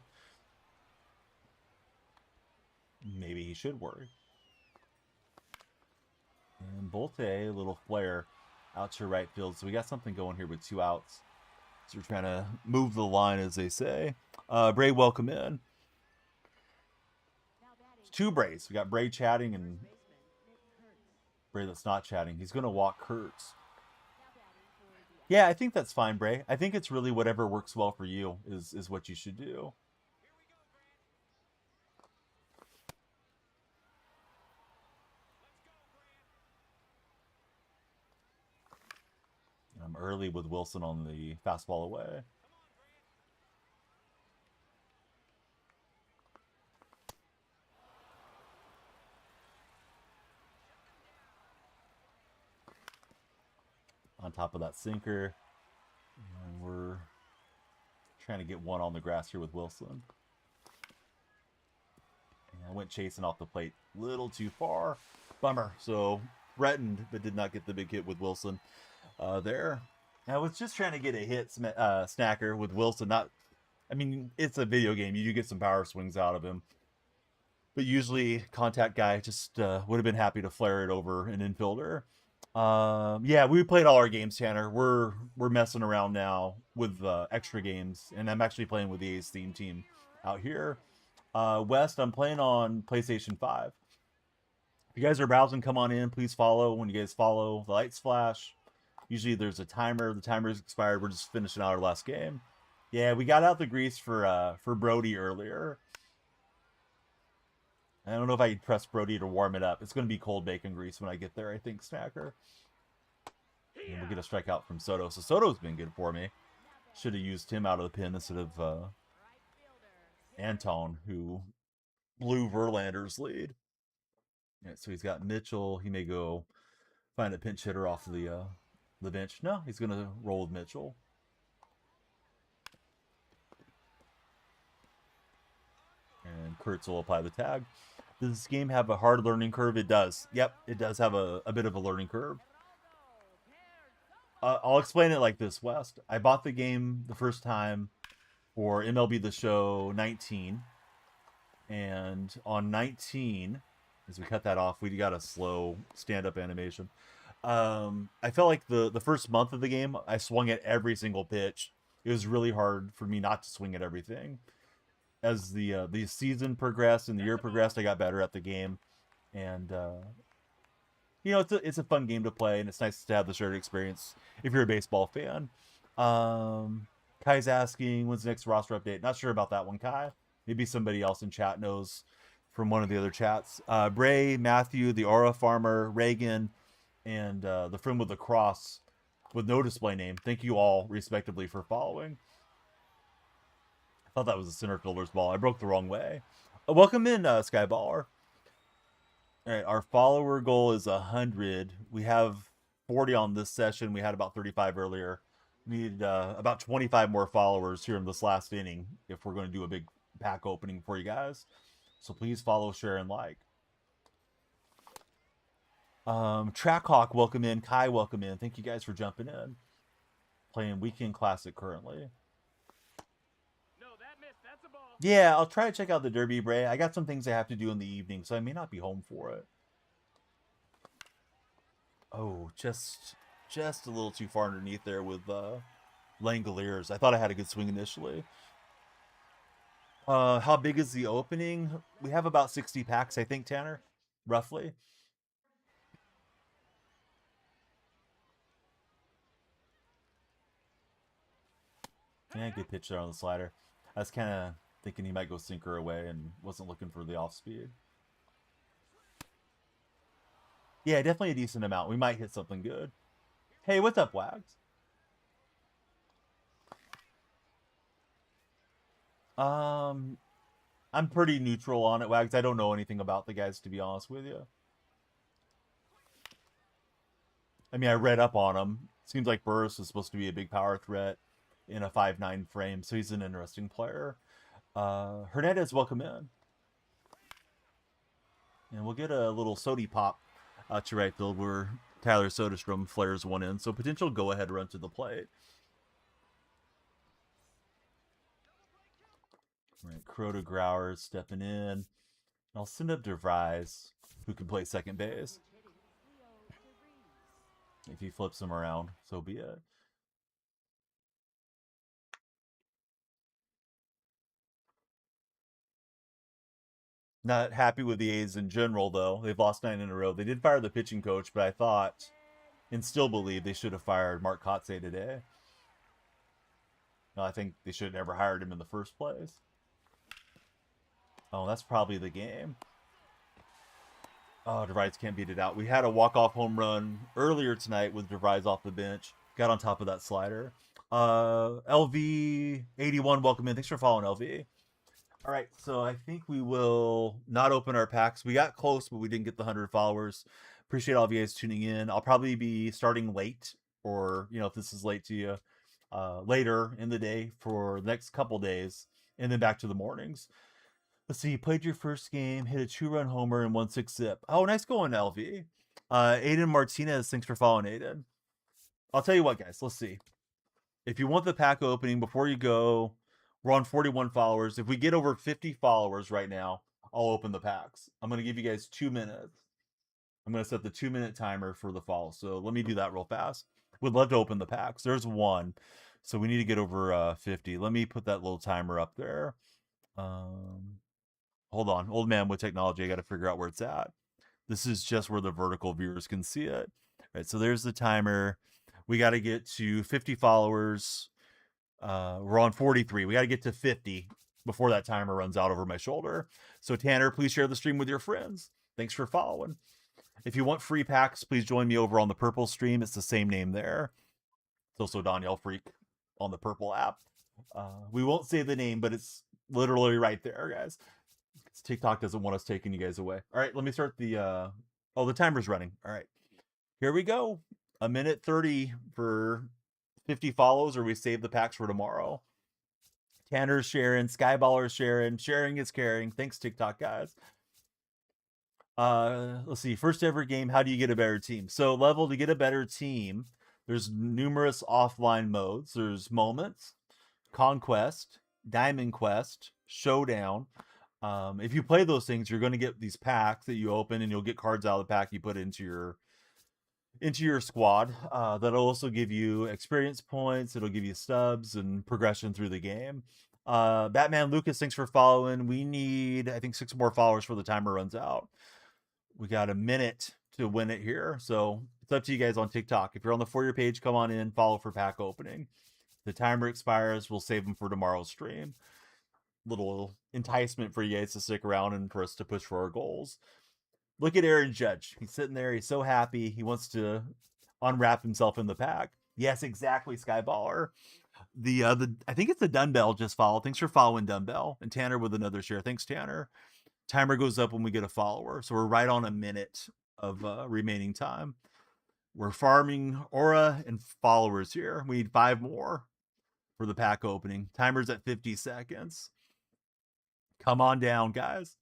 Maybe he should worry. And Bolte, a little flare out to right field. So we got something going here with 2 outs. So we're trying to move the line, as they say. Bray, welcome in. 2 Brays. We got Bray chatting and Bray that's not chatting. He's going to walk Kurtz. Yeah, I think that's fine, Bray. I think it's really whatever works well for you is what you should do. I'm early with Wilson on the fastball away. On top of that sinker. And we're trying to get one on the grass here with Wilson. And I went chasing off the plate a little too far. Bummer. So threatened, but did not get the big hit with Wilson there. I was just trying to get a hit, Snacker, with Wilson. I mean, it's a video game. You do get some power swings out of him. But usually, contact guy just would have been happy to flare it over an infielder. Yeah, we played all our games, Tanner. We're messing around now with extra games, and I'm actually playing with the A's theme team out here. West, I'm playing on PlayStation 5. If you guys are browsing, come on in. Please follow. When you guys follow, the lights flash. Usually there's a timer. The timer's expired. We're just finishing out our last game. Yeah, we got out the grease for Brody earlier. I don't know if I can press Brody to warm it up. It's going to be cold bacon grease when I get there, I think, Snacker. And we'll get a strikeout from Soto. So Soto's been good for me. Should have used him out of the pin instead of Anton, who blew Verlander's lead. Yeah, so he's got Mitchell. He may go find a pinch hitter off the bench. No, he's going to roll with Mitchell. And Kurtz will apply the tag. Does this game have a hard learning curve? It does. Yep, it does have a bit of a learning curve. I'll explain it like this, West. I bought the game the first time for MLB The Show 19. And on 19, as we cut that off, we got a slow stand-up animation. I felt like the first month of the game, I swung at every single pitch. It was really hard for me not to swing at everything. As the season progressed and the year progressed, I got better at the game, and it's a fun game to play, and it's nice to have the shared experience if you're a baseball fan. Kai's asking, when's the next roster update? Not sure about that one, Kai. Maybe somebody else in chat knows from one of the other chats. Bray, Matthew, the Aura Farmer, Reagan, and the friend with the cross with no display name. Thank you all, respectively, for following. I thought that was a center fielder's ball. I broke the wrong way. Welcome in, Skyballer. All right, our follower goal is 100. We have 40 on this session. We had about 35 earlier. We need about 25 more followers here in this last inning if we're going to do a big pack opening for you guys. So please follow, share, and like. Trackhawk, welcome in. Kai, welcome in. Thank you guys for jumping in. Playing Weekend Classic currently. No, that missed. That's a ball. Yeah, I'll try to check out the Derby, Bray. I got some things I have to do in the evening, so I may not be home for it. Oh, just a little too far underneath there with Langoliers. I thought I had a good swing initially. How big is the opening? We have about 60 packs, I think, Tanner, roughly. Yeah, good pitch there on the slider. I was kind of thinking he might go sinker away and wasn't looking for the off speed. Yeah, definitely a decent amount. We might hit something good. Hey, what's up, Wags? I'm pretty neutral on it, Wags. I don't know anything about the guys, to be honest with you. I mean, I read up on him. Seems like Burris is supposed to be a big power threat in a 5'9" frame, so he's an interesting player. Hernandez, welcome in. And we'll get a little Sody pop to right field where Tyler Soderstrom flares one in. So potential go-ahead run to the plate. All right, Crota Growers stepping in. I'll send up DeVries, who can play second base. If he flips him around, so be it. Not happy with the A's in general, though. They've lost 9 in a row. They did fire the pitching coach, but I thought and still believe they should have fired Mark Kotze today. No, I think they should have never hired him in the first place. Oh, that's probably the game. Oh, DeVries can't beat it out. We had a walk-off home run earlier tonight with DeVries off the bench. Got on top of that slider. LV81, welcome in. Thanks for following, LV. All right, so I think we will not open our packs. We got close, but we didn't get the 100 followers. Appreciate all of you guys tuning in. I'll probably be starting late, or, if this is late to you, later in the day for the next couple days, and then back to the mornings. Let's see, you played your first game, hit a 2-run homer and 1-6 zip. Oh, nice going, LV. Aiden Martinez, thanks for following, Aiden. I'll tell you what, guys, let's see. If you want the pack opening, before you go, we're on 41 followers. If we get over 50 followers right now, I'll open the packs. I'm going to give you guys 2 minutes. I'm going to set the 2-minute timer for the follow. So let me do that real fast. Would love to open the packs. There's one. So we need to get over 50. Let me put that little timer up there. Hold on. Old man with technology. I got to figure out where it's at. This is just where the vertical viewers can see it. All right, so there's the timer. We got to get to 50 followers. We're on 43. We got to get to 50 before that timer runs out over my shoulder. So Tanner, please share the stream with your friends. Thanks for following. If you want free packs, please join me over on the Purple stream. It's the same name there. It's also DonyellFreak on the Purple app. We won't say the name, but it's literally right there, guys. TikTok doesn't want us taking you guys away. All right, let me start the the timer's running. All right, here we go. 1:30 for 50 follows, or we save the packs for tomorrow. Tanner's sharing, Skyballer's sharing. Sharing is caring. Thanks, TikTok guys. Let's see. First ever game. How do you get a better team? So level to get a better team. There's numerous offline modes. There's moments, conquest, diamond quest, showdown. If you play those things, you're going to get these packs that you open, and you'll get cards out of the pack you put into into your squad. That'll also give you experience points. It'll give you stubs and progression through the game. Batman Lucas, thanks for following. We need, I think, 6 more followers before the timer runs out. We got a minute to win it here, so it's up to you guys on TikTok. If you're on the For Your page, come on in, follow for pack opening. The timer expires. We'll save them for tomorrow's stream. Little enticement for you guys to stick around and for us to push for our goals. Look at Aaron Judge. He's sitting there. He's so happy. He wants to unwrap himself in the pack. Yes, exactly, Skyballer. The I think it's the Dumbbell just followed. Thanks for following Dumbbell. And Tanner with another share. Thanks, Tanner. Timer goes up when we get a follower. So we're right on a minute of remaining time. We're farming aura and followers here. We need 5 more for the pack opening. Timer's at 50 seconds. Come on down, guys.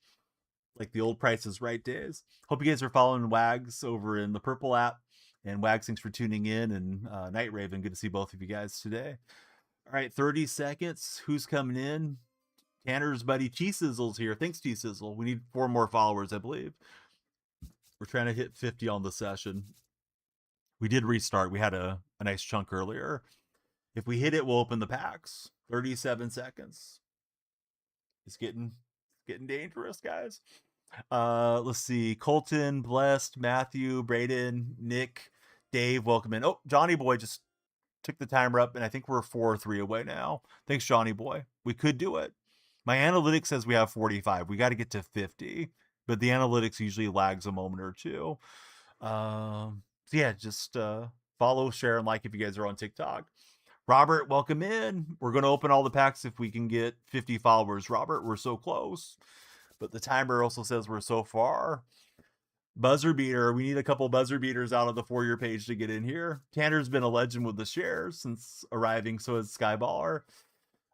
Like the old Price is Right days. Hope you guys are following Wags over in the Purple app. And Wags, thanks for tuning in. And Night Raven, good to see both of you guys today. All right, 30 seconds. Who's coming in? Tanner's buddy T-Sizzle's here. Thanks, T-Sizzle. We need 4 more followers, I believe. We're trying to hit 50 on the session. We did restart. We had a nice chunk earlier. If we hit it, we'll open the packs. 37 seconds. It's getting dangerous, guys. Let's see. Colton, Blessed, Matthew, Braden, Nick, Dave, welcome in. Oh, Johnny Boy just took the timer up, and I think we're 4-3 away now. Thanks, Johnny Boy. We could do it. My analytics says we have 45. We got to get to 50, but the analytics usually lags a moment or two. So yeah, just follow, share, and like if you guys are on TikTok. Robert, welcome in. We're going to open all the packs if we can get 50 followers. Robert, we're so close, but the timer also says we're so far. Buzzer beater. We need a couple buzzer beaters out of the For Your page to get in here. Tanner's been a legend with the shares since arriving. So is Skyballer.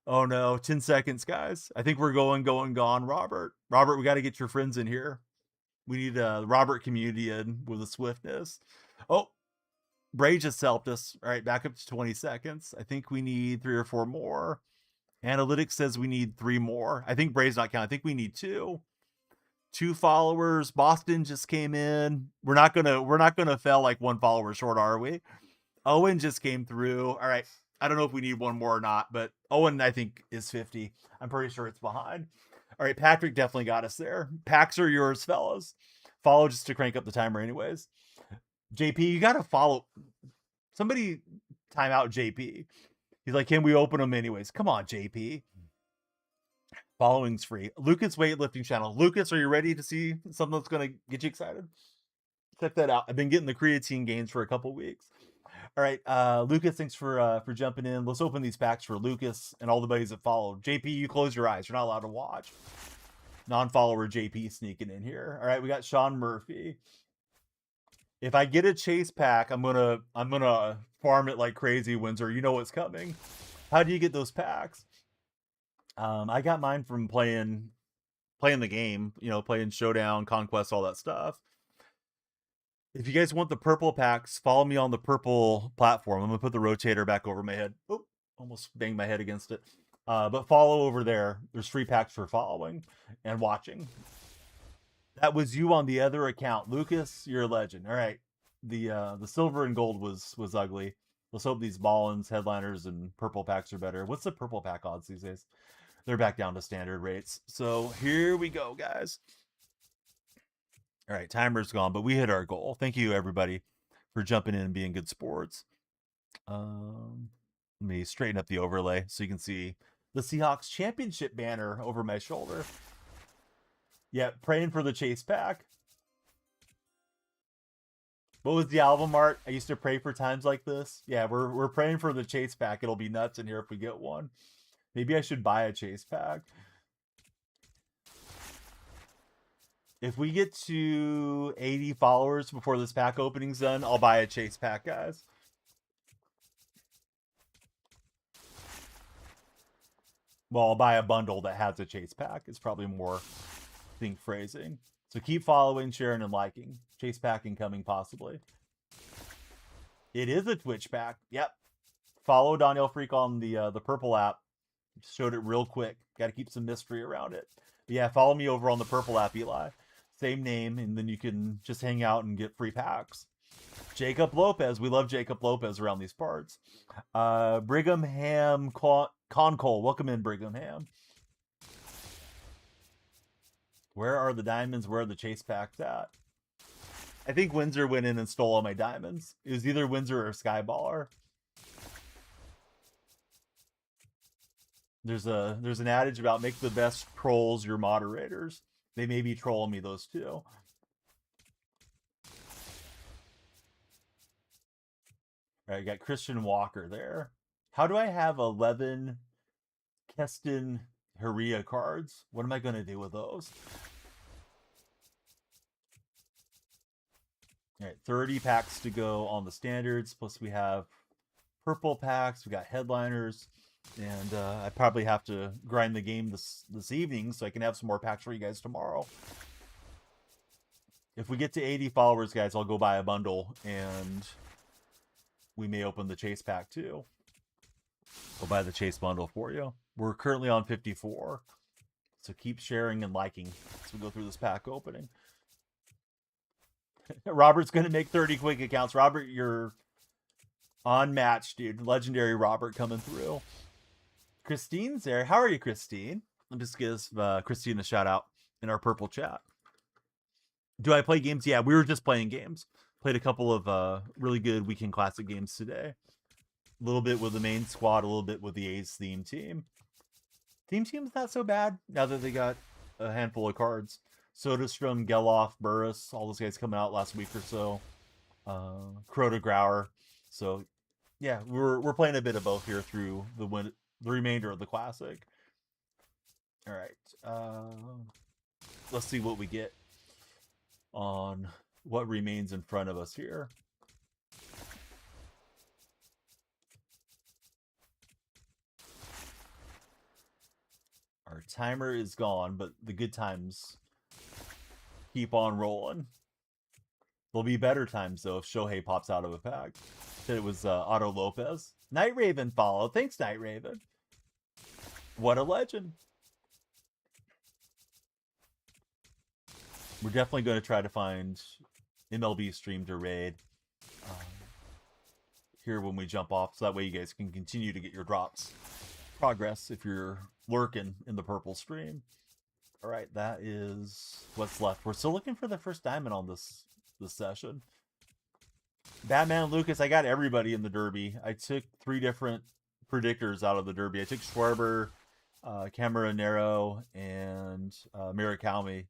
Oh no, 10 seconds, guys. I think we're gone, Robert. Robert, we got to get your friends in here. We need a Robert community in with a swiftness. Oh, Bray just helped us. All right, back up to 20 seconds. I think we need 3 or 4 more. Analytics says we need 3 more. I think Bray's not counting. I think we need 2. 2 followers. Boston just came in. We're not gonna fail like 1 follower short, are we? Owen just came through. All right. I don't know if we need 1 more or not, but Owen, I think, is 50. I'm pretty sure it's behind. All right, Patrick definitely got us there. Packs are yours, fellas. Follow just to crank up the timer anyways. JP, you got to follow. Somebody time out JP. He's like, can we open them anyways? Come on, JP. Following's free. Lucas weightlifting channel. Lucas, are you ready to see something that's going to get you excited? Check that out. I've been getting the creatine gains for a couple weeks. All right, Lucas, thanks for jumping in. Let's open these packs for Lucas and all the buddies that followed. JP, you close your eyes. You're not allowed to watch. Non-follower JP sneaking in here. All right, we got Sean Murphy. If I get a chase pack, I'm gonna farm it like crazy, Windsor. You know what's coming. How do you get those packs? I got mine from playing the game, playing Showdown, Conquest, all that stuff. If you guys want the purple packs, follow me on the purple platform. I'm gonna put the rotator back over my head. Oh, almost banged my head against it. But follow over there. There's free packs for following and watching. That was you on the other account. Lucas, you're a legend. All right. The silver and gold was ugly. Let's hope these Ballins, headliners, and purple packs are better. What's the purple pack odds these days? They're back down to standard rates. So here we go, guys. All right, timer's gone, but we hit our goal. Thank you, everybody, for jumping in and being good sports. Let me straighten up the overlay so you can see the Seahawks championship banner over my shoulder. Yeah, praying for the chase pack. What was the album art? I used to pray for times like this. Yeah, we're praying for the chase pack. It'll be nuts in here if we get one. Maybe I should buy a chase pack. If we get to 80 followers before this pack opening's done, I'll buy a chase pack, guys. Well, I'll buy a bundle that has a chase pack. It's probably more think phrasing. So keep following, sharing, and liking. Chase pack incoming, possibly. It is a Twitch pack. Yep. Follow DonyellFreak on the purple app. Showed it real quick. Got to keep some mystery around it. But yeah, follow me over on the purple app, Eli. Same name, and then you can just hang out and get free packs. Jacob Lopez. We love Jacob Lopez around these parts. Brigham Ham Concole. Welcome in, Brigham Ham. Where are the diamonds? Where are the chase packs at? I think Windsor went in and stole all my diamonds. It was either Windsor or Skyballer. There's an adage about make the best trolls your moderators. They may be trolling me, those two. All right, got Christian Walker there. How do I have 11 Keston Haria cards? What am I going to do with those? All right, 30 packs to go on the standards. Plus we have purple packs. We got headliners. And I probably have to grind the game this evening so I can have some more packs for you guys tomorrow. If we get to 80 followers, guys, I'll go buy a bundle. And we may open the chase pack too. I'll buy the chase bundle for you. We're currently on 54. So keep sharing and liking as we go through this pack opening. Robert's going to make 30 quick accounts. Robert, you're on match, dude. Legendary Robert coming through. Christine's there. How are you, Christine? Let me just give Christine a shout out in our purple chat. Do I play games? Yeah, we were just playing games. Played a couple of really good Weekend Classic games today. A little bit with the main squad, a little bit with the A's theme team. Theme team's not so bad now that they got a handful of cards. Soderstrom, Geloff, Burris, all those guys coming out last week or so. Crota Grauer. So, yeah, we're playing a bit of both here through the remainder of the Classic. All right. Let's see what we get on what remains in front of us here. Our timer is gone, but the good times keep on rolling. There'll be better times, though, if Shohei pops out of a pack. Said it was Otto Lopez. Night Raven follow. Thanks, Night Raven. What a legend. We're definitely going to try to find MLB stream to raid here when we jump off, so that way you guys can continue to get your drops progress if you're lurking in the purple stream. All right, that is what's left. We're still looking for the first diamond on this session. Batman Lucas, I got everybody in the Derby. I took 3 different predictors out of the Derby. I took Schwarber, Cameronero, and Murakami.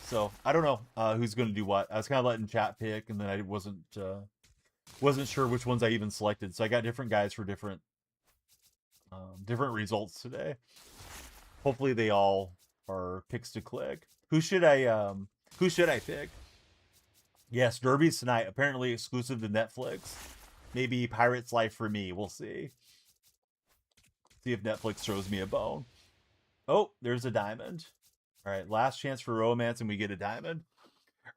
So I don't know who's going to do what. I was kind of letting chat pick, and then I wasn't sure which ones I even selected. So I got different guys for different results today. Hopefully they all are picks to click. Who should I pick? Yes, Derby's tonight. Apparently exclusive to Netflix. Maybe Pirate's Life for me. We'll see. See if Netflix throws me a bone. Oh, there's a diamond. All right, last chance for romance, and we get a diamond.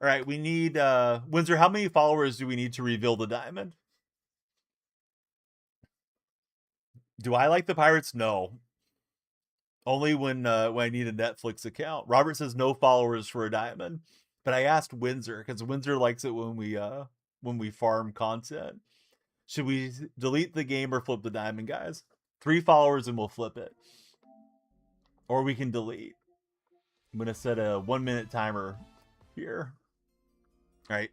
All right, we need Windsor. How many followers do we need to reveal the diamond? Do I like the Pirates? No. Only when I need a Netflix account. Robert says no followers for a diamond, but I asked Windsor because Windsor likes it when we farm content. Should we delete the game or flip the diamond, guys? 3 followers and we'll flip it, or we can delete. I'm gonna set a 1-minute timer here. All right,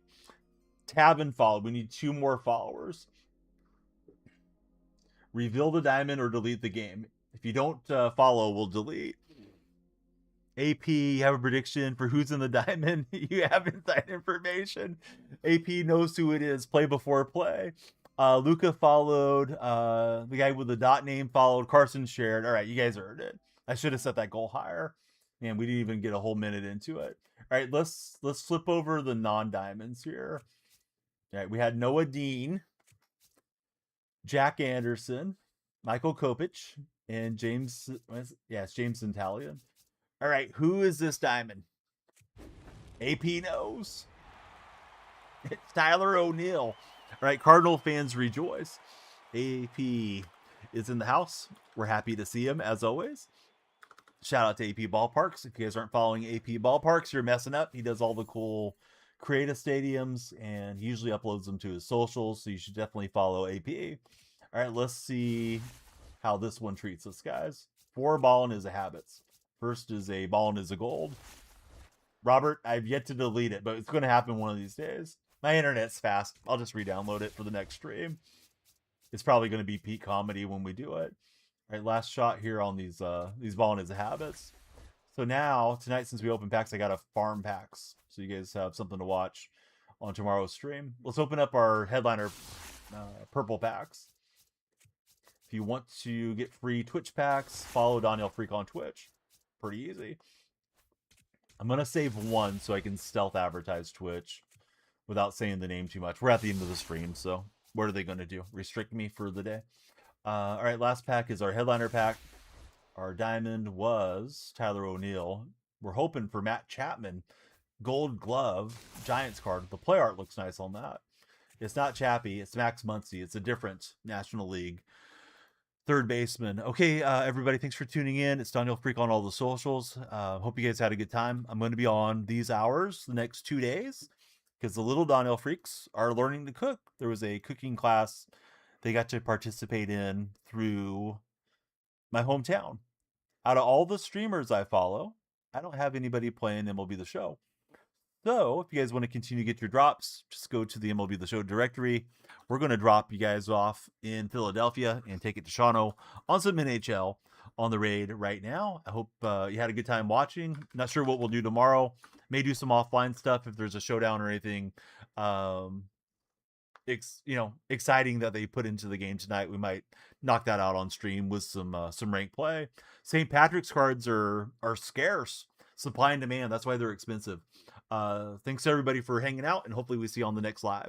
tab and follow. We need 2 more followers. Reveal the diamond or delete the game. If you don't follow, we'll delete. AP, you have a prediction for who's in the diamond? You have inside information. AP knows who it is. Play before play. Luca followed. The guy with the dot name followed. Carson shared. All right, you guys heard it. I should have set that goal higher. Man, we didn't even get a whole minute into it. All right, let's flip over the non-diamonds here. All right, we had Noah Dean, Jack Anderson, Michael Kopech, and James. It's James Centalion. All right, who is this diamond? AP knows. It's Tyler O'Neill. All right, Cardinal fans rejoice. AP is in the house. We're happy to see him, as always. Shout out to AP Ballparks. If you guys aren't following AP Ballparks, you're messing up. He does all the cool creative stadiums, and he usually uploads them to his socials, so you should definitely follow AP. All right, let's see how this one treats us, guys. 4 ballin' is a habits. First is a ballin' is a gold. Robert, I've yet to delete it, but it's going to happen one of these days. My internet's fast. I'll just re-download it for the next stream. It's probably going to be peak comedy when we do it. All right, last shot here on these ballin' is a habits. So now, tonight, since we open packs, I got a farm packs. So you guys have something to watch on tomorrow's stream. Let's open up our headliner purple packs. If you want to get free Twitch packs, follow DonyellFreak on Twitch. Pretty easy. I'm going to save one so I can stealth advertise Twitch without saying the name too much. We're at the end of the stream, so what are they going to do? Restrict me for the day? All right, last pack is our headliner pack. Our diamond was Tyler O'Neill. We're hoping for Matt Chapman. Gold glove, Giants card. The play art looks nice on that. It's not Chappie. It's Max Muncy. It's a different National League third baseman. Okay, everybody, thanks for tuning in. It's DonyellFreak on all the socials. Hope you guys had a good time. I'm going to be on these hours the next 2 days because the little DonyellFreaks are learning to cook. There was a cooking class they got to participate in through my hometown. Out of all the streamers I follow, I don't have anybody playing MLB The Show. So if you guys want to continue to get your drops, just go to the MLB The Show directory. We're going to drop you guys off in Philadelphia and take it to Shawano on some NHL on the raid right now. I hope you had a good time watching. Not sure what we'll do tomorrow. May do some offline stuff if there's a showdown or anything exciting that they put into the game tonight. We might knock that out on stream with some rank play. St. Patrick's cards are scarce. Supply and demand. That's why they're expensive. Thanks everybody for hanging out, and hopefully we see you on the next live.